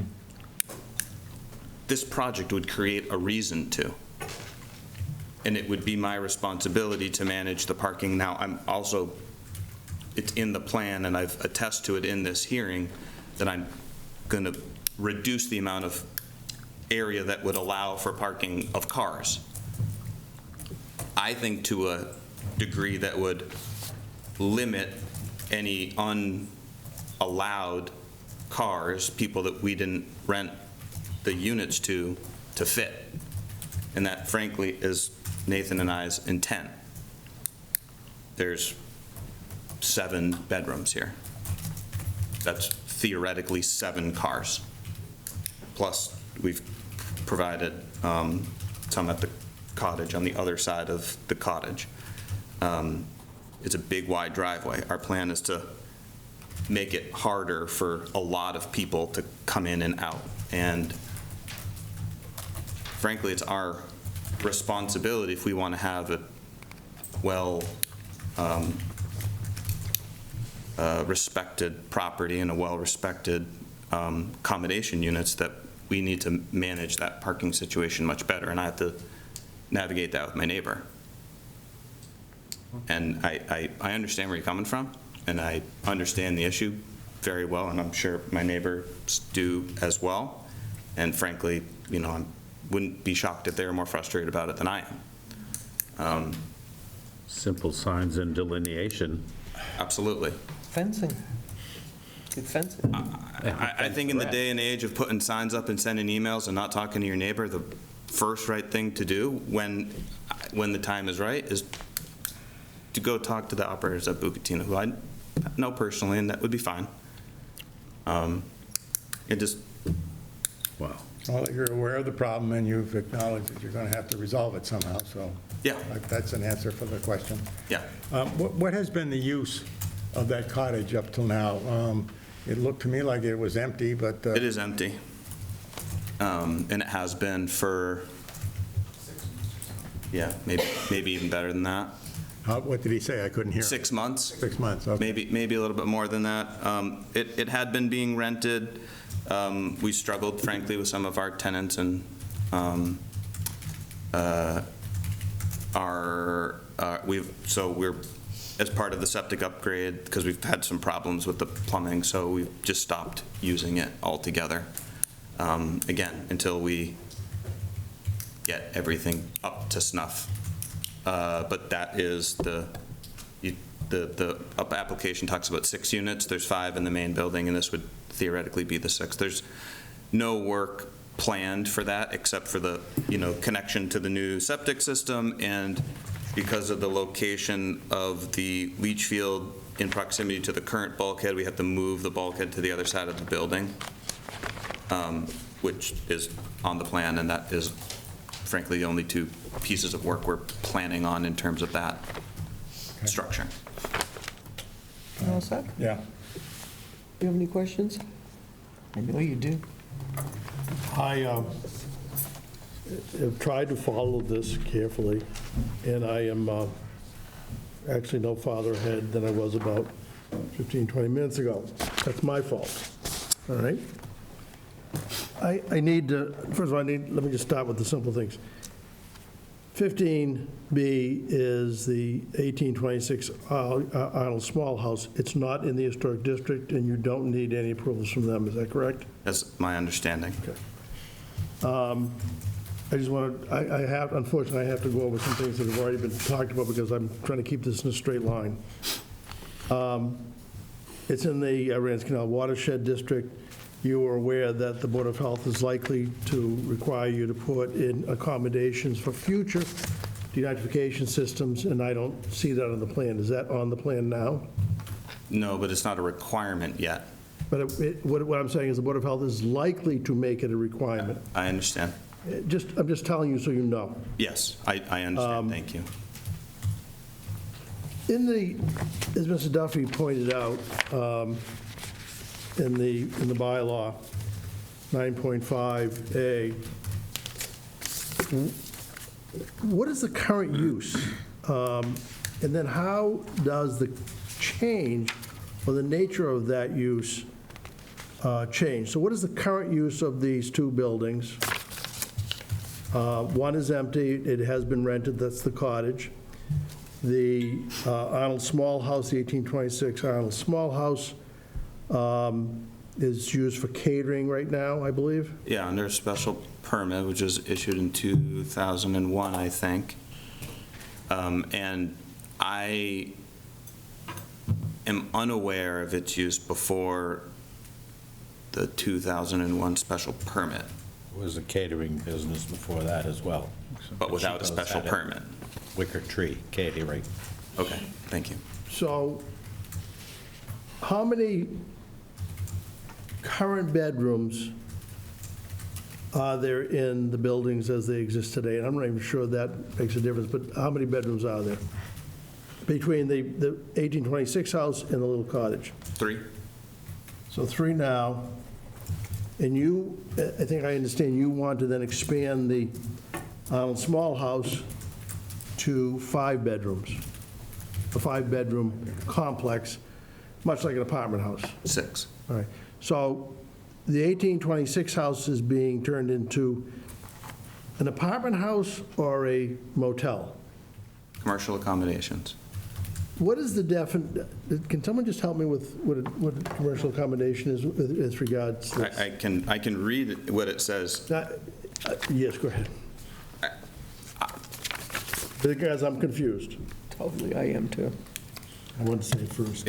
This project would create a reason to, and it would be my responsibility to manage the parking. Now, it's in the plan, and I've attested to it in this hearing, that I'm going to reduce the amount of area that would allow for parking of cars. I think to a degree that would limit any unallowed cars, people that we didn't rent the units to fit. And that frankly is Nathan and I's intent. There's 7 bedrooms here. That's theoretically 7 cars. Plus, we've provided some at the cottage, on the other side of the cottage. It's a big, wide driveway. Our plan is to make it harder for a lot of people to come in and out. And frankly, it's our responsibility if we want to have a respected property and a well-respected accommodation units, that we need to manage that parking situation much better, and I have to navigate that with my neighbor. And I understand where you're coming from, and I understand the issue very well, and I'm sure my neighbors do as well. And frankly, you know, I wouldn't be shocked if they were more frustrated about it than I am.
Simple signs and delineation.
Absolutely.
Fencing. Good fencing.
I think in the day and age of putting signs up and sending emails and not talking to your neighbor, the first right thing to do when the time is right is to go talk to the operators at Bucatino, who I know personally, and that would be fine. It just...
Wow.
Well, you're aware of the problem, and you've acknowledged that you're going to have to resolve it somehow, so.
Yeah.
That's an answer for the question.
Yeah.
What has been the use of that cottage up till now? It looked to me like it was empty, but...
It is empty. And it has been for, yeah, maybe even better than that.
What did he say? I couldn't hear.
6 months.
6 months, okay.
Maybe a little bit more than that. It had been being rented. We struggled, frankly, with some of our tenants, and we're, as part of the septic upgrade, because we've had some problems with the plumbing, so we've just stopped using it altogether. Again, until we get everything up to snuff. But that is the application talks about 6 units. There's 5 in the main building, and this would theoretically be the 6th. There's no work planned for that except for the, connection to the new septic system, and because of the location of the leach field in proximity to the current bulkhead, we have to move the bulkhead to the other side of the building, which is on the plan, and that is frankly the only 2 pieces of work we're planning on in terms of that structure.
All set?
Yeah.
Do you have any questions? I know you do.
I have tried to follow this carefully, and I am actually no farther ahead than I was about 15, 20 minutes ago. That's my fault, all right? I need to, first of all, let me just start with the simple things. 15B is the 1826 Arnold Small House. It's not in the historic district, and you don't need any approvals from them. Is that correct?
That's my understanding.
Okay. I just want to, unfortunately, I have to go over some things that have already been talked about because I'm trying to keep this in a straight line. It's in the Rance Canal Watershed District. You are aware that the Board of Health is likely to require you to put in accommodations for future denitrification systems, and I don't see that on the plan. Is that on the plan now?
No, but it's not a requirement yet.
But what I'm saying is the Board of Health is likely to make it a requirement.
I understand.
I'm just telling you so you know.
Yes, I understand. Thank you.
As Mr. Duffy pointed out, in the bylaw, 9.5A, what is the current use? And then how does the change or the nature of that use change? So what is the current use of these 2 buildings? One is empty, it has been rented, that's the cottage. The Arnold Small House, the 1826 Arnold Small House, is used for catering right now, I believe.
Yeah, under a special permit, which was issued in 2001, I think. And I am unaware of its use before the 2001 special permit,
It was a catering business before that as well.
but without a special permit.
Wicker Tree Catering.
Okay, thank you.
So how many current bedrooms are there in the buildings as they exist today? And I'm not even sure that makes a difference, but how many bedrooms are there between the 1826 house and the little cottage?
3?
So 3 now. And you, I think I understand, you want to then expand the Arnold Small House to 5 bedrooms, a 5-bedroom complex, much like an apartment house.
6.
All right. So the 1826 house is being turned into an apartment house or a motel?
Commercial accommodations.
What is the can someone just help me with what a commercial accommodation is with regards to this?
I can read what it says.
Yes, go ahead. Because I'm confused.
Totally, I am too.
I want to say it first.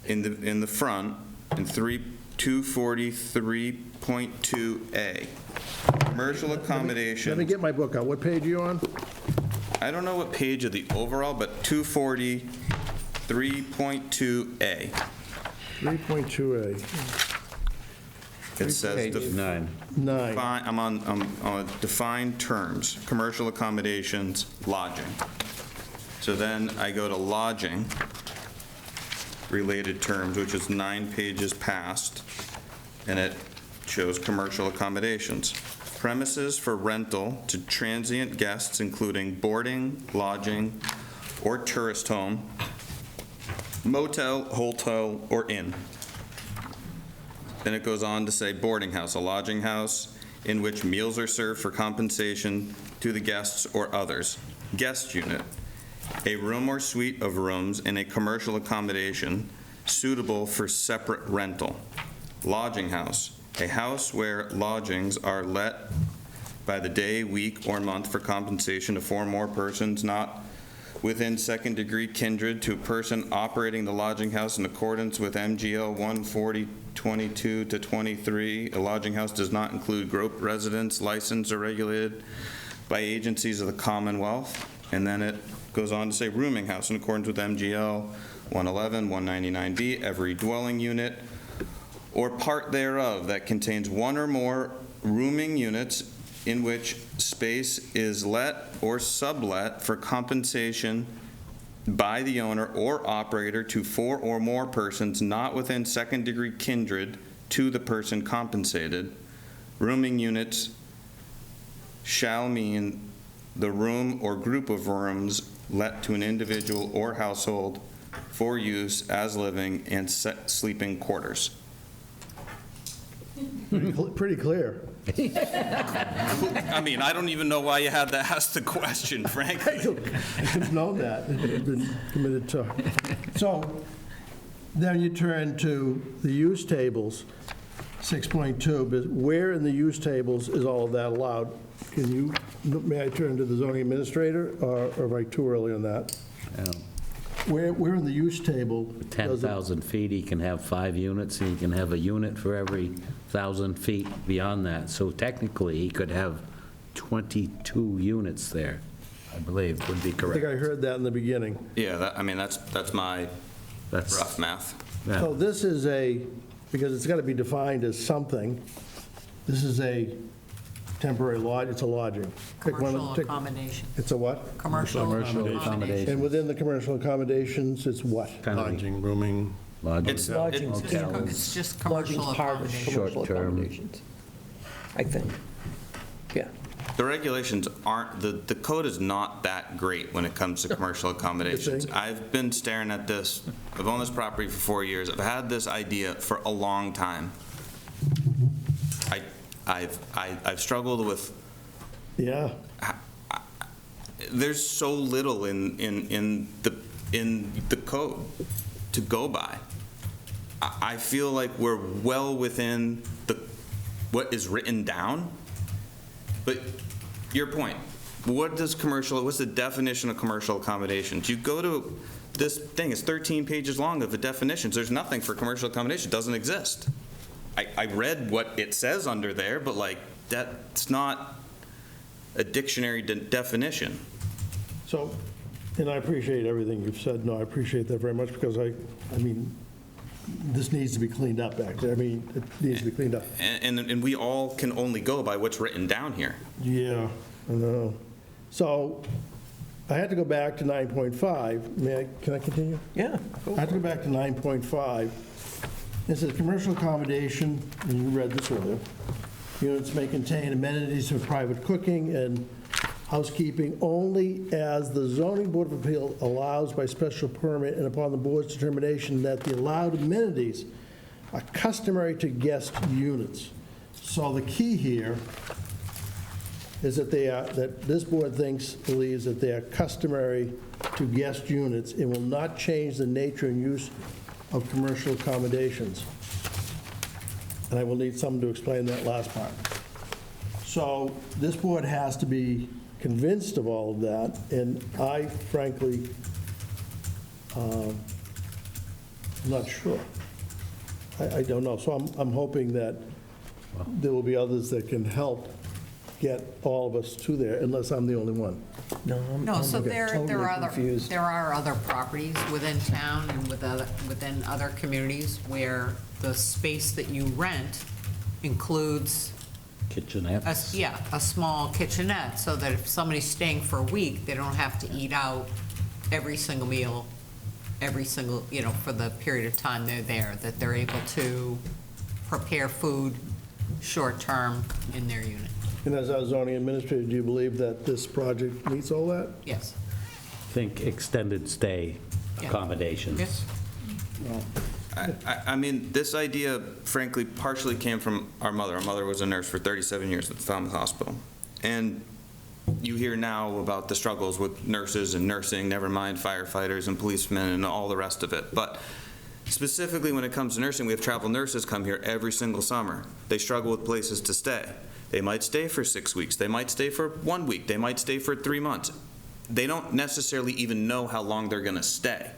In the front, in 243.2A, commercial accommodation.
Let me get my book out. What page are you on?
I don't know what page of the overall, but 243.2A.
3.2A.
It says.
9.
I'm on defined terms, commercial accommodations, lodging. So then I go to lodging, related terms, which is 9 pages past, and it shows commercial accommodations. Premises for rental to transient guests, including boarding, lodging, or tourist home, motel, hotel, or inn. Then it goes on to say boarding house, a lodging house in which meals are served for compensation to the guests or others. Guest unit, a room or suite of rooms in a commercial accommodation suitable for separate rental. Lodging house, a house where lodgings are let by the day, week, or month for compensation to 4 or more persons not within second-degree kindred to a person operating the lodging house in accordance with MGL 14022-23. A lodging house does not include group residence licensed or regulated by agencies of the Commonwealth. And then it goes on to say rooming house in accordance with MGL 111, 199B, every dwelling unit or part thereof that contains 1 or more rooming units in which space is let or sublet for compensation by the owner or operator to 4 or more persons not within second-degree kindred to the person compensated. Rooming units shall mean the room or group of rooms let to an individual or household for use as living and sleeping quarters.
Pretty clear.
I mean, I don't even know why you had to ask the question, frankly.
I've known that. I've been committed to. So then you turn to the use tables, 6.2, but where in the use tables is all of that allowed? May I turn to the zoning administrator, or am I too early on that? Where in the use table?
10,000 feet, he can have 5 units, and he can have a unit for every 1,000 feet beyond that. So technically, he could have 22 units there, I believe, would be
I
correct.
think I heard that in the beginning.
Yeah, that's my rough math.
Yeah.
So this is because it's got to be defined as something, this is a temporary lodge, it's a lodging.
Commercial accommodation.
It's a what?
Commercial accommodation.
And within the commercial accommodations, it's what?
Kind of
Lodging, rooming.
lodging.
It's
It's just commercial accommodation.
Short-term.
I think. Yeah.
The regulations aren't, the code is not that great when it comes to commercial accommodations.
think?
I've been staring at this, I've owned this property for 4 years. I've had this idea for a long time. I've struggled with,
Yeah.
there's so little in the code to go by. I feel like we're well within what is written down. But your point, what's the definition of commercial accommodations? You go to, this thing is 13 pages long of the definitions. There's nothing for commercial accommodation. It doesn't exist. I read what it says under there, but like, that's not a dictionary definition.
So, and I appreciate everything you've said. No, I appreciate that very much, because I mean, this needs to be cleaned up back there. I mean, it needs to be cleaned up.
And we all can only go by what's written down here.
Yeah, I know. So I had to go back to 9.5. Can I continue?
Yeah.
I had to go back to 9.5. It says, commercial accommodation, and you read this earlier, units may contain amenities for private cooking and housekeeping only as the zoning board of appeal allows by special permit and upon the board's determination that the allowed amenities are customary to guest units. So the key here is that that this board believes that they are customary to guest units and will not change the nature and use of commercial accommodations. And I will need someone to explain that last part. So this board has to be convinced of all of that, and I frankly, I'm not sure. I don't know. So I'm hoping that there will be others that can help get all of us to there, unless I'm the only one.
No, so there are
confused.
there are other properties within town and within other communities where the space that you rent includes
Kitchenette.
a small kitchenette, so that if somebody's staying for a week, they don't have to eat out every single meal, for the period of time they're there, that they're able to prepare food short-term in their unit.
And as our zoning administrator, do you believe that this project meets all that?
Yes.
Think extended stay
Yeah.
accommodations.
Yes.
I mean, this idea, frankly, partially came from our mother. Our mother was a nurse for 37 years at the Falmouth Hospital. And you hear now about the struggles with nurses and nursing, never mind firefighters and policemen and all the rest of it. But specifically when it comes to nursing, we have travel nurses come here every single summer. They struggle with places to stay. They might stay for 6 weeks. They might stay for 1 week. They might stay for 3 months. They don't necessarily even know how long they're going to stay.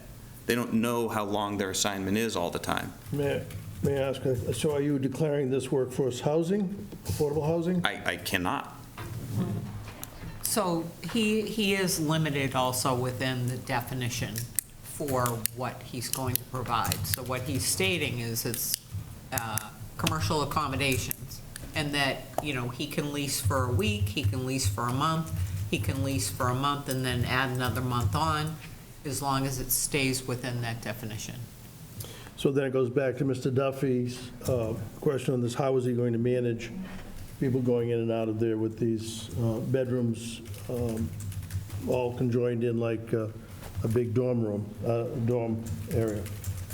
They don't know how long their assignment is all the time.
May I ask, so are you declaring this workforce housing, affordable housing?
I cannot.
So he is limited also within the definition for what he's going to provide. So what he's stating is it's commercial accommodations, and that, he can lease for a week, he can lease for a month, he can lease for a month and then add another month on, as long as it stays within that definition.
So then it goes back to Mr. Duffy's question on this, how is he going to manage people going in and out of there with these bedrooms all conjoined in like a big dorm area?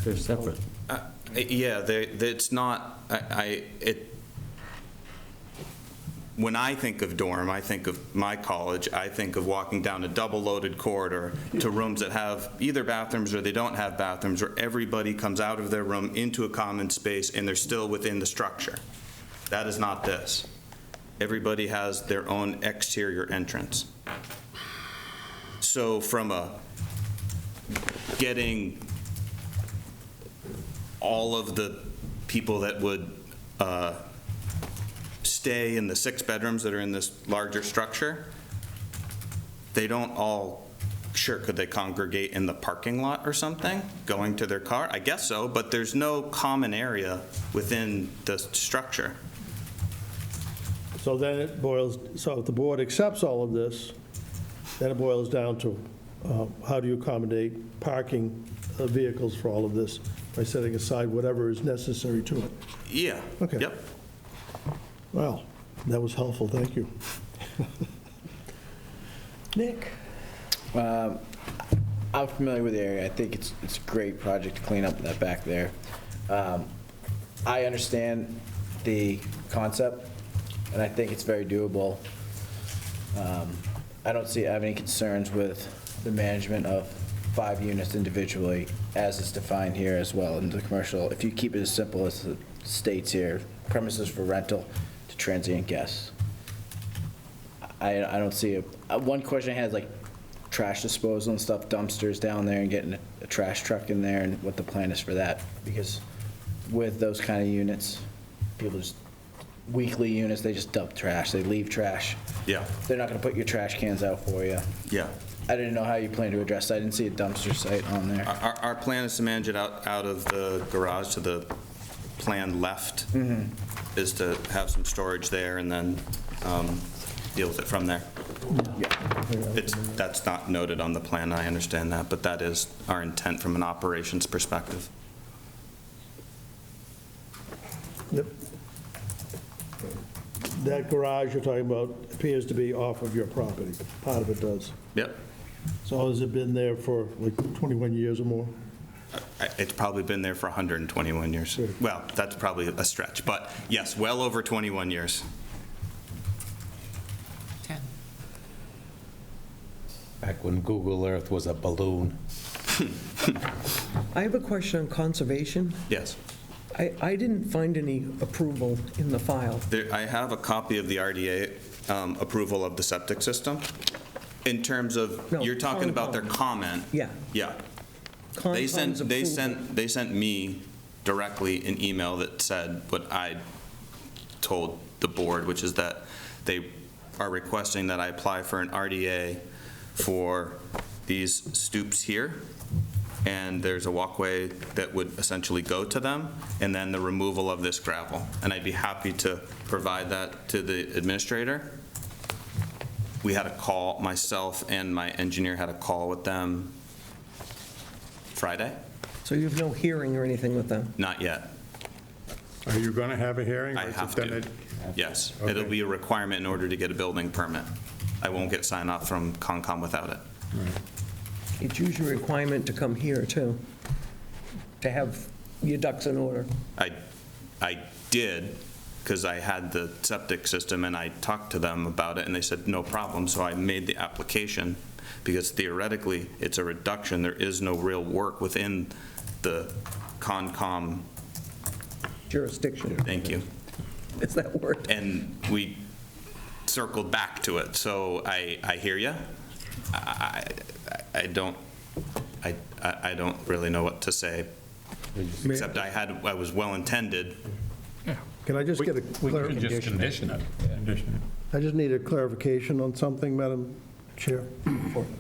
They're separate.
Yeah, it's not, when I think of dorm, I think of my college, I think of walking down a double-loaded corridor to rooms that have either bathrooms or they don't have bathrooms, where everybody comes out of their room into a common space and they're still within the structure. That is not this. Everybody has their own exterior entrance. So from getting all of the people that would stay in the 6 bedrooms that are in this larger structure, they don't all, sure, could they congregate in the parking lot or something, going to their car? I guess so, but there's no common area within the structure.
So then so if the board accepts all of this, then it boils down to how do you accommodate parking vehicles for all of this by setting aside whatever is necessary to it?
Yeah.
Okay.
Yep.
Well, that was helpful, thank you.
Nick?
I'm familiar with the area. I think it's a great project to clean up that back there. I understand the concept, and I think it's very doable. I don't have any concerns with the management of 5 units individually, as is defined here as well in the commercial. If you keep it as simple as it states here, premises for rental to transient guests. I don't see one question I had is like trash disposal and stuff, dumpsters down there and getting a trash truck in there and what the plan is for that. Because with those kind of units, people just, weekly units, they just dump trash, they leave trash.
Yeah,
They're not gonna put your trash cans out for you.
yeah.
I didn't know how you plan to address that. I didn't see a dumpster site on there.
Our plan is to manage it out of the garage to the plan left, is to have some storage there and then deal with it from there. That's not noted on the plan, I understand that, but that is our intent from an operations perspective.
Yep. That garage you're talking about appears to be off of your property. Part of it does.
Yep.
So has it been there for like 21 years or more?
It's probably been there for 121 years.
Sure.
Well, that's probably a stretch, but yes, well over 21 years.
10.
Back when Google Earth was a balloon.
I have a question on conservation.
Yes.
I didn't find any approval in the file.
I have a copy of the RDA approval of the septic system. In terms of,
No,
you're talking about their
Concom.
comment?
Yeah.
Yeah.
Concom's approval.
They sent me directly an email that said what I told the board, which is that they are requesting that I apply for an RDA for these stoops here, and there's a walkway that would essentially go to them, and then the removal of this gravel. And I'd be happy to provide that to the administrator. We had a call, myself and my engineer had a call with them Friday?
So you have no hearing or anything with them?
Not yet.
Are you going to have a hearing? or
I
is it
have
done
to.
at-
Yes.
Okay.
It'll be a requirement in order to get a building permit. I won't get sign off from Concom without it.
It's usually a requirement to come here, too, to have your ducks in order.
I did, because I had the septic system, and I talked to them about it, and they said, no problem, so I made the application, because theoretically, it's a reduction. There is no real work within the Concom.
Jurisdiction.
Thank you.
Is that word?
And we circled back to it, so I hear you. I don't really know what to say, except I was well-intended.
Can I just get a clarification?
condition it.
I just need a clarification on something, Madam Chair.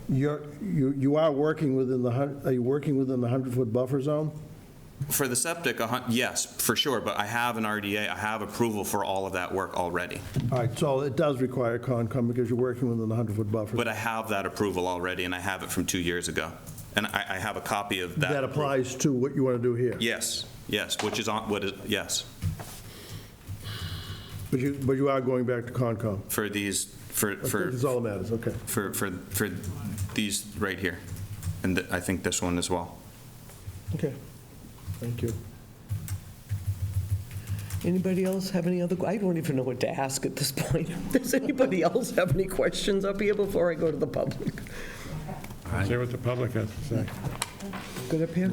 You are working within the, are you working within the 100-foot buffer zone?
For the septic, yes, for sure, but I have an RDA, I have approval for all of that work already.
All right, so it does require Concom because you're working within the 100-foot buffer.
But I have that approval already, and I have it from 2 years ago. And I have a copy of that.
That applies to what you want to do here?
Yes, which is yes,
But you are going back to Concom?
for these,
That's all that matters, okay.
for these right here, and I think this one as well.
Okay, thank you.
Anybody else have any other, I don't even know what to ask at this point. Does anybody else have any questions up here before I go to the public?
See what the public has to say.
Good up here?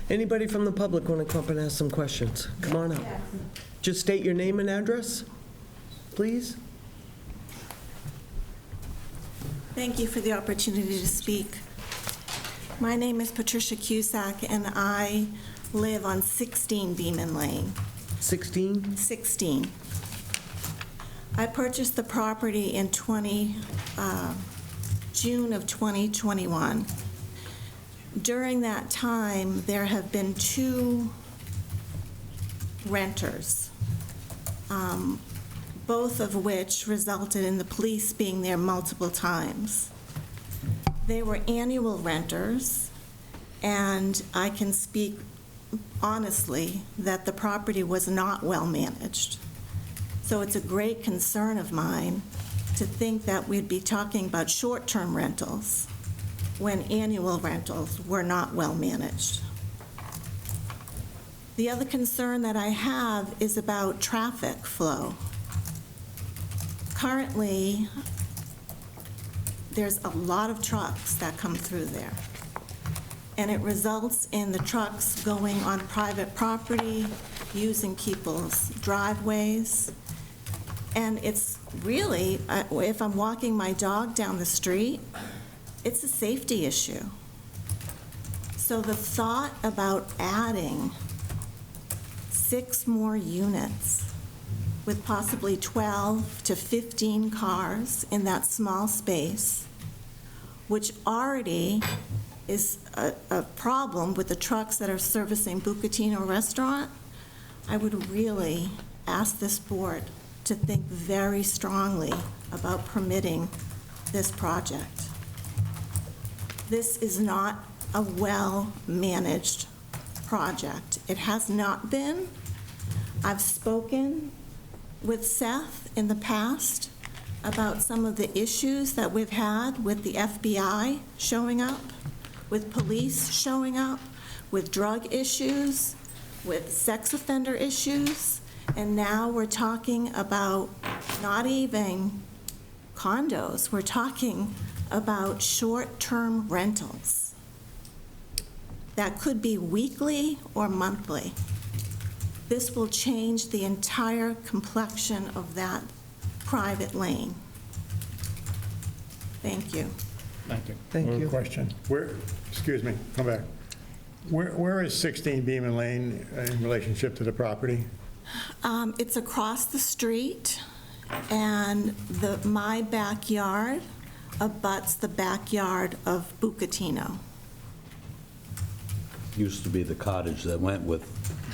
Anybody from the public want to come up and ask some questions? Come on up. Just state your name and address, please.
Thank you for the opportunity to speak. My name is Patricia Cusack, and I live on 16 Beaman Lane.
16?
16. I purchased the property in June of 2021. During that time, there have been 2 renters, both of which resulted in the police being there multiple times. They were annual renters, and I can speak honestly that the property was not well managed. So it's a great concern of mine to think that we'd be talking about short-term rentals when annual rentals were not well managed. The other concern that I have is about traffic flow. Currently, there's a lot of trucks that come through there, and it results in the trucks going on private property, using people's driveways. And it's really, if I'm walking my dog down the street, it's a safety issue. So the thought about adding 6 more units with possibly 12 to 15 cars in that small space, which already is a problem with the trucks that are servicing Bucatino Restaurant, I would really ask this board to think very strongly about permitting this project. This is not a well-managed project. It has not been. I've spoken with Seth in the past about some of the issues that we've had with the FBI showing up, with police showing up, with drug issues, with sex offender issues, and now we're talking about not even condos, we're talking about short-term rentals that could be weekly or monthly. This will change the entire complexion of that private lane. Thank you.
Thank you.
Thank
One
you.
question. Excuse me, come back. Where is 16 Beaman Lane in relationship to the property?
It's across the street, and my backyard abuts the backyard of Bucatino.
Used to be the cottage that went with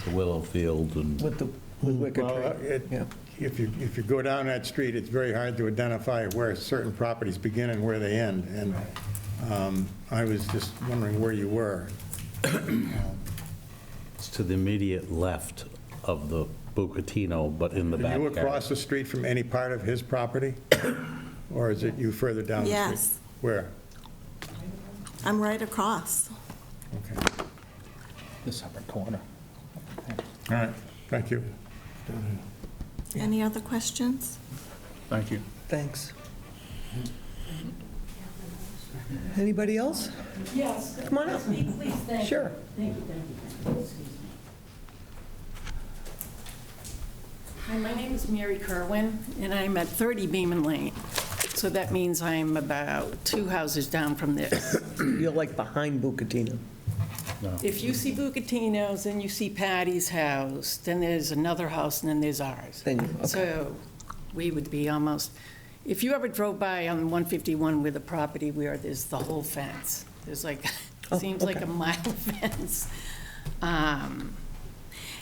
the willow field and...
With Wicker
Well,
Tree. Yeah.
if you go down that street, it's very hard to identify where certain properties begin and where they end. And I was just wondering where you were.
It's to the immediate left of the Bucatino, but in the
Are
backyard.
you across the street from any part of his property? Or is it you further down the street?
Yes.
Where?
I'm right across.
Okay.
This upper corner.
All right, thank you.
Any other questions?
Thank you.
Thanks. Anybody else?
Yes.
Come on up.
Please, thank you.
Sure.
Thank you. Hi, my name is Mary Kerwin, and I'm at 30 Beaman Lane. So that means I'm about 2 houses down from this.
You're like behind Bucatino.
If you see Bucatino's and you see Patty's house, then there's another house, and then there's ours.
Then you- okay.
So we would be almost, if you ever drove by on 151 where the property where there's the whole fence, there's like,
Oh,
seems like
okay.
a mile fence.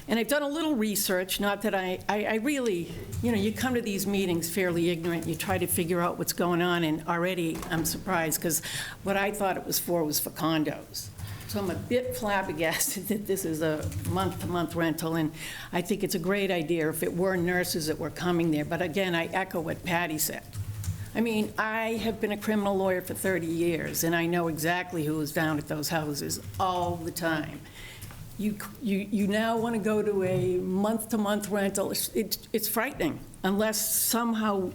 And I've done a little research, not that I really, you come to these meetings fairly ignorant, you try to figure out what's going on, and already I'm surprised, because what I thought it was for condos. So I'm a bit flabbergasted that this is a month-to-month rental, and I think it's a great idea if it were nurses that were coming there. But again, I echo what Patty said. I mean, I have been a criminal lawyer for 30 years, and I know exactly who is down at those houses all the time. You now want to go to a month-to-month rental, it's frightening, unless somehow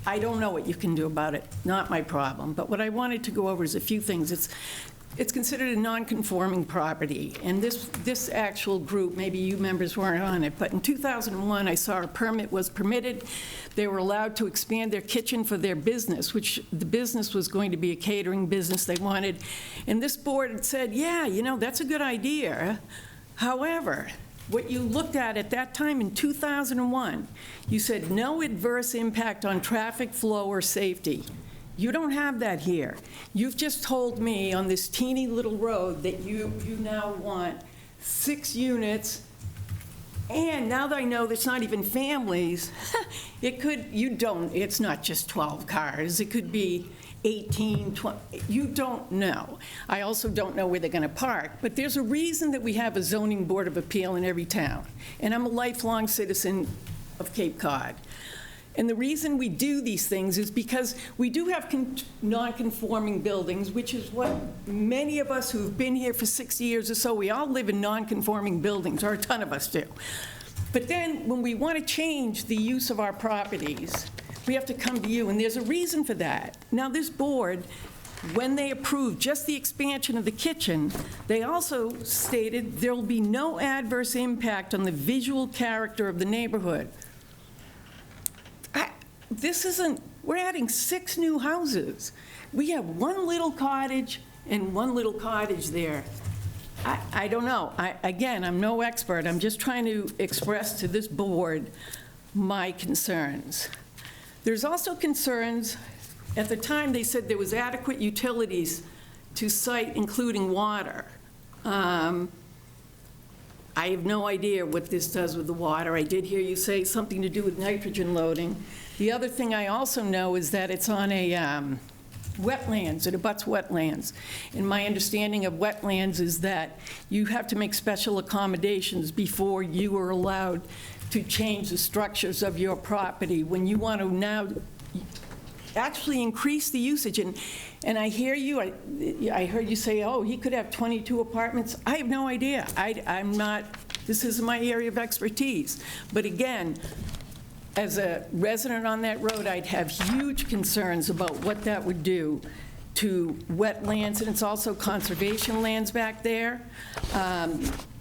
I don't know what you can do about it, not my problem. But what I wanted to go over is a few things. It's considered a non-conforming property, and this actual group, maybe you members weren't on it, but in 2001, I saw a permit was permitted. They were allowed to expand their kitchen for their business, which the business was going to be a catering business they wanted. And this board had said, yeah, that's a good idea. However, what you looked at that time in 2001, you said no adverse impact on traffic flow or safety. You don't have that here. You've just told me on this teeny little road that you now want 6 units, and now that I know there's not even families, it's not just 12 cars, it could be 18, 20, you don't know. I also don't know where they're going to park, but there's a reason that we have a zoning board of appeal in every town, and I'm a lifelong citizen of Cape Cod. And the reason we do these things is because we do have non-conforming buildings, which is what many of us who've been here for 60 years or so, we all live in non-conforming buildings, or a ton of us do. But then when we want to change the use of our properties, we have to come to you, and there's a reason for that. Now, this board, when they approved just the expansion of the kitchen, they also stated there will be no adverse impact on the visual character of the neighborhood. this isn't, we're adding 6 new houses. We have one little cottage and one little cottage there. I don't know. Again, I'm no expert. I'm just trying to express to this board my concerns. There's also concerns, at the time, they said there was adequate utilities to site, including water. I have no idea what this does with the water. I did hear you say something to do with nitrogen loading. The other thing I also know is that it's on a wetlands, it abuts wetlands. And my understanding of wetlands is that you have to make special accommodations before you are allowed to change the structures of your property. When you want to now actually increase the usage, and I hear you, I heard you say, oh, he could have 22 apartments. I have no idea. I'm not, this isn't my area of expertise. But again, as a resident on that road, I'd have huge concerns about what that would do to wetlands, and it's also conservation lands back there.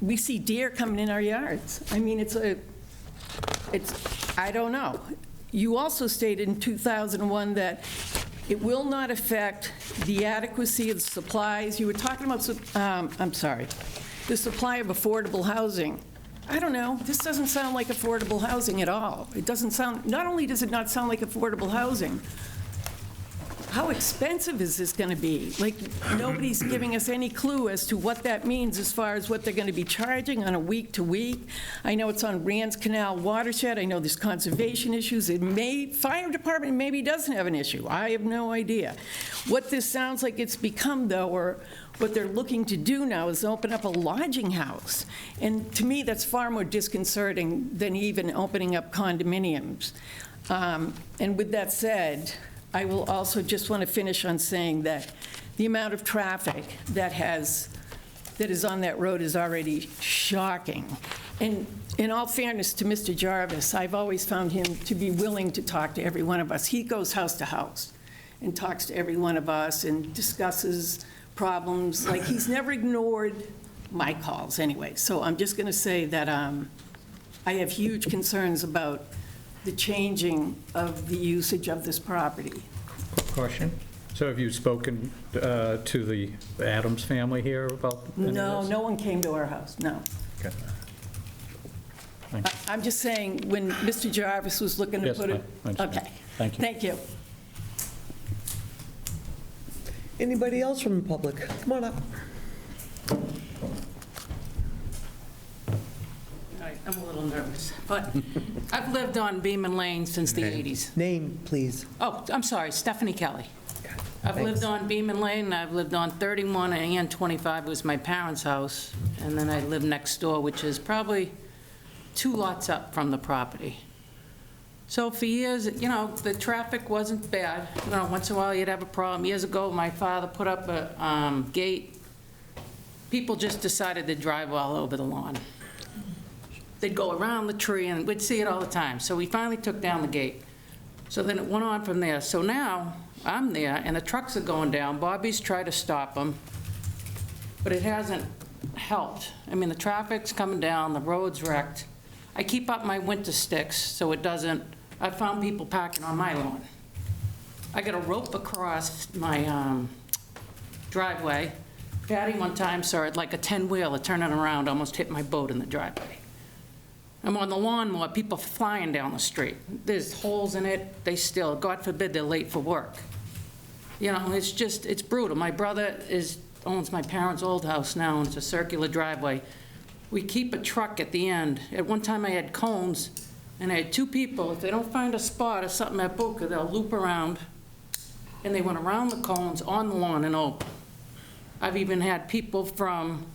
We see deer coming in our yards. I mean, I don't know. You also stated in 2001 that it will not affect the adequacy of the supplies. You were talking about, the supply of affordable housing. I don't know, this doesn't sound like affordable housing at all. It doesn't sound, not only does it not sound like affordable housing, how expensive is this going to be? Like, nobody's giving us any clue as to what that means as far as what they're going to be charging on a week-to-week. I know it's on Rand's Canal watershed. I know there's conservation issues. Fire department maybe doesn't have an issue. I have no idea. What this sounds like it's become, though, or what they're looking to do now is open up a lodging house. And to me, that's far more disconcerting than even opening up condominiums. And with that said, I will also just want to finish on saying that the amount of traffic that is on that road is already shocking. And in all fairness to Mr. Jarvis, I've always found him to be willing to talk to every one of us. He goes house to house and talks to every one of us and discusses problems. Like, he's never ignored my calls anyway. So I'm just going to say that I have huge concerns about the changing of the usage of this property.
Question? So have you spoken to the Adams family here about any of
No,
this?
no one came to our house, no.
Okay.
I'm just saying, when Mr. Jarvis was looking to
Yes,
put it...
I understand.
Okay.
Thank you.
Thank you.
Anybody else from the public? Come on up.
I'm a little nervous, but I've lived on Beaman Lane since the 80s.
Name, please.
Oh, I'm sorry, Stephanie Kelly. I've
Thanks.
lived on Beaman Lane, I've lived on 31 and 25 was my parents' house, and then I live next door, which is probably 2 lots up from the property. So for years, you know, the traffic wasn't bad. You know, once in a while you'd have a problem. Years ago, my father put up a gate. People just decided to drive all over the lawn. They'd go around the tree, and we'd see it all the time. So we finally took down the gate. So then it went on from there. So now I'm there, and the trucks are going down. Bobby's tried to stop them, but it hasn't helped. I mean, the traffic's coming down, the road's wrecked. I keep up my winter sticks so it doesn't, I found people parking on my lawn. I got a rope across my driveway. Patty one time saw it like a 10-wheeler turning around, almost hit my boat in the driveway. I'm on the lawnmower, people flying down the street. There's holes in it, they still, God forbid they're late for work. You know, it's just, it's brutal. My brother owns my parents' old house now, and it's a circular driveway. We keep a truck at the end. At one time I had cones, and I had 2 people, if they don't find a spot or something at Boca, they'll loop around, and they went around the cones on the lawn and over. I've even had people from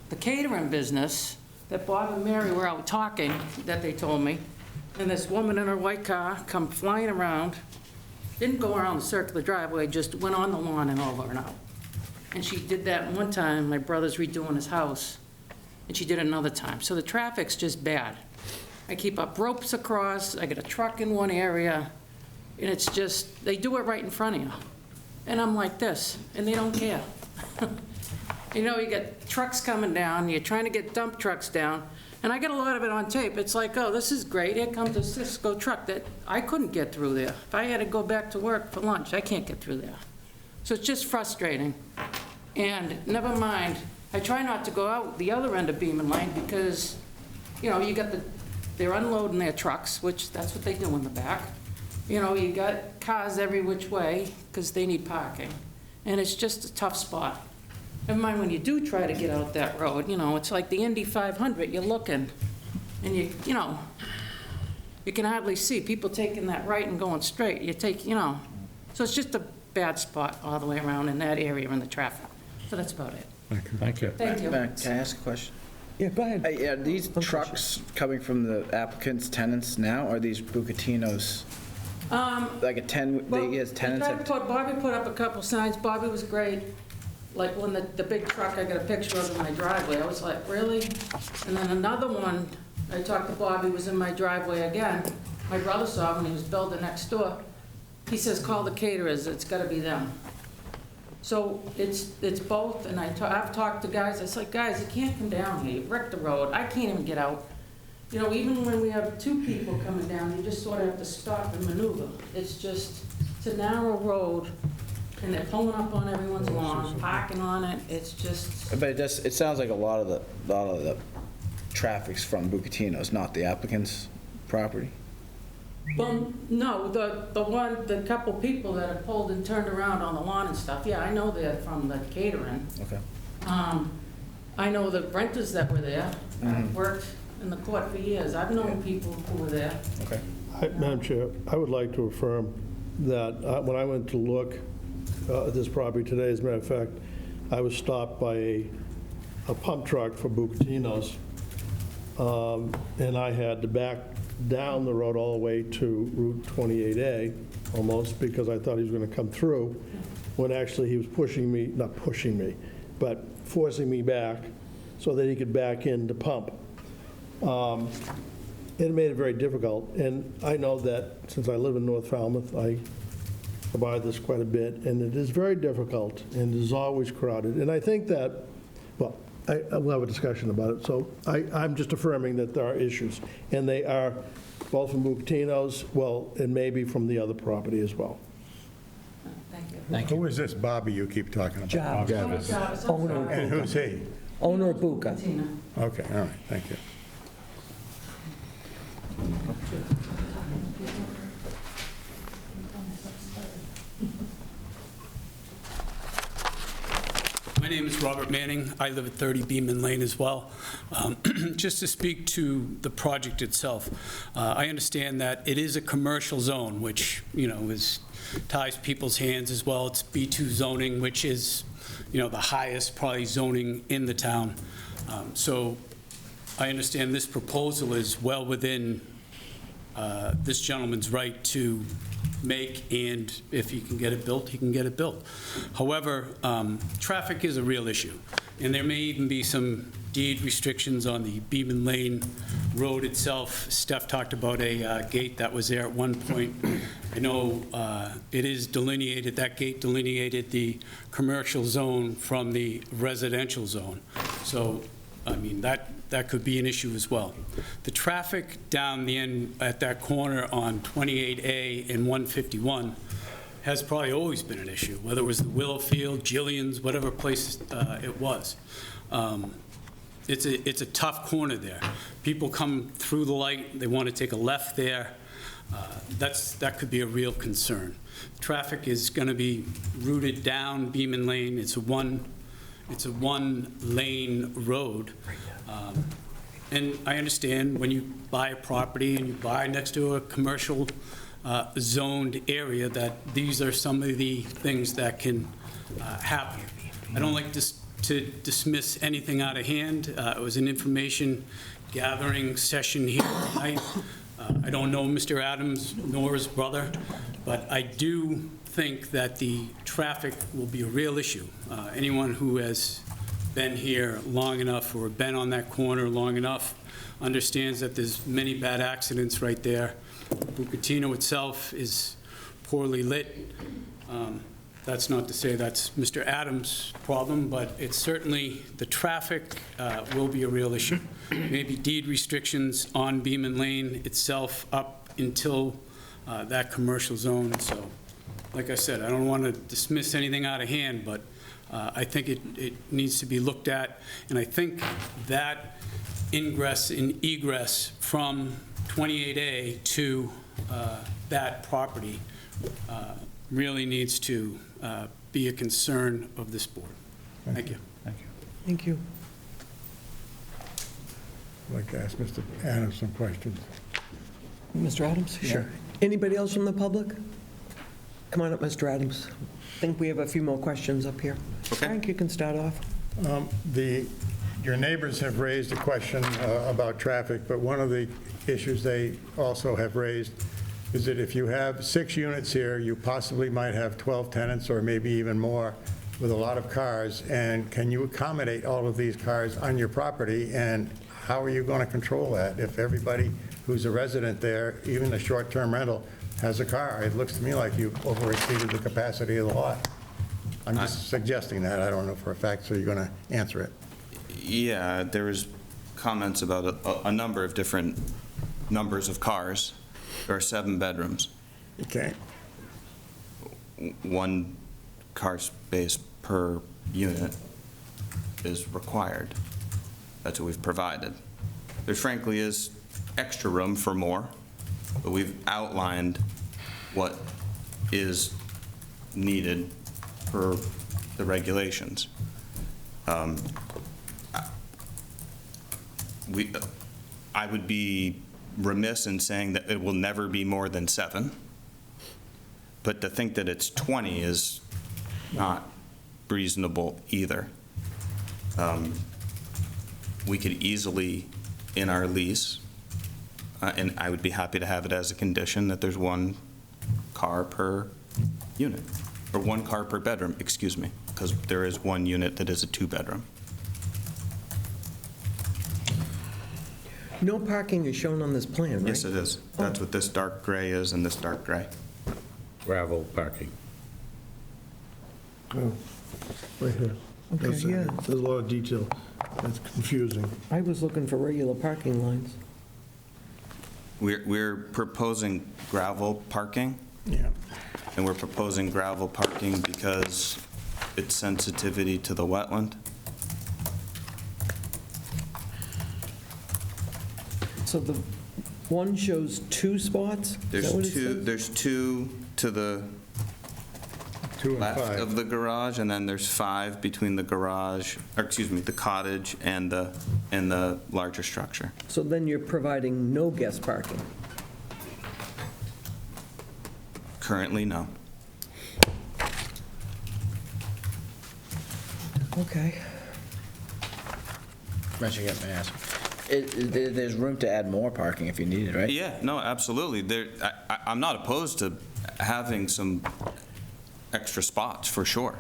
the catering business that Bob and Mary were out talking, that they told me, and this woman in her white car come flying around, didn't go around the circular driveway, just went on the lawn and over and out. And she did that one time, my brother's redoing his house, and she did it another time. So the traffic's just bad. I keep up ropes across, I get a truck in one area, and it's just, they do it right in front of you. And I'm like this, and they don't care. You know, you get trucks coming down, you're trying to get dump trucks down, And I get a lot of it on tape. It's like, oh, this is great, here comes a Cisco truck that I couldn't get through there. If I had to go back to work for lunch, I can't get through there. So it's just frustrating. And never mind, I try not to go out the other end of Beaman Lane because, you know, you got they're unloading their trucks, which that's what they do in the back. You know, you got cars every which way because they need parking. And it's just a tough spot. Never mind when you do try to get out that road, you know, it's like the Indy 500, you're looking, and you know, you can hardly see people taking that right and going straight. You take, you know, so it's just a bad spot all the way around in that area in the traffic. So that's about it.
Thank you.
Thank you.
Can I ask a question?
Yeah, go ahead.
Are these trucks coming from the applicant's tenants now, or are these Bucatinos? Like his tenants?
Bobby put up a couple signs. Bobby was great. Like when the big truck, I got a picture of in my driveway. I was like, really? And then another one, I talked to Bobby, was in my driveway again. My brother saw when he was building next door. He says, call the caterers, it's gotta be them. So it's both, and I've talked to guys, I said, guys, you can't come down here, you wrecked the road, I can't even get out. You know, even when we have two people coming down, you just sort of have to stop and maneuver. It's a narrow road, and they're pulling up on everyone's lawn, parking on it, it's just.
But it sounds like a lot of the traffic's from Bucatinos, not the applicant's property.
Well, no, the couple people that have pulled and turned around on the lawn and stuff, yeah, I know they're from the catering.
Okay.
I know the renters that were there. I've worked in the court for years. I've known people who were there.
Okay.
Madam Chair, I would like to affirm that when I went to look at this property today, as a matter of fact, I was stopped by a pump truck for Bucatinos, and I had to back down the road all the way to Route 28A, almost, because I thought he was going to come through, when actually he was pushing me, not pushing me, but forcing me back so that he could back in to pump. It made it very difficult, and I know that since I live in North Falmouth, I abide this quite a bit, and it is very difficult, and it is always crowded. And I think that, well, we'll have a discussion about it. So I'm just affirming that there are issues, and they are both from Bucatinos, well, and maybe from the other property as well.
Thank you.
Who is this Bobby you keep talking about?
Jarvis. Owner
And who's he?
Owner of Buca.
Okay, all right, thank you.
My name is Robert Manning. I live at 30 Beaman Lane as well. Just to speak to the project itself, I understand that it is a commercial zone, which, you know, ties people's hands as well. It's B2 zoning, which is, you know, the highest probably zoning in the town. So I understand this proposal is well within this gentleman's right to make, and if he can get it built, he can get it built. However, traffic is a real issue, and there may even be some deed restrictions on the Beaman Lane Road itself. Steph talked about a gate that was there at one point. I know it is delineated, that gate delineated the commercial zone from the residential zone. So, I mean, that could be an issue as well. The traffic down the end at that corner on 28A and 151 has probably always been an issue, whether it was the Willowfield, Jillian's, whatever place it was. It's a tough corner there. People come through the light, they want to take a left there. That could be a real concern. Traffic is going to be routed down Beaman Lane. It's a one-lane road. And I understand when you buy a property and you buy next to a commercial zoned area that these are some of the things that can happen. I don't like to dismiss anything out of hand. It was an information gathering session here tonight. I don't know Mr. Adams nor his brother, but I do think that the traffic will be a real issue. Anyone who has been here long enough or been on that corner long enough understands that there's many bad accidents right there. Bucatino itself is poorly lit. That's not to say that's Mr. Adams' problem, but it's certainly, the traffic will be a real issue. Maybe deed restrictions on Beaman Lane itself up until that commercial zone. So, like I said, I don't want to dismiss anything out of hand, but I think it needs to be looked at. And I think that ingress and egress from 28A to that property really needs to be a concern of this board. Thank you.
Thank you.
Thank you.
I'd like to ask Mr. Adams some questions.
Mr. Adams?
Sure.
Anybody else from the public? Come on up, Mr. Adams. I think we have a few more questions up here.
Okay.
Frank, you can start off.
Your neighbors have raised a question about traffic, but one of the issues they also have raised is that if you have 6 units here, you possibly might have 12 tenants or maybe even more with a lot of cars, and can you accommodate all of these cars on your property, and how are you going to control that if everybody who's a resident there, even a short-term rental, has a car? It looks to me like you've overexceeded the capacity of the lot. I'm just suggesting that. I don't know for a fact, so you're going to answer it.
Yeah, there was comments about a number of different numbers of cars. There are 7 bedrooms.
Okay.
1 car space per unit is required. That's what we've provided. There frankly is extra room for more, but we've outlined what is needed per the regulations. I would be remiss in saying that it will never be more than 7, but to think that it's 20 is not reasonable either. We could easily, in our lease, and I would be happy to have it as a condition, that there's 1 car per unit, or 1 car per bedroom, excuse me, because there is 1 unit that is a 2-bedroom.
No parking is shown on this plan, right?
Yes, it is. That's what this dark gray is and this dark gray.
Gravel parking.
Oh, right here.
Okay, yeah.
There's a lot of detail. That's confusing.
I was looking for regular parking lines.
We're proposing gravel parking,
Yeah.
and we're proposing gravel parking because it's sensitivity to the wetland.
So the one shows 2 spots? Is that what it says?
There's 2 to the
2 and
left
5.
of the garage, and then there's 5 between the garage, or excuse me, the cottage and the larger structure.
So then you're providing no guest parking?
Currently, no.
Okay.
Mention it, may I ask? There's room to add more parking if you need it, right?
Yeah, no, absolutely. I'm not opposed to having some extra spots, for sure.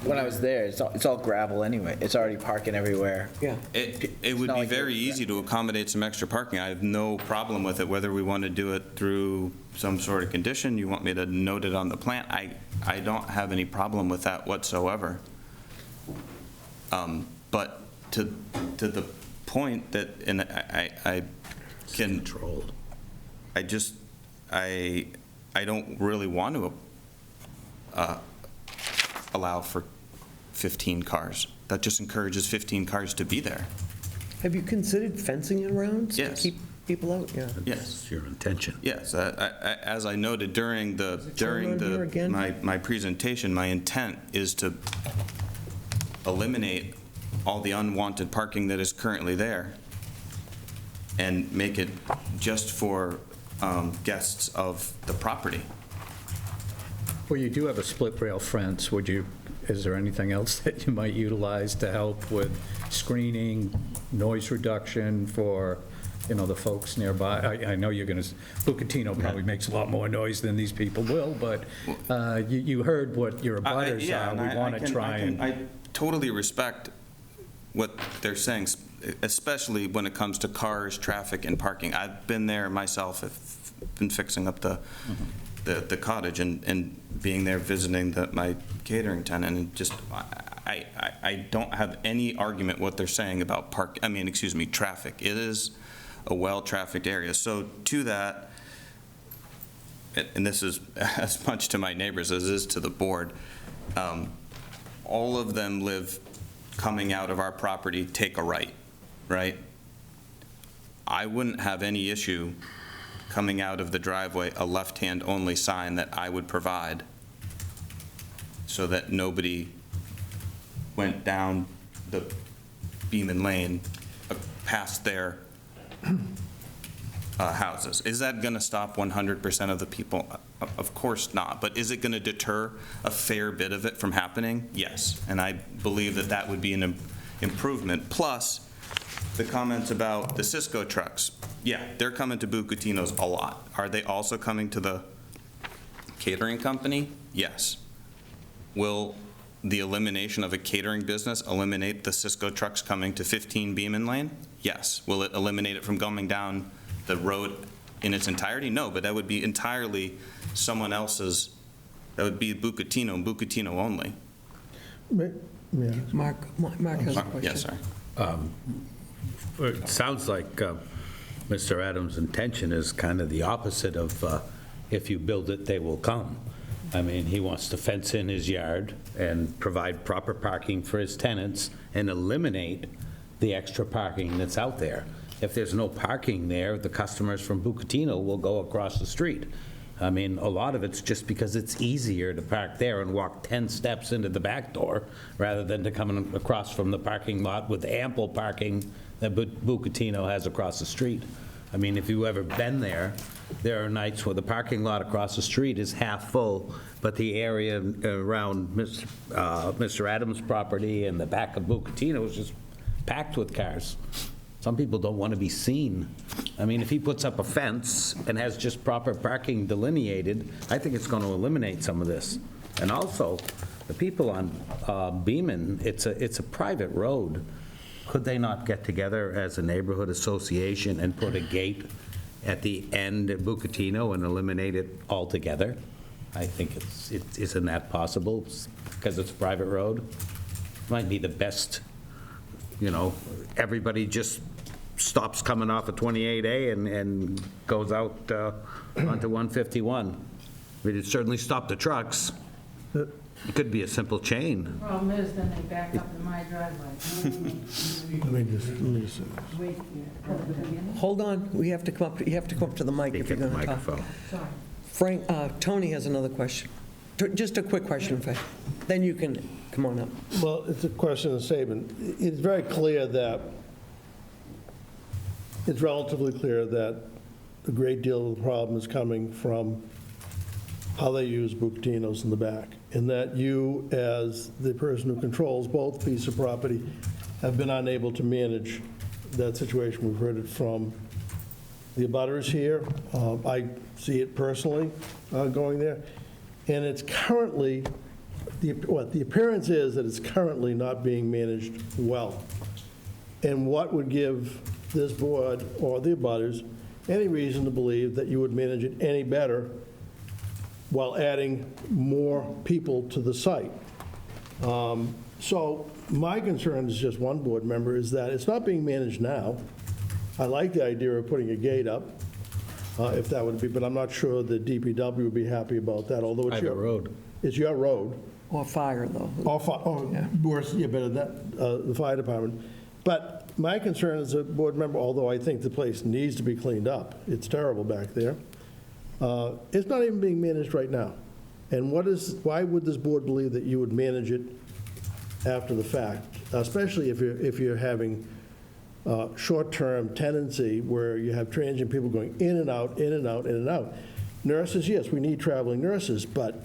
When I was there, it's all gravel anyway. It's already parking everywhere.
Yeah.
It would be very easy to accommodate some extra parking. I have no problem with it, whether we want to do it through some sort of condition, you want me to note it on the plan. I don't have any problem with that whatsoever. But to the point that, and I can, I don't really want to allow for 15 cars. That just encourages 15 cars to be there.
Have you considered fencing it around?
Yes.
To keep people out? Yeah.
Yes.
That's your intention.
Yes, as I noted during
on here again?
my presentation, my intent is to eliminate all the unwanted parking that is currently there and make it just for guests of the property.
Well, you do have a split rail fence. Is there anything else that you might utilize to help with screening, noise reduction for, the folks nearby? I know you're going to, Lucatino probably makes a lot more noise than these people will, but you heard what your abutters are. We want to try and...
I totally respect what they're saying. especially when it comes to cars, traffic, and parking. I've been there myself, I've been fixing up the cottage and being there visiting my catering tenant, and just, I don't have any argument what they're saying about traffic. It is a well-trafficked area. So to that, and this is as much to my neighbors as it is to the board, all of them live coming out of our property, take a right? I wouldn't have any issue coming out of the driveway, a left-hand only sign that I would provide so that nobody went down the Beaman Lane past their houses. Is that going to stop 100% of the people? Of course not. But is it going to deter a fair bit of it from happening? Yes. And I believe that that would be an improvement. Plus, the comments about the Cisco trucks. Yeah, they're coming to Bucatino's a lot. Are they also coming to the catering company? Yes. Will the elimination of a catering business eliminate the Cisco trucks coming to 15 Beaman Lane? Yes. Will it eliminate it from coming down the road in its entirety? No, but that would be entirely someone else's, that would be Bucatino and Bucatino only.
Mark has a question.
Yes, sir.
It sounds like Mr. Adams' intention is kind of the opposite of if you build it, they will come. I mean, he wants to fence in his yard and provide proper parking for his tenants and eliminate the extra parking that's out there. If there's no parking there, the customers from Bucatino will go across the street. I mean, a lot of it's just because it's easier to park there and walk 10 steps into the back door rather than to come across from the parking lot with ample parking that Bucatino has across the street. I mean, if you've ever been there, there are nights where the parking lot across the street is half full, but the area around Mr. Adams' property and the back of Bucatino is just packed with cars. Some people don't want to be seen. I mean, if he puts up a fence and has just proper parking delineated, I think it's going to eliminate some of this. And also, the people on Beaman, it's a private road. Could they not get together as a neighborhood association and put a gate at the end at Bucatino and eliminate it altogether? I think isn't that possible? Because it's a private road. Might be the best, everybody just stops coming off of 28A and goes out onto 151. I mean, it'd certainly stop the trucks. It could be a simple chain.
Problem is, then they back up in my driveway.
Let me just
Hold on, you have to come up to the mic if you're going to talk.
Sorry.
Frank, Tony has another question. Just a quick question, Frank. Then you can come on up.
Well, it's a question and statement. It's very clear that, it's relatively clear that a great deal of the problem is coming from how they use Bucatino's in the back, and that you, as the person who controls both pieces of property, have been unable to manage that situation. We've heard it from the abutters here. I see it personally going there. And it's currently, the appearance is that it's currently not being managed well. And what would give this board or the abutters any reason to believe that you would manage it any better while adding more people to the site? So my concern as just one board member is that it's not being managed now. I like the idea of putting a gate up, if that would be, but I'm not sure the DPW would be happy about that, although it's your road. It's your road.
Or fire, though.
Worse, yeah, better that, the fire department. But my concern as a board member, although I think the place needs to be cleaned up, it's terrible back there, it's not even being managed right now. And why would this board believe that you would manage it after the fact, especially if you're having short-term tenancy where you have transient people going in and out, in and out, in and out. Nurses, yes, we need traveling nurses, but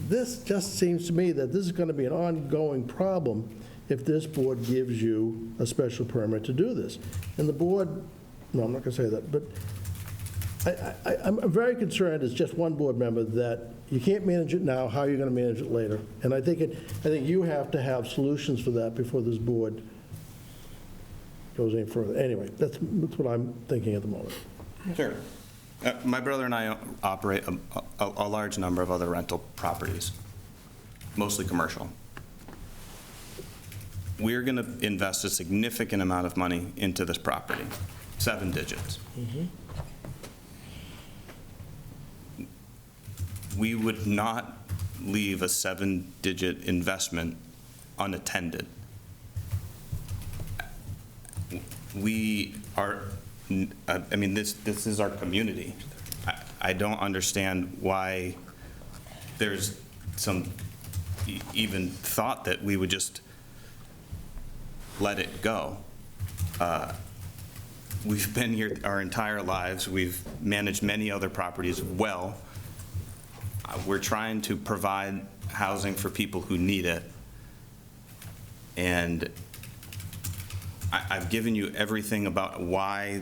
this just seems to me that this is going to be an ongoing problem if this board gives you a special permit to do this. And the board, no, I'm not going to say that, but I'm very concerned as just one board member that you can't manage it now, how are you going to manage it later? And I think you have to have solutions for that before this board goes any further. Anyway, that's what I'm thinking at the moment.
Sure. My brother and I operate a large number of other rental properties, mostly commercial. We're going to invest a significant amount of money into this property, 7 digits. We would not leave a 7-digit investment unattended. We are, I mean, this is our community. I don't understand why there's some even thought that we would just let it go. We've been here our entire lives. We've managed many other properties well. We're trying to provide housing for people who need it. And I've given you everything about why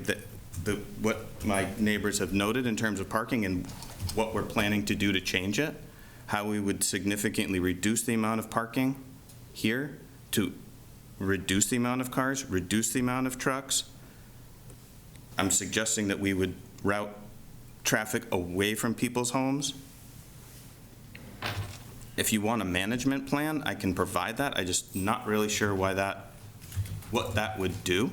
what my neighbors have noted in terms of parking and what we're planning to do to change it, how we would significantly reduce the amount of parking here to reduce the amount of cars, reduce the amount of trucks. I'm suggesting that we would route traffic away from people's homes. If you want a management plan, I can provide that. I'm just not really sure what that would do.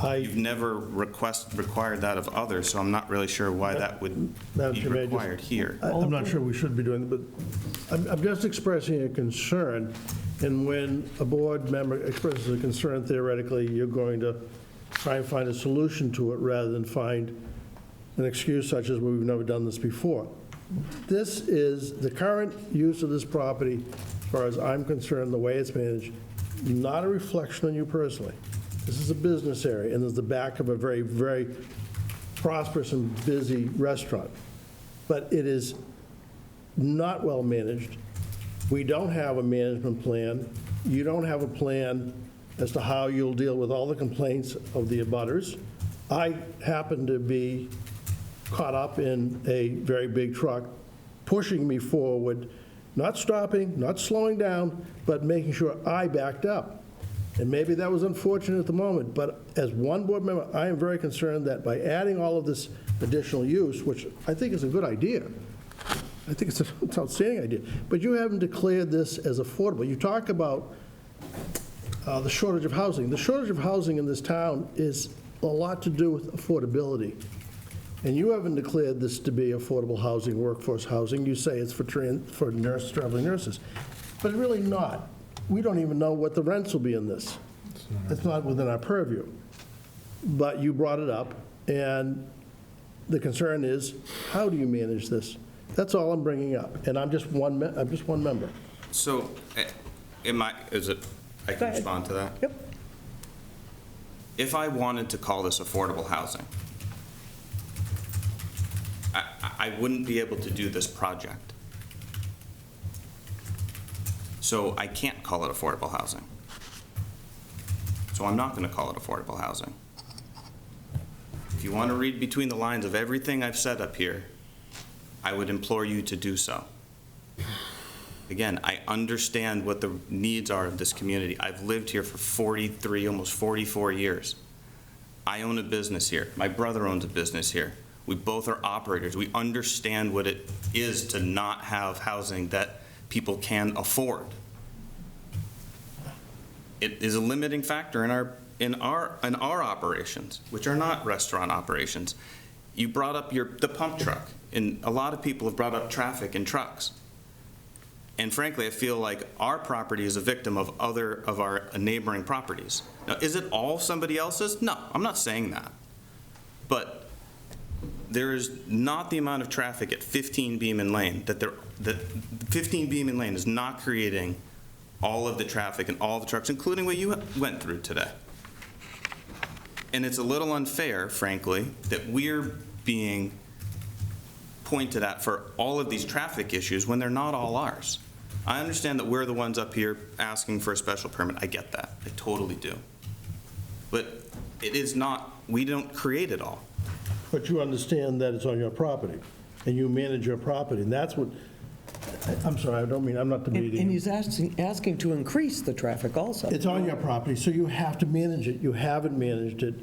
You've never required that of others, so I'm not really sure why that would be required here.
I'm not sure we should be doing it, but I'm just expressing a concern, and when a board member expresses a concern, theoretically, you're going to try and find a solution to it rather than find an excuse such as, well, we've never done this before. This is the current use of this property, as far as I'm concerned, the way it's managed, not a reflection on you personally. This is a business area, and there's the back of a very, very prosperous and busy restaurant. But it is not well managed. We don't have a management plan. You don't have a plan as to how you'll deal with all the complaints of the abutters. I happen to be caught up in a very big truck pushing me forward, not stopping, not slowing down, but making sure I backed up. And maybe that was unfortunate at the moment, but as one board member, I am very concerned that by adding all of this additional use, which I think is a good idea, I think it's an outstanding idea, but you haven't declared this as affordable. You talk about the shortage of housing. The shortage of housing in this town is a lot to do with affordability. And you haven't declared this to be affordable housing, workforce housing. You say it's for traveling nurses, but really not. We don't even know what the rents will be in this. It's not within our purview. But you brought it up, and the concern is, how do you manage this? That's all I'm bringing up, and I'm just one member.
So, I can respond to that?
Yep.
If I wanted to call this affordable housing, I wouldn't be able to do this project. So I can't call it affordable housing. So I'm not going to call it affordable housing. If you want to read between the lines of everything I've said up here, I would implore you to do so. Again, I understand what the needs are of this community. I've lived here for 43, almost 44 years. I own a business here. My brother owns a business here. We both are operators. We understand what it is to not have housing that people can afford. It is a limiting factor in our operations, which are not restaurant operations. You brought up the pump truck, and a lot of people have brought up traffic and trucks. And frankly, I feel like our property is a victim of our neighboring properties. Now, is it all somebody else's? No, I'm not saying that. But there is not the amount of traffic at 15 Beeman Lane that 15 Beeman Lane is not creating all of the traffic and all the trucks, including what you went through today. And it's a little unfair, frankly, that we're being pointed at for all of these traffic issues when they're not all ours. I understand that we're the ones up here asking for a special permit. I get that. I totally do. But it is not, we don't create it all.
But you understand that it's on your property, and you manage your property, and that's what, I'm sorry, I don't mean, I'm not debating.
And he's asking to increase the traffic also.
It's on your property, so you have to manage it. You haven't managed it,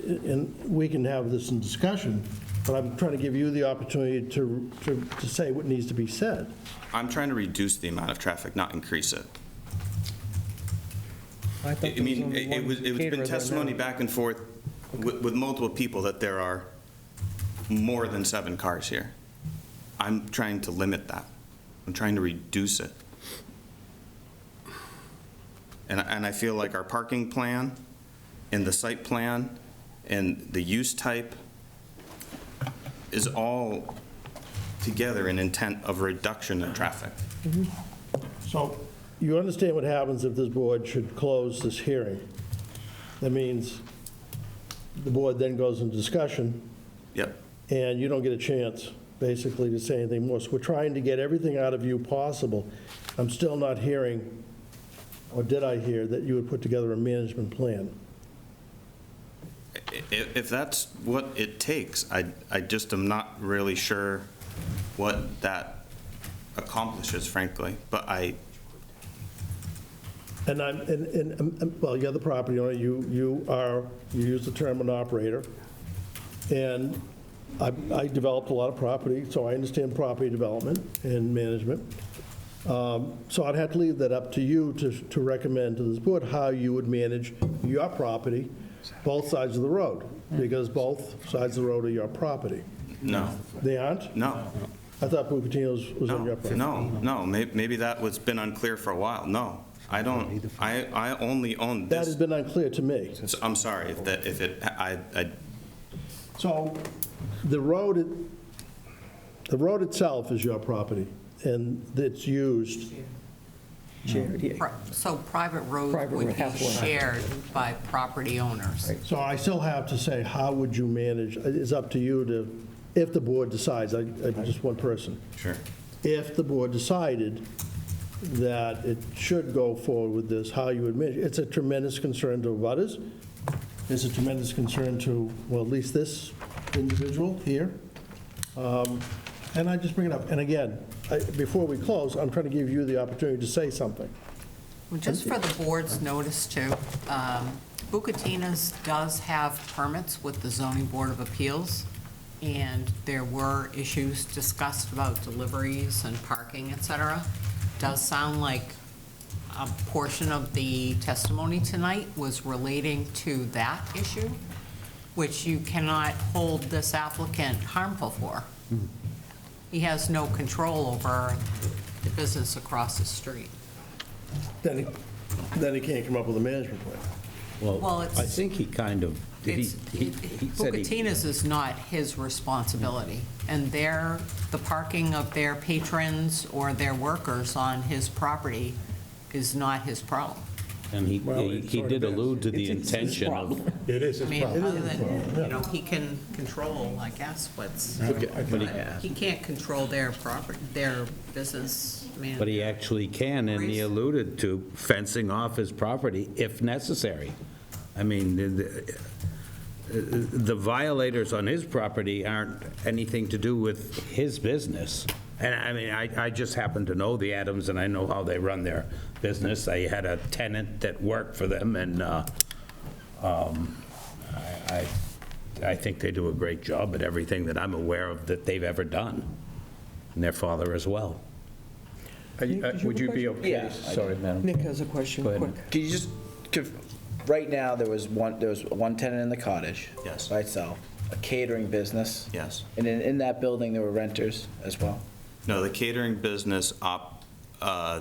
and we can have this in discussion, but I'm trying to give you the opportunity to say what needs to be said.
I'm trying to reduce the amount of traffic, not increase it.
I thought
I mean, it's been testimony back and forth with multiple people that there are more than 7 cars here. I'm trying to limit that. I'm trying to reduce it. And I feel like our parking plan and the site plan and the use type is all together in intent of reduction in traffic.
So you understand what happens if this board should close this hearing. That means the board then goes into discussion,
Yep.
and you don't get a chance, basically, to say anything more. So we're trying to get everything out of you possible. I'm still not hearing, or did I hear, that you would put together a management plan?
If that's what it takes, I just am not really sure what that accomplishes, frankly, but
well, you're the property owner, you use the term an operator, and I developed a lot of property, so I understand property development and management. So I'd have to leave that up to you to recommend to this board how you would manage your property, both sides of the road, because both sides of the road are your property.
no.
They aren't?
No.
I thought Bucatino's was on your property.
No, maybe that was been unclear for a while. No, I don't, I only own
That has
this.
been unclear to me.
I'm sorry,
So the road itself is your property, and it's used.
So private road
Private
would
road,
be
halfway.
shared by property owners.
So I still have to say, how would you manage, it's up to you to, if the board decides, I'm just one person.
Sure.
If the board decided that it should go forward with this, how you would manage. It's a tremendous concern to abutters. It's a tremendous concern to, well, at least this individual here. And I just bring it up. And again, before we close, I'm trying to give you the opportunity to say something.
Well, just for the board's notice too, Bucatina's does have permits with the Zoning Board of Appeals, and there were issues discussed about deliveries and parking, et cetera. Does sound like a portion of the testimony tonight was relating to that issue, which you cannot hold this applicant harmful for. He has no control over the business across the street.
Then he can't come up with a management plan.
Well, it's-
I think he kind of, he said he...
Bucatina's is not his responsibility, and the parking of their patrons or their workers on his property is not his problem.
And he did allude to the intention of...
It is
I
his
mean,
problem.
other than, he can control, I guess, he can't control their property, their business, man.
But he actually can, and he alluded to fencing off his property if necessary. I mean, the violators on his property aren't anything to do with his business. And I mean, I just happen to know the Adams, and I know how they run their business. I had a tenant that worked for them, and I think they do a great job at everything that I'm aware of that they've ever done, and their father as well.
Would you be okay?
Yeah.
Sorry, madam.
Nick has a question,
Go ahead.
quick.
Can you just, right now, there was one tenant in the cottage.
Yes.
By itself, a catering business.
Yes.
And in that building, there were renters as well.
No, the catering business,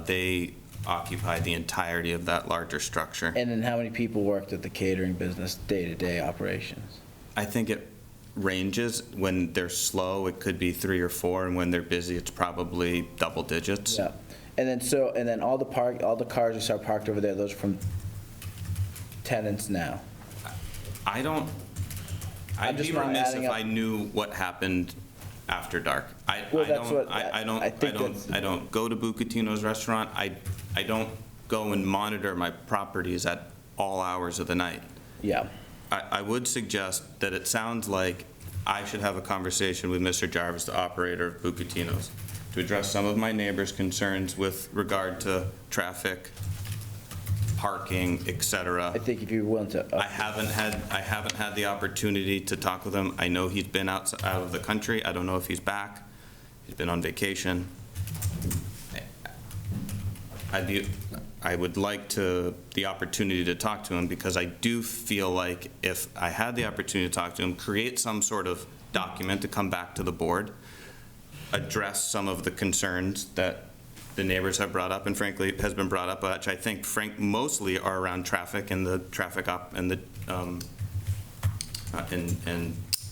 they occupy the entirety of that larger structure.
And then how many people worked at the catering business, day-to-day operations?
I think it ranges. When they're slow, it could be 3 or 4, and when they're busy, it's probably double digits.
Yeah. And then all the cars that are parked over there, those are from tenants now.
I'd
just
be
not
remiss
adding
if
up-
I knew what happened after dark. I don't go to Bucatino's restaurant. I don't go and monitor my properties at all hours of the night.
Yeah.
I would suggest that it sounds like I should have a conversation with Mr. Jarvis, the operator of Bucatino's, to address some of my neighbors' concerns with regard to traffic, parking, et cetera.
I think if you're willing to.
I haven't had the opportunity to talk with him. I know he's been out of the country. I don't know if he's back. He's been on vacation. I would like the opportunity to talk to him, because I do feel like if I had the opportunity to talk to him, create some sort of document to come back to the board, address some of the concerns that the neighbors have brought up, and frankly has been brought up, which I think mostly are around traffic and the traffic up and the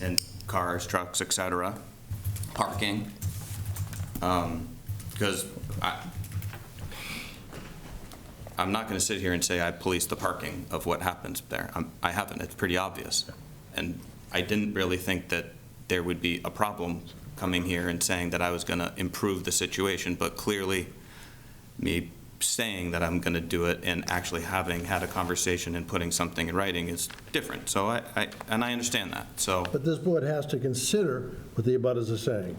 and cars, trucks, et cetera, parking, because I'm not going to sit here and say I police the parking of what happens there. I haven't. It's pretty obvious. And I didn't really think that there would be a problem coming here and saying that I was going to improve the situation, but clearly me saying that I'm going to do it and actually having had a conversation and putting something in writing is different. So I understand that. So,
But this board has to consider what the abutters are saying.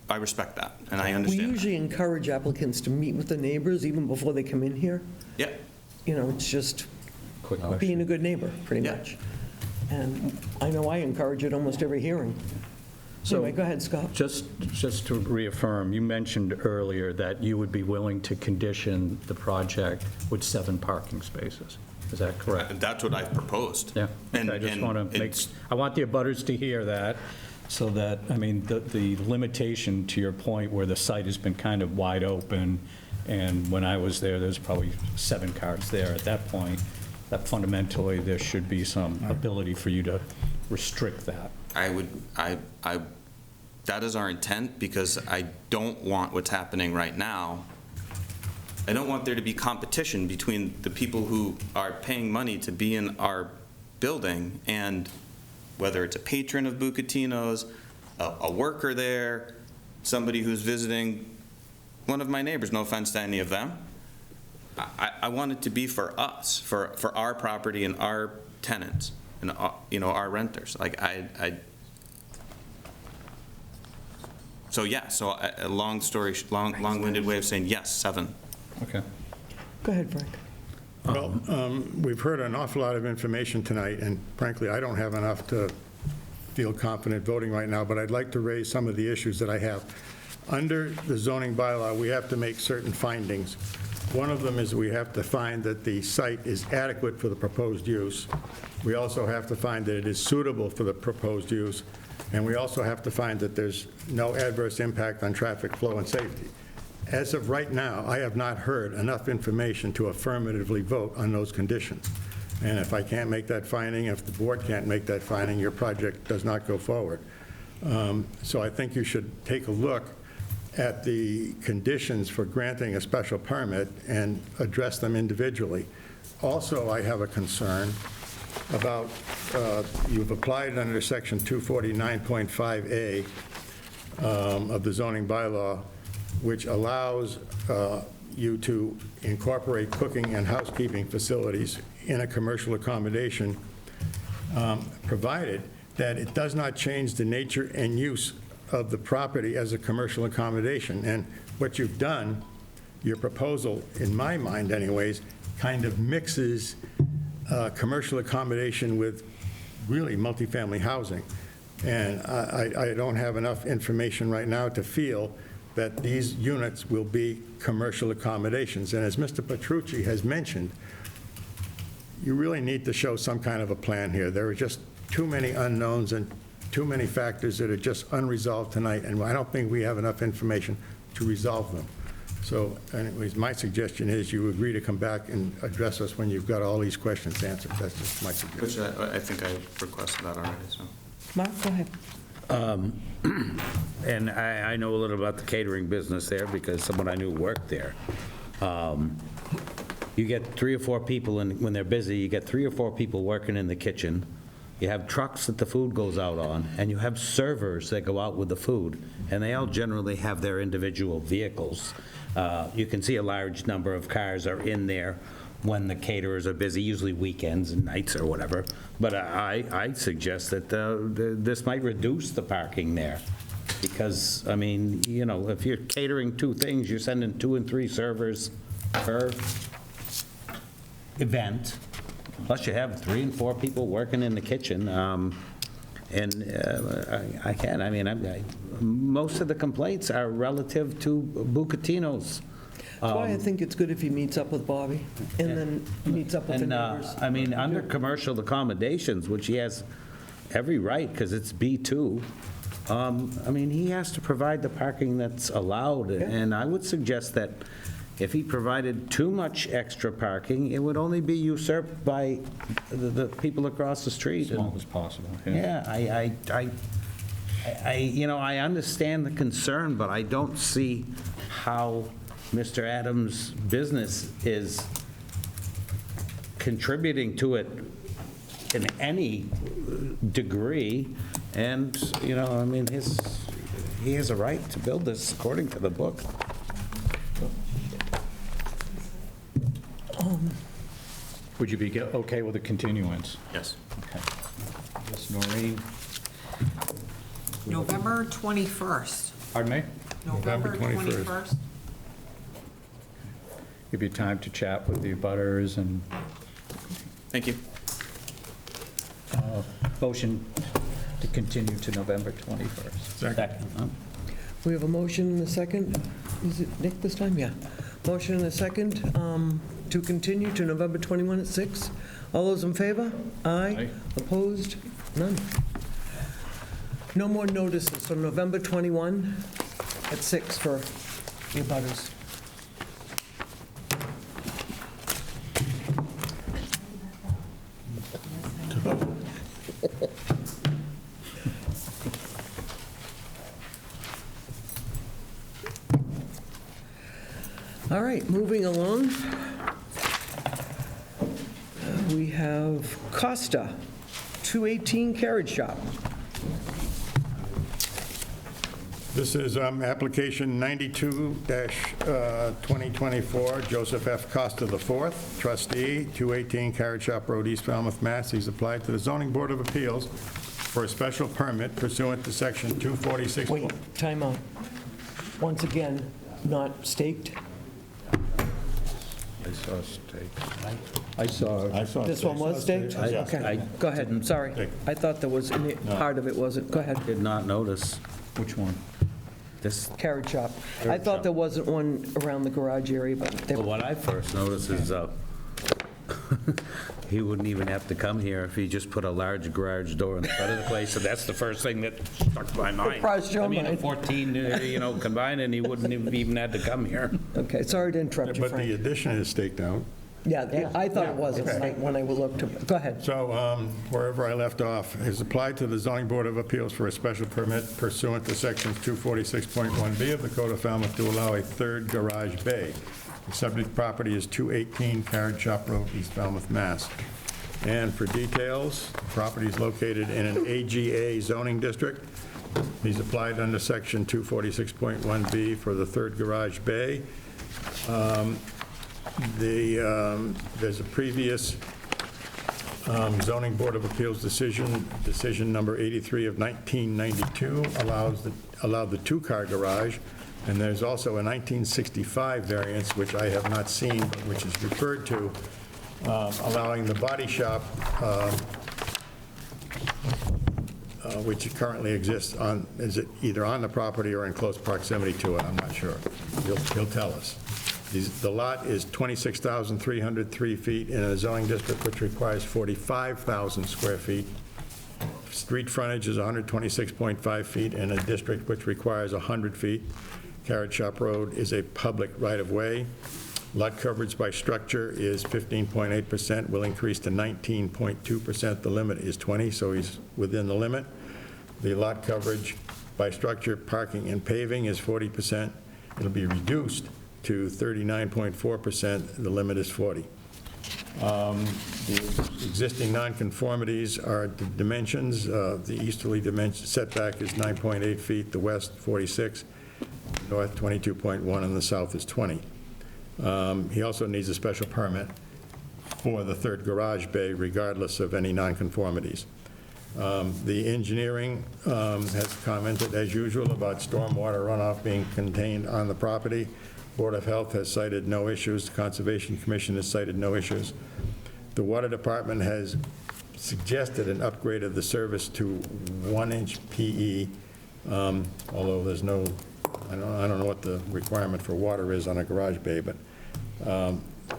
I respect that, and I
We
understand.
usually encourage applicants to meet with the neighbors even before they come in here.
Yeah.
You know, it's just
Quick question.
being a good neighbor, pretty
Yeah.
much. And I know I encourage it almost every hearing.
So-
Anyway, go ahead, Scott.
Just to reaffirm, you mentioned earlier that you would be willing to condition the project with 7 parking spaces. Is that correct?
That's what I've proposed.
Yeah.
And
I just want to make,
it's-
I want the abutters to hear that, so that, I mean, the limitation, to your point, where the site has been kind of wide open, and when I was there's probably 7 cars there at that point, that fundamentally there should be some ability for you to restrict that.
That is our intent, because I don't want what's happening right now. I don't want there to be competition between the people who are paying money to be in our building, and whether it's a patron of Bucatino's, a worker there, somebody who's visiting one of my neighbors, no offense to any of them. I want it to be for us, for our property and our tenants, and our renters. So yeah, so a long-winded way of saying yes, 7.
Okay.
Go ahead, Frank.
Well, we've heard an awful lot of information tonight, and frankly, I don't have enough to feel confident voting right now, but I'd like to raise some of the issues that I have. Under the zoning bylaw, we have to make certain findings. One of them is we have to find that the site is adequate for the proposed use. We also have to find that it is suitable for the proposed use, and we also have to find that there's no adverse impact on traffic flow and safety. As of right now, I have not heard enough information to affirmatively vote on those conditions. And if I can't make that finding, if the board can't make that finding, your project does not go forward. So I think you should take a look at the conditions for granting a special permit and address them individually. Also, I have a concern about, you've applied under Section 249.5A of the zoning bylaw, which allows you to incorporate cooking and housekeeping facilities in a commercial accommodation, provided that it does not change the nature and use of the property as a commercial accommodation. And what you've done, your proposal, in my mind anyways, kind of mixes commercial accommodation with really multifamily housing. And I don't have enough information right now to feel that these units will be commercial accommodations. And as Mr. Petrucci has mentioned, you really need to show some kind of a plan here. There are just too many unknowns and too many factors that are just unresolved tonight, and I don't think we have enough information to resolve them. So anyways, my suggestion is you agree to come back and address us when you've got all these questions answered. That's just my suggestion.
Which I think I requested that already, so.
Mark, go ahead.
And I know a little about the catering business there because someone I knew worked there. You get 3 or 4 people, and when they're busy, you get 3 or 4 people working in the kitchen. You have trucks that the food goes out on, and you have servers that go out with the food, and they all generally have their individual vehicles. You can see a large number of cars are in there when the caterers are busy, usually weekends and nights or whatever. But I suggest that this might reduce the parking there. Because, I mean, if you're catering 2 things, you're sending 2 and 3 servers per event, plus you have 3 and 4 people working in the kitchen. Most of the complaints are relative to Bucatino's.
That's why I think it's good if he meets up with Bobby and then meets up with the neighbors.
Under commercial accommodations, which he has every right, because it's B2, he has to provide the parking that's allowed. And I would suggest that if he provided too much extra parking, it would only be usurped by the people across the street.
As small as possible.
Yeah, I understand the concern, but I don't see how Mr. Adams' business is contributing to it in any degree. And, he has a right to build this according to the book.
Would you be okay with a continuance?
Yes.
Okay. Yes, Noreen?
November 21st.
Pardon me?
November 21st.
Give you time to chat with the abutters and
Thank you.
motion to continue to November 21st.
Second.
We have a motion and a second. Is it Nick this time? Yeah. Motion and a second to continue to November 21 at 6. All those in favor? Aye.
Aye.
Opposed? None. No more notices, so November 21 at 6 for the abutters. All right, moving along. We have Costa, 218 Carriage Shop.
This is application 92-2024, Joseph F. Costa IV, trustee, 218 Carriage Shop Road, East Falmouth, Mass. He's applied to the Zoning Board of Appeals for a special permit pursuant to Section 246.
Wait, time out. Once again, not staked?
I saw steak.
I saw.
This one was staked? Okay, go ahead, sorry. I thought there was, part of it wasn't. Go ahead.
Did not notice.
Which one?
This,
Carriage Shop. I thought there wasn't one around the garage area, but there.
well, what I first noticed is he wouldn't even have to come here if he just put a large garage door in the front of the place, so that's the first thing that struck my mind.
Crossed your
I mean,
mind.
14, combined, and he wouldn't have even had to come here.
Okay, sorry to interrupt you,
But the
Frank.
addition is staked out.
Yeah, I thought it wasn't when I looked. Go ahead.
So wherever I left off, has applied to the Zoning Board of Appeals for a special permit pursuant to Sections 246.1B of the Code of Falmouth to allow a third garage bay. The subject property is 218 Carriage Shop Road, East Falmouth, Mass. And for details, the property is located in an AGA zoning district. He's applied under Section 246.1B for the third garage bay. There's a previous Zoning Board of Appeals decision number 83 of 1992, allowed the two-car garage, and there's also a 1965 variance, which I have not seen, but which is referred to, allowing the body shop, which currently exists on, is it either on the property or in close proximity to it? I'm not sure. He'll tell us. The lot is 26,303 feet in a zoning district which requires 45,000 square feet. Street frontage is 126.5 feet in a district which requires 100 feet. Carriage Shop Road is a public right-of-way. Lot coverage by structure is 15.8%, will increase to 19.2%. The limit is 20, so he's within the limit. The lot coverage by structure, parking, and paving is 40%. It'll be reduced to 39.4%, the limit is 40. The existing nonconformities are the dimensions. The easterly dimension setback is 9.8 feet, the west 46, north 22.1, and the south is 20. He also needs a special permit for the third garage bay regardless of any nonconformities. The engineering has commented, as usual, about stormwater runoff being contained on the property. Board of Health has cited no issues. The Conservation Commission has cited no issues. The Water Department has suggested an upgrade of the service to 1-inch PE, although there's no, I don't know what the requirement for water is on a garage bay, but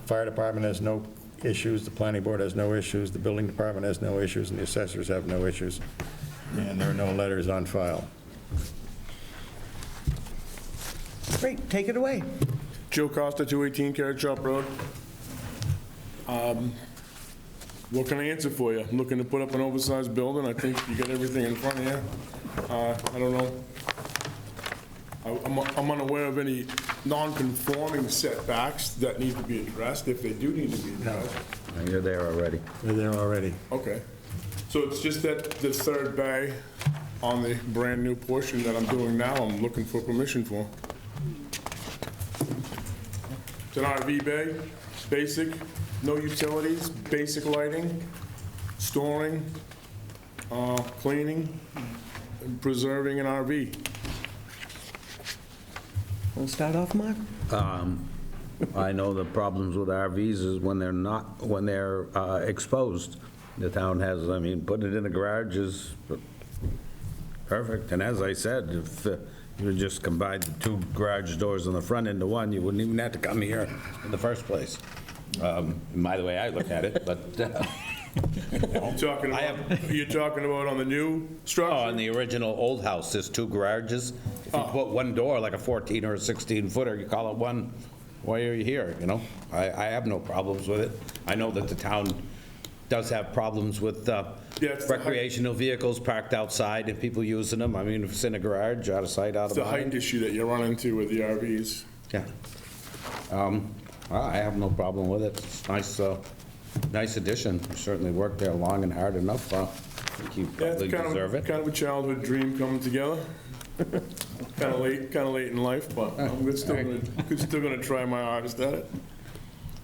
Fire Department has no issues, the Planning Board has no issues, the Building Department has no issues, and the assessors have no issues, and there are no letters on file.
Great, take it away.
Joe Costa, 218 Carrot Shop Road. What can I answer for you? I'm looking to put up an oversized building. I think you got everything in front of you. I don't know. I'm unaware of any non-conforming setbacks that need to be addressed, if they do need to be addressed.
No, you're there already.
You're there already.
Okay. So it's just that the third bay on the brand-new portion that I'm doing now, I'm looking for permission for. It's an RV bay, basic, no utilities, basic lighting, storing, cleaning, and preserving an RV.
Want to start off, Mark?
I know the problems with RVs is when they're exposed. The town has, I mean, putting it in a garage is perfect. And as I said, if you just combined the two garage doors on the front into one, you wouldn't even have to come here in the first place. By the way I look at it, but.
You're talking about on the new structure?
Oh, on the original old house, there's two garages. If you put one door, like a 14 or a 16 footer, you call it one, why are you here, you know? I have no problems with it. I know that the town does have problems with recreational vehicles parked outside and people using them. I mean, if it's in a garage, out of sight, out of mind.
It's the height issue that you run into with the RVs.
Yeah. I have no problem with it. It's nice, nice addition. You certainly worked there long and hard enough. I think you probably deserve it.
Kind of a childhood dream coming together. Kind of late in life, but I'm still gonna try my hardest at it.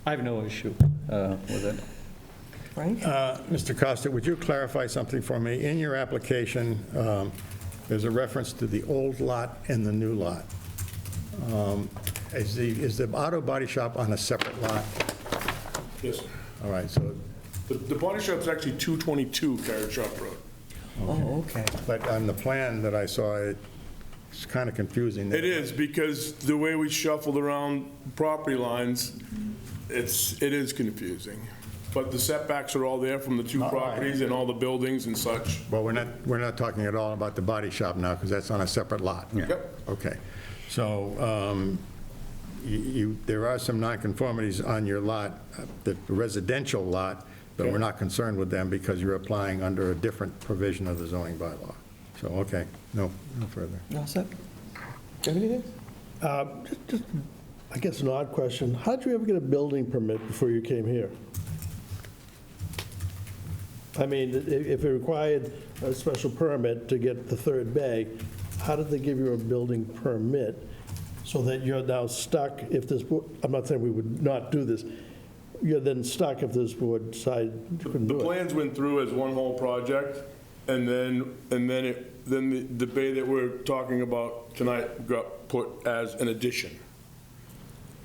I have no issue with it.
Frank?
Mr. Costa, would you clarify something for me? In your application, there's a reference to the old lot and the new lot. Is the auto body shop on a separate lot?
Yes.
All right, so.
The body shop's actually 222 Carrot Shop Road.
Oh, okay.
But on the plan that I saw, it's kind of confusing.
It is, because the way we shuffled around property lines, it is confusing. But the setbacks are all there from the two properties and all the buildings and such.
Well, we're not talking at all about the body shop now, because that's on a separate lot.
Yep.
Okay. So there are some nonconformities on your lot, the residential lot, but we're not concerned with them because you're applying under a different provision of the zoning bylaw. So, okay, no further.
You all set? Do you have anything?
Just, I guess, an odd question. How did you ever get a building permit before you came here? I mean, if it required a special permit to get the third bay, how did they give you a building permit so that you're now stuck if this, I'm not saying we would not do this, you're then stuck if this board decided you couldn't do it?
The plans went through as one whole project, and then the bay that we're talking about tonight got put as an addition.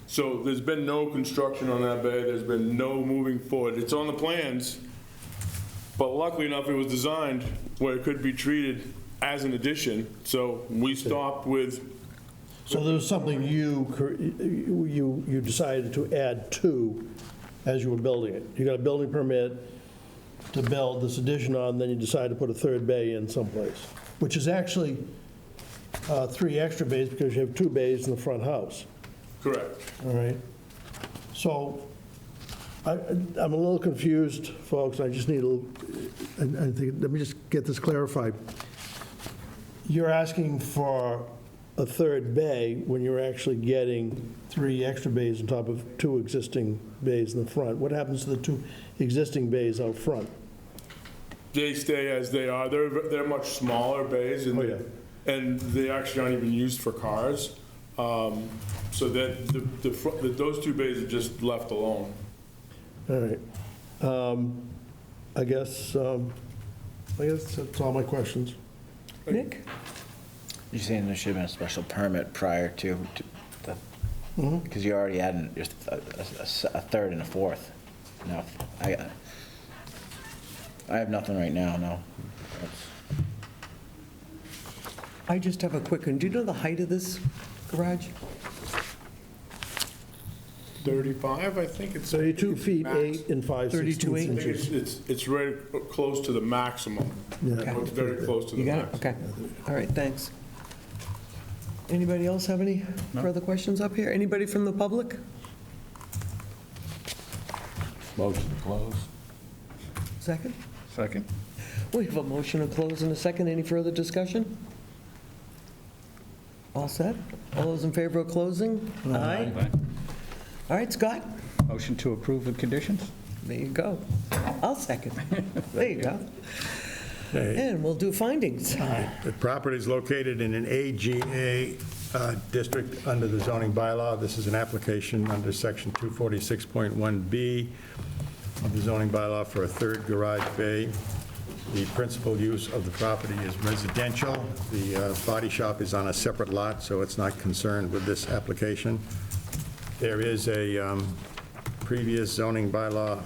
So there's been no construction on that bay, there's been no moving forward. It's on the plans, but luckily enough, it was designed where it could be treated as an addition, so we stopped with.
So there was something you decided to add to as you were building it. You got a building permit to build this addition on, then you decided to put a third bay in someplace, which is actually 3 extra bays because you have 2 bays in the front house.
Correct.
All right. So I'm a little confused, folks. I just need let me just get this clarified. You're asking for a third bay when you're actually getting 3 extra bays on top of 2 existing bays in the front. What happens to the 2 existing bays out front?
They stay as they are. They're much smaller bays, and they actually aren't even used for cars. So that those 2 bays are just left alone.
All right. I guess I guess that's all my questions.
Nick?
You're saying there should have been a special permit prior to the, because you already had a third and a fourth. No, I have nothing right now, no.
I just have a quick one. Do you know the height of this garage?
35, I think it's.
32 feet,
max.
8 and 5
32,
16ths
8.
I think
inches.
it's right close to the maximum.
Yeah.
It's very close to the
You got it?
max.
Okay. All right, thanks. Anybody else have any further questions up here? Anybody from the public?
Motion to close.
Second?
Second?
We have a motion to close in a second. Any further discussion? All set? All those in favor of closing? Aye. All right, Scott?
Motion to approve with conditions?
There you go. I'll second. There you go.
Okay.
And we'll do findings.
The property is located in an AGA district under the zoning bylaw. This is an application under section 246.1B of the zoning bylaw for a third garage bay. The principal use of the property is residential. The body shop is on a separate lot, so it's not concerned with this application. There is a previous zoning bylaw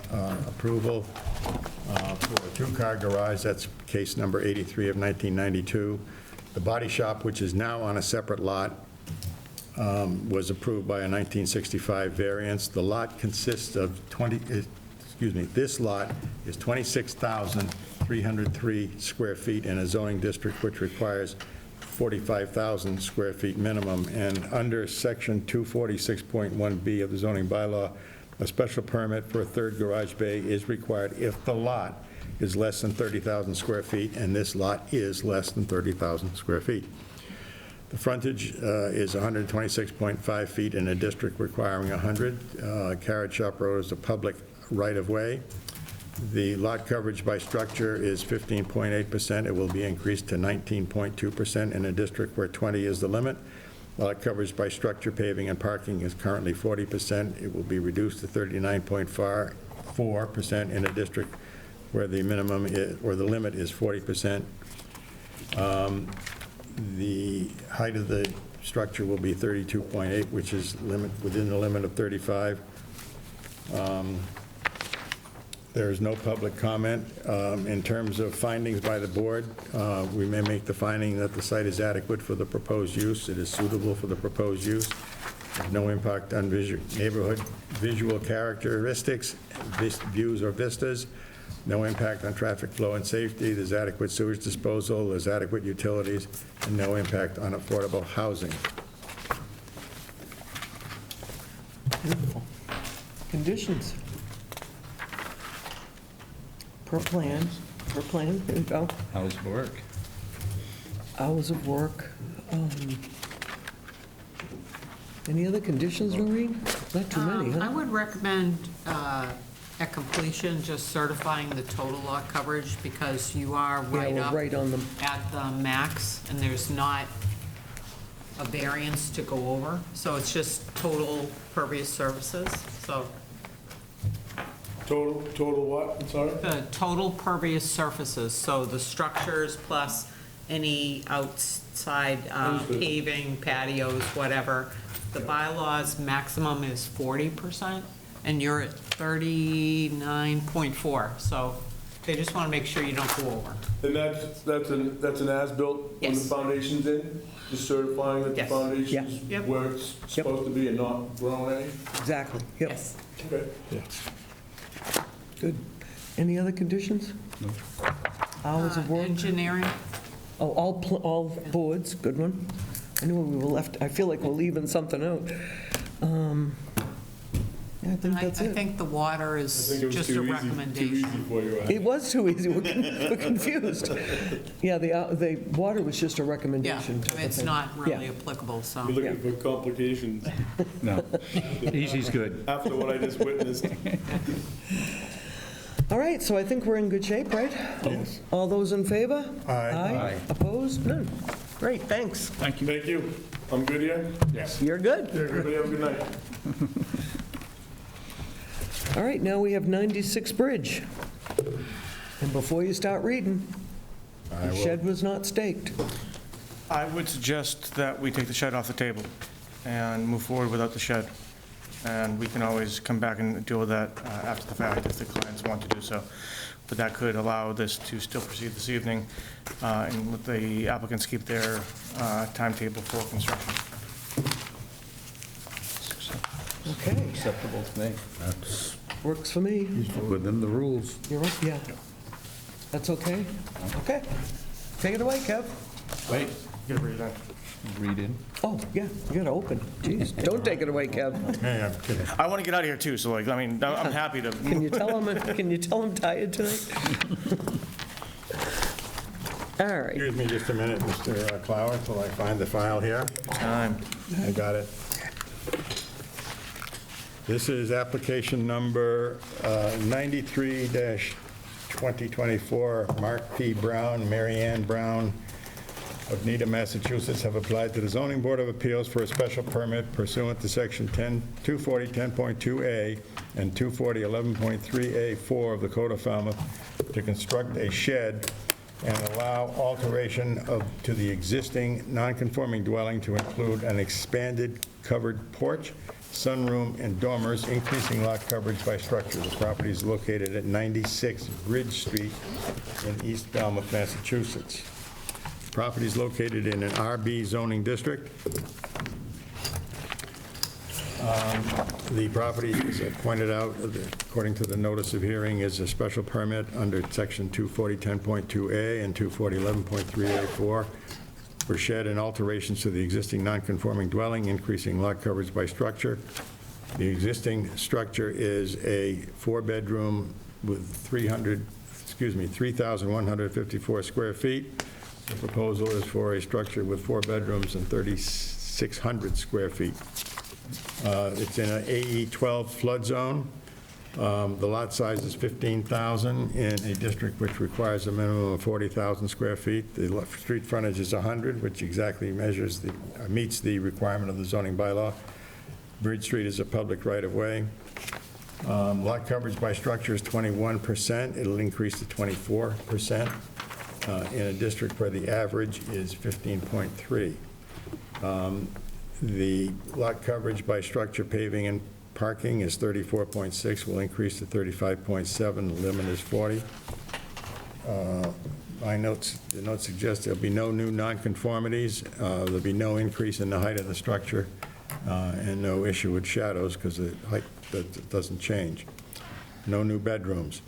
approval for a two-car garage. That's case number 83 of 1992. The body shop, which is now on a separate lot, was approved by a 1965 variance. The lot consists of this lot is 26,303 square feet in a zoning district which requires 45,000 square feet minimum. And under section 246.1B of the zoning bylaw, a special permit for a third garage bay is required if the lot is less than 30,000 square feet, and this lot is less than 30,000 square feet. The frontage is 126.5 feet in a district requiring 100. Carrot Shop Road is a public right-of-way. The lot coverage by structure is 15.8%. It will be increased to 19.2% in a district where 20 is the limit. Lot coverage by structure, paving, and parking is currently 40%. It will be reduced to 39.4% in a district where the minimum is, or the limit is 40%. The height of the structure will be 32.8, which is within the limit of 35. There is no public comment. In terms of findings by the board, we may make the finding that the site is adequate for the proposed use. It is suitable for the proposed use. No impact on neighborhood visual characteristics, views or vistas. No impact on traffic flow and safety. There's adequate sewage disposal. There's adequate utilities, and no impact on affordable housing.
Beautiful. Conditions. Per plan, there you go.
How's work?
Hours of work. Any other conditions, Noreen? Not too many,
I
huh?
would recommend, at completion, just certifying the total lot coverage, because you are right
we're
up
right on the-
at the max, and there's not a variance to go over, so it's just total pervious surfaces, so
Total what, I'm sorry?
the total pervious surfaces, so the structures plus any outside paving, patios, whatever. The bylaws maximum is 40%, and you're at 39.4, so they just want to make sure you don't go over.
And that's an as-built when the
Yes.
foundation's in? Just certifying that the
Yes.
foundation's
Yep.
where it's supposed to be and not grown any?
Exactly, yep.
Yes.
Okay.
Good. Any other conditions? No. Hours of work?
Engineering?
Oh, all boards, good one. I knew we were left, I feel like we're leaving something out. Yeah, I think that's
I
it.
think the water
I
is
think it was
just a
too easy
recommendation.
for you.
It was too easy, we're confused. Yeah, the water was just a
Yeah,
recommendation.
I mean, it's not really
Yeah.
applicable, so.
You're looking for complications
No. Easy's good.
after what I just witnessed.
All right, so I think we're in good shape, right?
Yes.
All those in favor?
Aye.
Opposed? None. Great, thanks.
Thank you. I'm good here?
Yes.
You're good.
Everybody have a good night.
All right, now we have 96 Bridge. And before you start reading, The shed was not staked.
I would suggest that we take the shed off the table and move forward without the shed. And we can always come back and deal with that after the fact if the clients want to do so. But that could allow this to still proceed this evening and let the applicants keep their timetable for construction.
Okay,
Acceptable to me.
works for me.
Within the rules.
You're up, yeah. That's okay? Okay. Take it away, Kev.
Wait, you gotta read that.
Read in.
Oh, yeah, you gotta open. Jeez, don't take it away, Kev.
Yeah, I'm kidding.
I want to get out of here too, so like, I mean, I'm happy to.
Can you tell him tired tonight? All right.
Excuse me just a minute, Mr. Clower, till I find the file here.
Time.
I got it. This is application number 93-2024. Mark P. Brown, Mary Ann Brown of Needham, Massachusetts, have applied to the Zoning Board of Appeals for a special permit pursuant to Section 240-10.2A and 240-11.3A4 of the Code of Falmouth to construct a shed and allow alteration to the existing non-conforming dwelling to include an expanded covered porch, sunroom, and dormers, increasing lot coverage by structure. The property is located at 96 Bridge Street in East Falmouth, Massachusetts. Property is located in an RB zoning district. The property, as I pointed out, according to the notice of hearing, is a special permit under Section 240-10.2A and 240-11.3A4 for shed and alterations to the existing non-conforming dwelling, increasing lot coverage by structure. The existing structure is a four-bedroom with 3,154 square feet. The proposal is for a structure with four bedrooms and 3,600 square feet. It's in an AE 12 flood zone. The lot size is 15,000 in a district which requires a minimum of 40,000 square feet. The street frontage is 100, which exactly meets the requirement of the zoning bylaw. Bridge Street is a public right-of-way. Lot coverage by structure is 21%. It'll increase to 24% in a district where the average is 15.3. The lot coverage by structure, paving, and parking is 34.6, will increase to 35.7, the limit is 40. The notes suggest there'll be no new nonconformities, there'll be no increase in the height of the structure, and no issue with shadows, because the height doesn't change. No new bedrooms.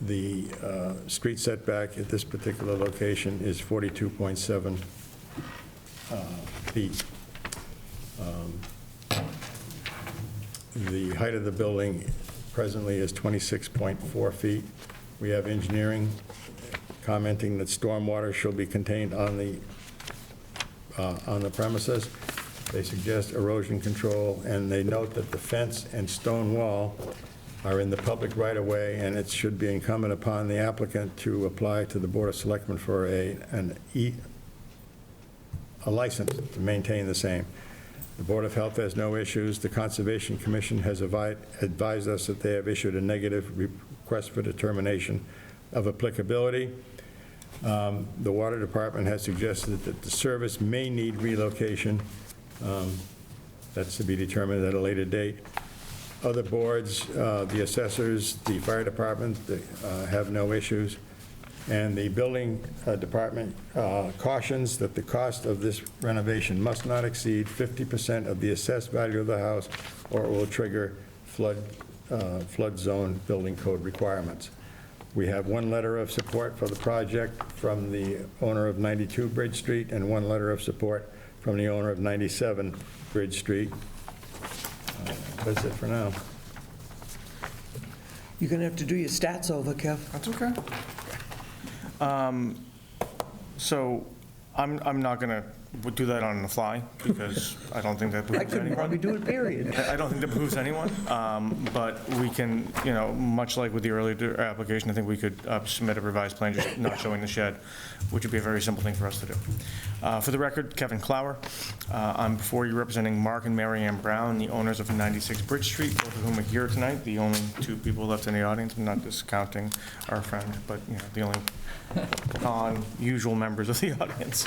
The street setback at this particular location is 42.7 feet. The height of the building presently is 26.4 feet. We have engineering commenting that stormwater shall be contained on the premises. They suggest erosion control, and they note that the fence and stone wall are in the public right-of-way, and it should be incumbent upon the applicant to apply to the Board of Selectmen for a license to maintain the same. The Board of Health has no issues. The Conservation Commission has advised us that they have issued a negative request for determination of applicability. The Water Department has suggested that the service may need relocation. That's to be determined at a later date. Other boards, the assessors, the fire department have no issues. And the building department cautions that the cost of this renovation must not exceed 50% of the assessed value of the house, or it will trigger flood zone building code requirements. We have one letter of support for the project from the owner of 92 Bridge Street and one letter of support from the owner of 97 Bridge Street. That's it for now.
You're going to have to do your stats over, Kev.
That's okay. So I'm not going to would do that on the fly, because I don't think that
I
behooves
couldn't
anyone.
probably do it, period.
I don't think that behooves anyone, but we can, much like with the earlier application, I think we could submit a revised plan just not showing the shed, which would be a very simple thing for us to do. For the record, Kevin Clower. I'm before you representing Mark and Mary Ann Brown, the owners of 96 Bridge Street, both of whom are here tonight, the only two people left in the audience. I'm not discounting our friend, but the only non-usual members of the audience.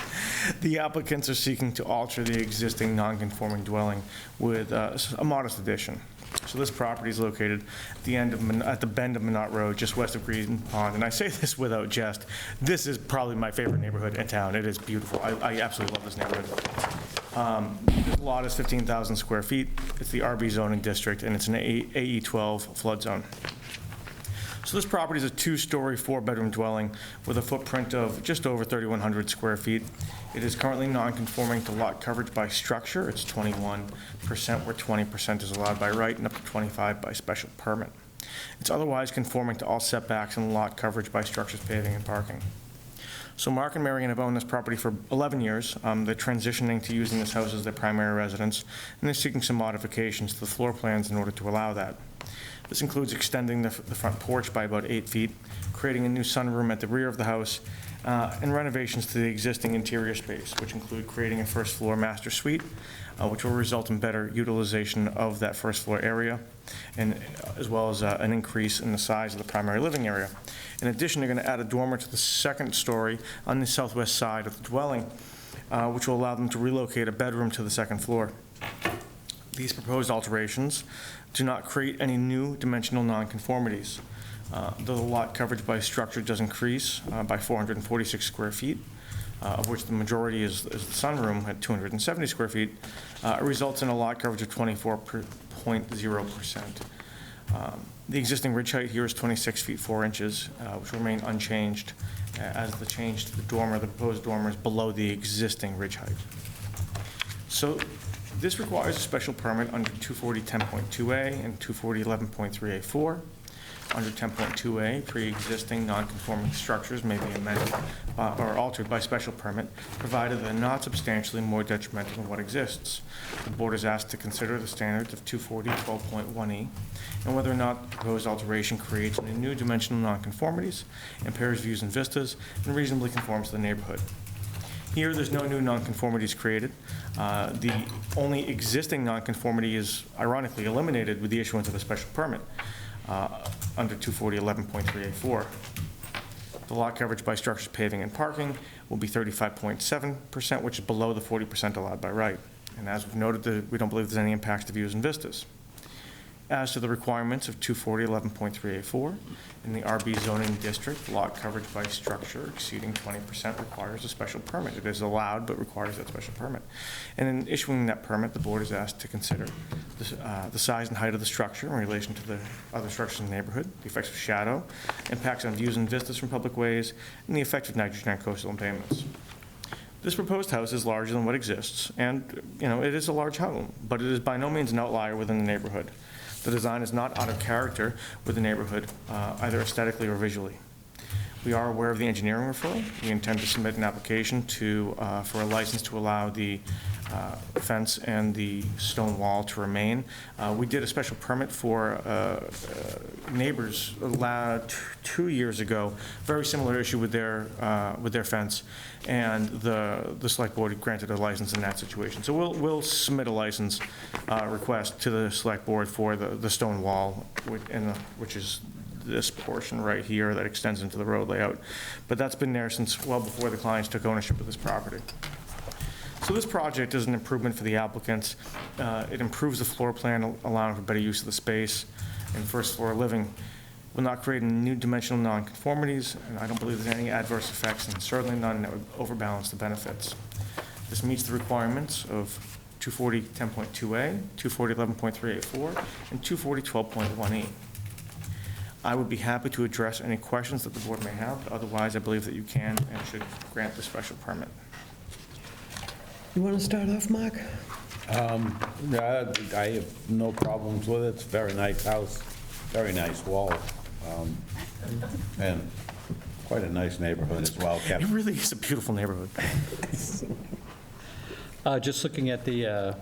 The applicants are seeking to alter the existing non-conforming dwelling with a modest addition. So this property is located at the at the bend of Minot Road, just west of Green Pond. And I say this without jest. This is probably my favorite neighborhood in town. It is beautiful. I absolutely love this neighborhood. The lot is 15,000 square feet. It's the RB zoning district, and it's an AE12 flood zone. So this property is a 2-story, 4-bedroom dwelling with a footprint of just over 3,100 square feet. It is currently non-conforming to lot coverage by structure. It's 21%, where 20% is allowed by right, and up to 25% by special permit. It's otherwise conforming to all setbacks and lot coverage by structures, paving, and parking. So Mark and Marion have owned this property for 11 years. They're transitioning to using this house as their primary residence, and they're seeking some modifications to the floor plans in order to allow that. This includes extending the front porch by about 8 feet, creating a new sunroom at the rear of the house, and renovations to the existing interior space, which include creating a first-floor master suite, which will result in better utilization of that first-floor area, and as well as an increase in the size of the primary living area. In addition, they're going to add a dormer to the second story on the southwest side of the dwelling, which will allow them to relocate a bedroom to the second floor. These proposed alterations do not create any new dimensional nonconformities. Though the lot coverage by structure does increase by 446 square feet, of which the majority is the sunroom at 270 square feet, it results in a lot coverage of 24.0%. The existing ridge height here is 26 feet 4 inches, which will remain unchanged, as the change to the dormer, the proposed dormer, is below the existing ridge height. So this requires a special permit under 240-10.2A and 240-11.3A4. Under 10.2A, pre-existing non-conforming structures may be amended or altered by special permit, provided they're not substantially more detrimental than what exists. The board is asked to consider the standards of 240-12.1E and whether or not the proposed alteration creates any new dimensional nonconformities, impairs views and vistas, and reasonably conforms to the neighborhood. Here, there's no new nonconformities created. The only existing nonconformity is ironically eliminated with the issuance of a special permit under 240-11.3A4. The lot coverage by structures, paving, and parking will be 35.7%, which is below the 40% allowed by right. And as we've noted, we don't believe there's any impacts to views and vistas. As to the requirements of 240-11.3A4, in the RB zoning district, lot coverage by structure exceeding 20% requires a special permit. It is allowed, but requires that special permit. And in issuing that permit, the board is asked to consider the size and height of the structure in relation to the other structures in the neighborhood, the effects of shadow, impacts on views and vistas from public ways, and the effect of nitrogen on coastal embayments. This proposed house is larger than what exists, and it is a large home, but it is by no means an outlier within the neighborhood. The design is not out of character with the neighborhood, either aesthetically or visually. We are aware of the engineering referral. We intend to submit an application for a license to allow the fence and the stone wall to remain. We did a special permit for neighbors 2 years ago, very similar issue with their fence, and the select board granted a license in that situation. So we'll submit a license request to the select board for the stone wall, which is this portion right here that extends into the road layout. But that's been there since well before the clients took ownership of this property. So this project is an improvement for the applicants. It improves the floor plan, allowing for better use of the space and first floor living. Will not create any new dimensional nonconformities, and I don't believe there's any adverse effects, and certainly none that would overbalance the benefits. This meets the requirements of 240-10.2A, 240-11.3A4, and 240-12.1E. I would be happy to address any questions that the board may have. Otherwise, I believe that you can and should grant the special permit.
You want to start off, Mark?
Yeah, I have no problems with it. It's a very nice house, very nice wall, and quite a nice neighborhood as well.
It really is a beautiful neighborhood.
Just looking at the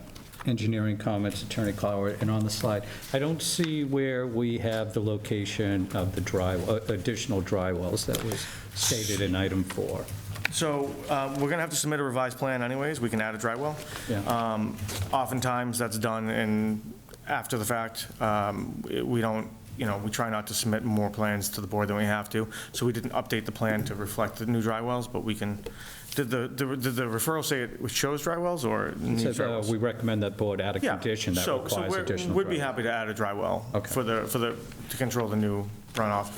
engineering comments, Attorney Clower, and on the slide, I don't see where we have the location of the additional dry wells that was stated in item 4.
So we're going to have to submit a revised plan anyways. We can add a dry well.
Yeah.
Oftentimes, that's done after the fact. We don't, we try not to submit more plans to the board than we have to. So we didn't update the plan to reflect the new dry wells, but we can. Did the referral say it shows dry wells or needs dry wells?
We recommend that board add a condition that requires additional.
We'd be happy to add a dry well to control the new runoff.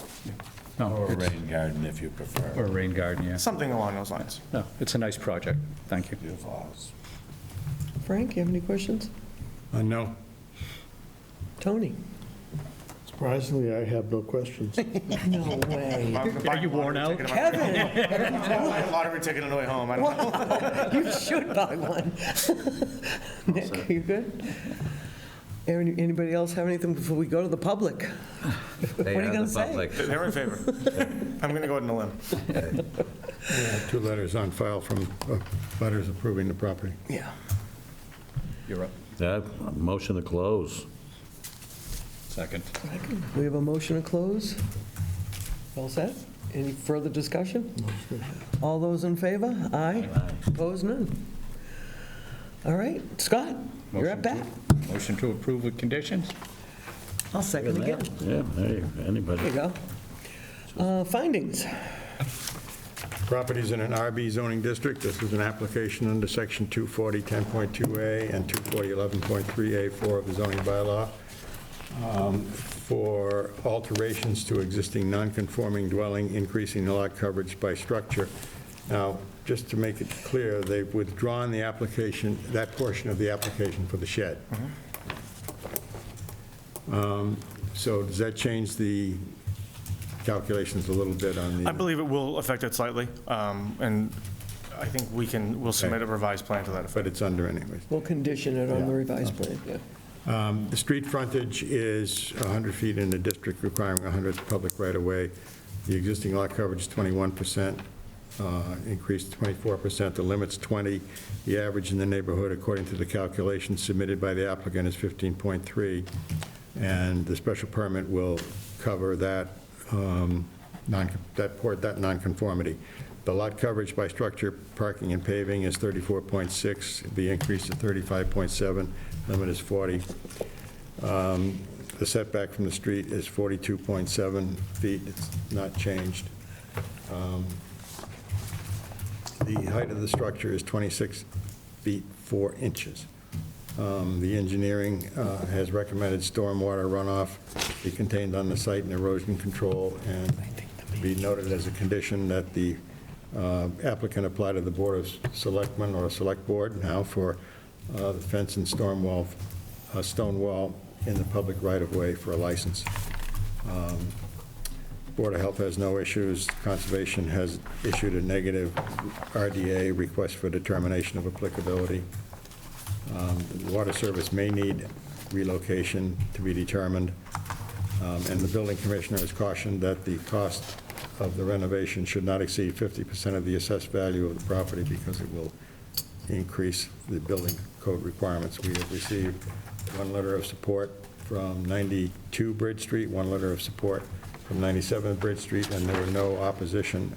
Or a rain garden if you prefer.
Or a rain garden, yeah.
Something along those lines.
No, it's a nice project. Thank you.
Frank, you have any questions?
No.
Tony?
Surprisingly, I have no questions.
No way.
Are you worn out?
Kevin!
Lottery ticket on the way home. I don't know.
You should buy one. Nick, you good? Anybody else have anything before we go to the public? What are you going to say?
They're in favor. I'm going to go out on a limb.
We have 2 letters on file from letters approving the property.
Yeah.
You're up.
Motion to close.
Second.
We have a motion to close. All set? Any further discussion? All those in favor? Aye. Opposed? None. All right, Scott, you're at bat.
Motion to approve with conditions?
I'll second again.
Yeah, hey, anybody.
There you go. Findings.
Properties in an RB zoning district. This is an application under section 240, 10.2A and 240, 11.3A4 of the zoning bylaw for alterations to existing non-conforming dwelling, increasing the lot coverage by structure. Now, just to make it clear, they've withdrawn the application, that portion of the application for the shed. So does that change the calculations a little bit on the?
I believe it will affect it slightly, and I think we'll submit a revised plan to that effect.
But it's under anyways.
We'll condition it on the revised plan, yeah.
The street frontage is 100 feet in the district, requiring 100 public right-of-way. The existing lot coverage is 21%, increased to 24%. The limit's 20. The average in the neighborhood, according to the calculations submitted by the applicant, is 15.3. And the special permit will cover that nonconformity. The lot coverage by structure, parking, and paving is 34.6, be increased to 35.7, limit is 40. The setback from the street is 42.7 feet, it's not changed. The height of the structure is 26 feet 4 inches. The engineering has recommended stormwater runoff be contained on the site and erosion control, and be noted as a condition that the applicant apply to the Board of Selectmen or Select Board now for the fence and stone wall in the public right-of-way for a license. Board of Health has no issues. Conservation has issued a negative RDA, request for determination of applicability. The water service may need relocation to be determined, and the building commissioner has cautioned that the cost of the renovation should not exceed 50% of the assessed value of the property because it will increase the building code requirements. We have received 1 letter of support from 92 Bridge Street, 1 letter of support from 97 Bridge Street, and there were no opposition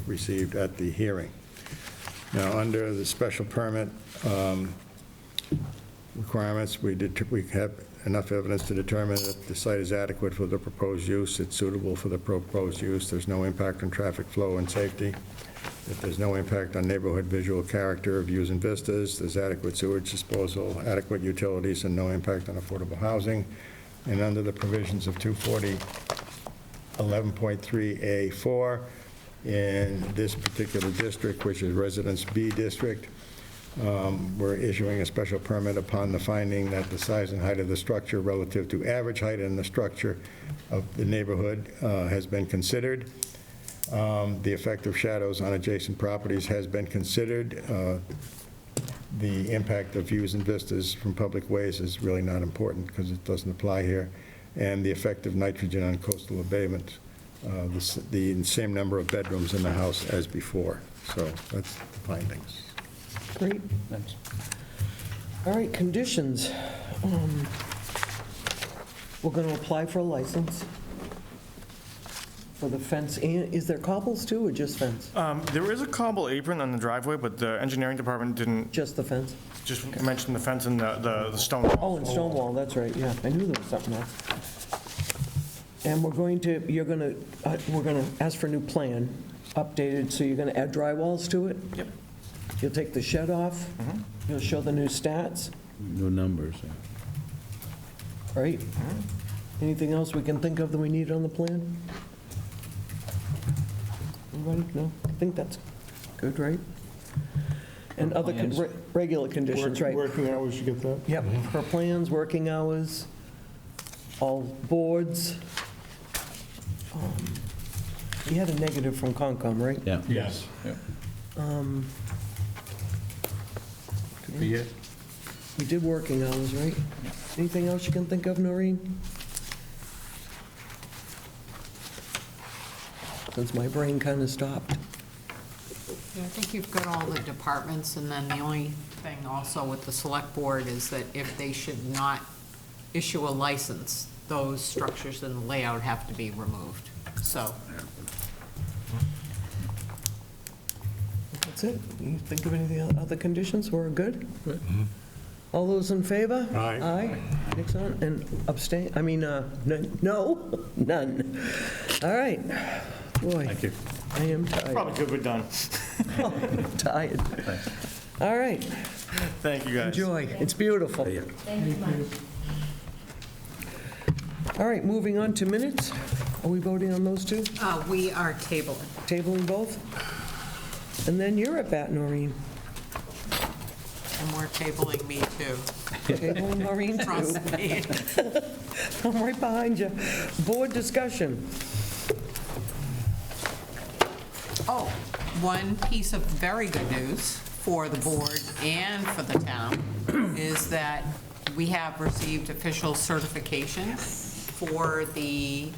received at the hearing. Now, under the special permit requirements, we have enough evidence to determine that the site is adequate for the proposed use, it's suitable for the proposed use, there's no impact on traffic flow and safety, if there's no impact on neighborhood visual character, views and vistas, there's adequate sewage disposal, adequate utilities, and no impact on affordable housing. And under the provisions of 240, 11.3A4, in this particular district, which is Residence B District, we're issuing a special permit upon the finding that the size and height of the structure relative to average height in the structure of the neighborhood has been considered. The effect of shadows on adjacent properties has been considered. The impact of views and vistas from public ways is really not important because it doesn't apply here. And the effect of nitrogen on coastal abatement, the same number of bedrooms in the house as before. So that's the findings.
Great.
Thanks.
All right, conditions. We're going to apply for a license for the fence, and is there cobbles too, or just fence?
There is a cobble apron on the driveway, but the engineering department didn't,
Just the fence?
just mention the fence and the stone wall.
Oh, and stone wall, that's right, yeah, I knew there was something else. And we're going to ask for a new plan, updated, so you're going to add drywalls to it?
Yep.
You'll take the shed off? You'll show the new stats,
No numbers.
right? Anything else we can think of that we need on the plan? Anybody? No? I think that's good, right? And other regular conditions, right?
Working hours, you get that?
Yep, for plans, working hours, all boards. You had a negative from Concom, right?
Yeah.
Yes.
Could be it.
We did working hours, right? Anything else you can think of, Noreen? Since my brain kind of stopped.
Yeah, I think you've got all the departments, and then the only thing also with the select board is that if they should not issue a license, those structures in the layout have to be removed, so.
That's it. You think of any other conditions? We're good? All those in favor?
Aye.
Aye. Excellent. And abstain, no, none. All right. Boy.
Thank you.
I am tired.
Probably good we're done.
Tired. All right.
Thank you, guys.
Enjoy. It's beautiful. All right, moving on to minutes. Are we voting on those two?
We are tabling.
Tabling both? And then you're at bat, Noreen.
And we're tabling me too.
Tabling Noreen, too.
Trust me.
I'm right behind you. Board discussion.
Oh, one piece of very good news for the board and for the town is that we have received official certification for the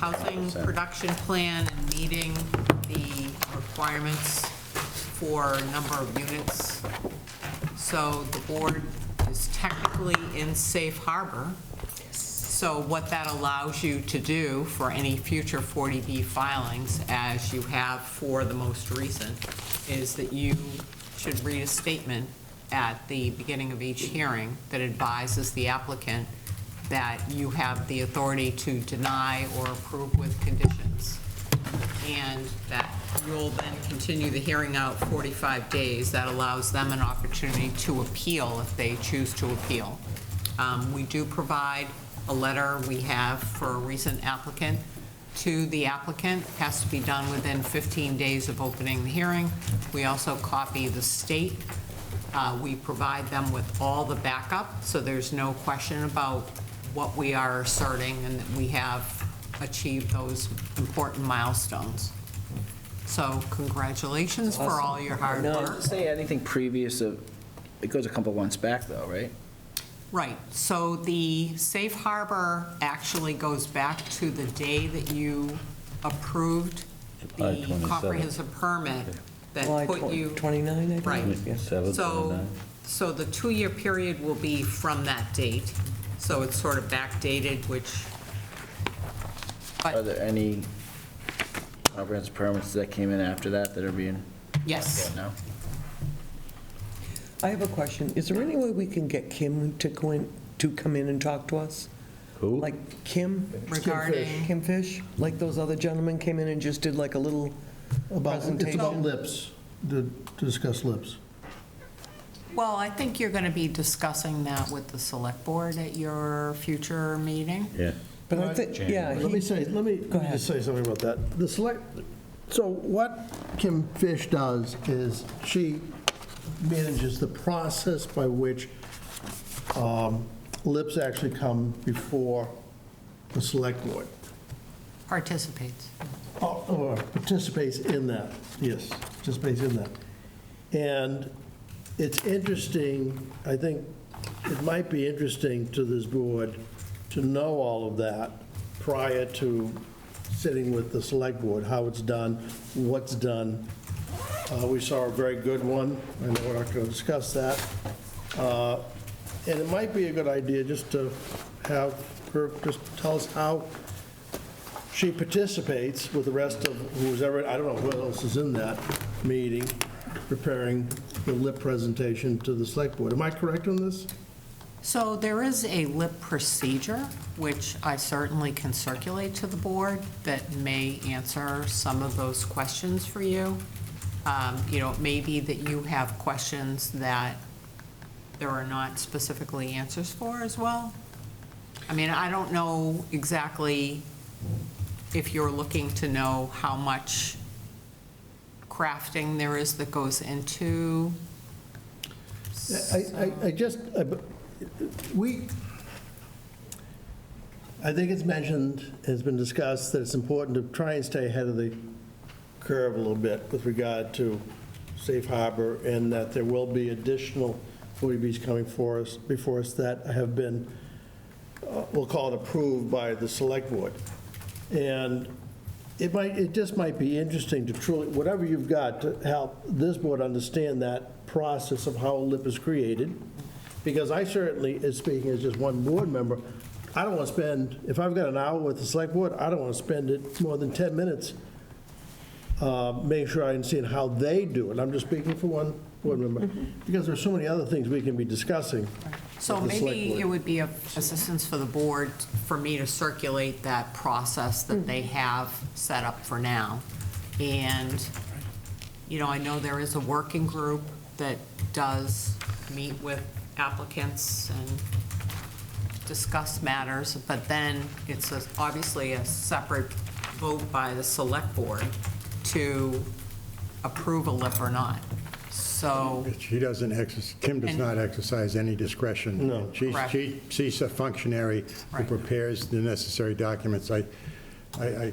housing production plan and meeting the requirements for number of units. So the board is technically in safe harbor. So what that allows you to do for any future 40B filings, as you have for the most recent, is that you should read a statement at the beginning of each hearing that advises the applicant that you have the authority to deny or approve with conditions, and that you'll then continue the hearing out 45 days. That allows them an opportunity to appeal if they choose to appeal. We do provide a letter we have for a recent applicant to the applicant. It has to be done within 15 days of opening the hearing. We also copy the state. We provide them with all the backup, so there's no question about what we are asserting and that we have achieved those important milestones. So congratulations for all your hard
No,
work.
doesn't say anything previous of, it goes a couple months back though, right?
Right, so the safe harbor actually goes back to the day that you approved
July
the
27th.
comprehensive permit that
July
put you.
29, I think?
Right.
Yeah.
7,
So,
29.
so the 2-year period will be from that date, so it's sort of backdated, which,
Are there any comprehensive permits that came in after that that are being?
yes.
No?
I have a question. Is there any way we can get Kim to come in and talk to us?
Who?
Like Kim?
Regarding,
Kim Fish? Like those other gentlemen came in and just did like a little
It's
presentation?
about lips, to discuss lips.
well, I think you're going to be discussing that with the select board at your future meeting.
Yeah.
But I think, yeah.
Let me
ahead.
just say something about that. So what Kim Fish does is she manages the process by which lips actually come before the select board.
Participates.
Or participates in that, yes, participates in that. And it's interesting, I think it might be interesting to this board to know all of that prior to sitting with the select board, how it's done, what's done, We saw a very good one. I know we're not going to discuss that. And it might be a good idea just to have her just tell us how she participates with the rest of who's ever, I don't know who else is in that meeting, preparing the LIP presentation to the select board. Am I correct on this?
So there is a LIP procedure, which I certainly can circulate to the board, that may answer some of those questions for you. It may be that you have questions that there are not specifically answers for as well. I mean, I don't know exactly if you're looking to know how much crafting there is that goes into.
I think it's mentioned, has been discussed, that it's important to try and stay ahead of the curve a little bit with regard to safe harbor, and that there will be additional 40Bs coming before us that have been, we'll call it approved by the select board. And it just might be interesting to truly, whatever you've got to help this board understand that process of how a LIP is created. Because I certainly, as speaking as just one board member, I don't want to spend, if I've got an hour with the select board, I don't want to spend it more than 10 minutes making sure I understand how they do it. I'm just speaking for one board member, because there's so many other things we can be discussing.
So
with the select
maybe
board.
it would be of assistance for the board for me to circulate that process that they have set up for now. And, I know there is a working group that does meet with applicants and discuss matters, but then it's obviously a separate vote by the select board to approve a LIP or not. So,
She doesn't Kim does not exercise any discretion.
No.
Correct.
She's a functionary who
Right.
prepares the necessary documents. I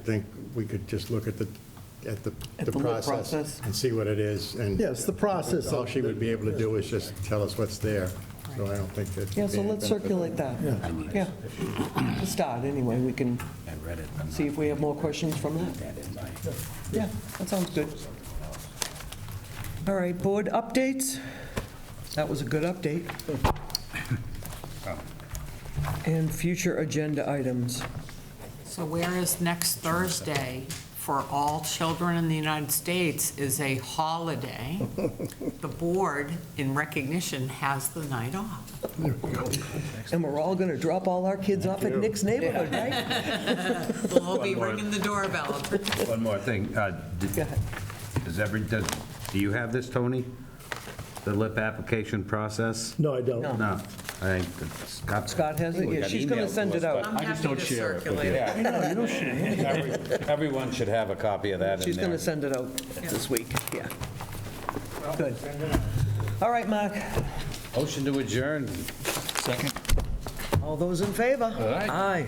think we could just look at the
the LIP process?
and see what it is. And
Yes, the process.
all she would be able to do is just tell us what's there. So I don't think that.
Yeah, so let's circulate that. Yeah. To start, anyway, we can see if we have more questions from that. Yeah, that sounds good. All right, board updates? That was a good update. And future agenda items.
so whereas next Thursday for all children in the United States is a holiday, the board, in recognition, has the night off.
And we're all going to drop all our kids off at Nick's neighborhood, right?
We'll all be ringing the doorbell.
One more thing.
Go ahead.
Do you have this, Tony? The LIP application process?
No, I don't.
No. I think
Scott has it? Yeah, she's going to send it out.
I'm happy to circulate it.
No, you don't share.
Everyone should have a copy of that in there.
She's going to send it out this week, yeah. Good. All right, Mark.
Motion to adjourn.
All those in favor? Aye.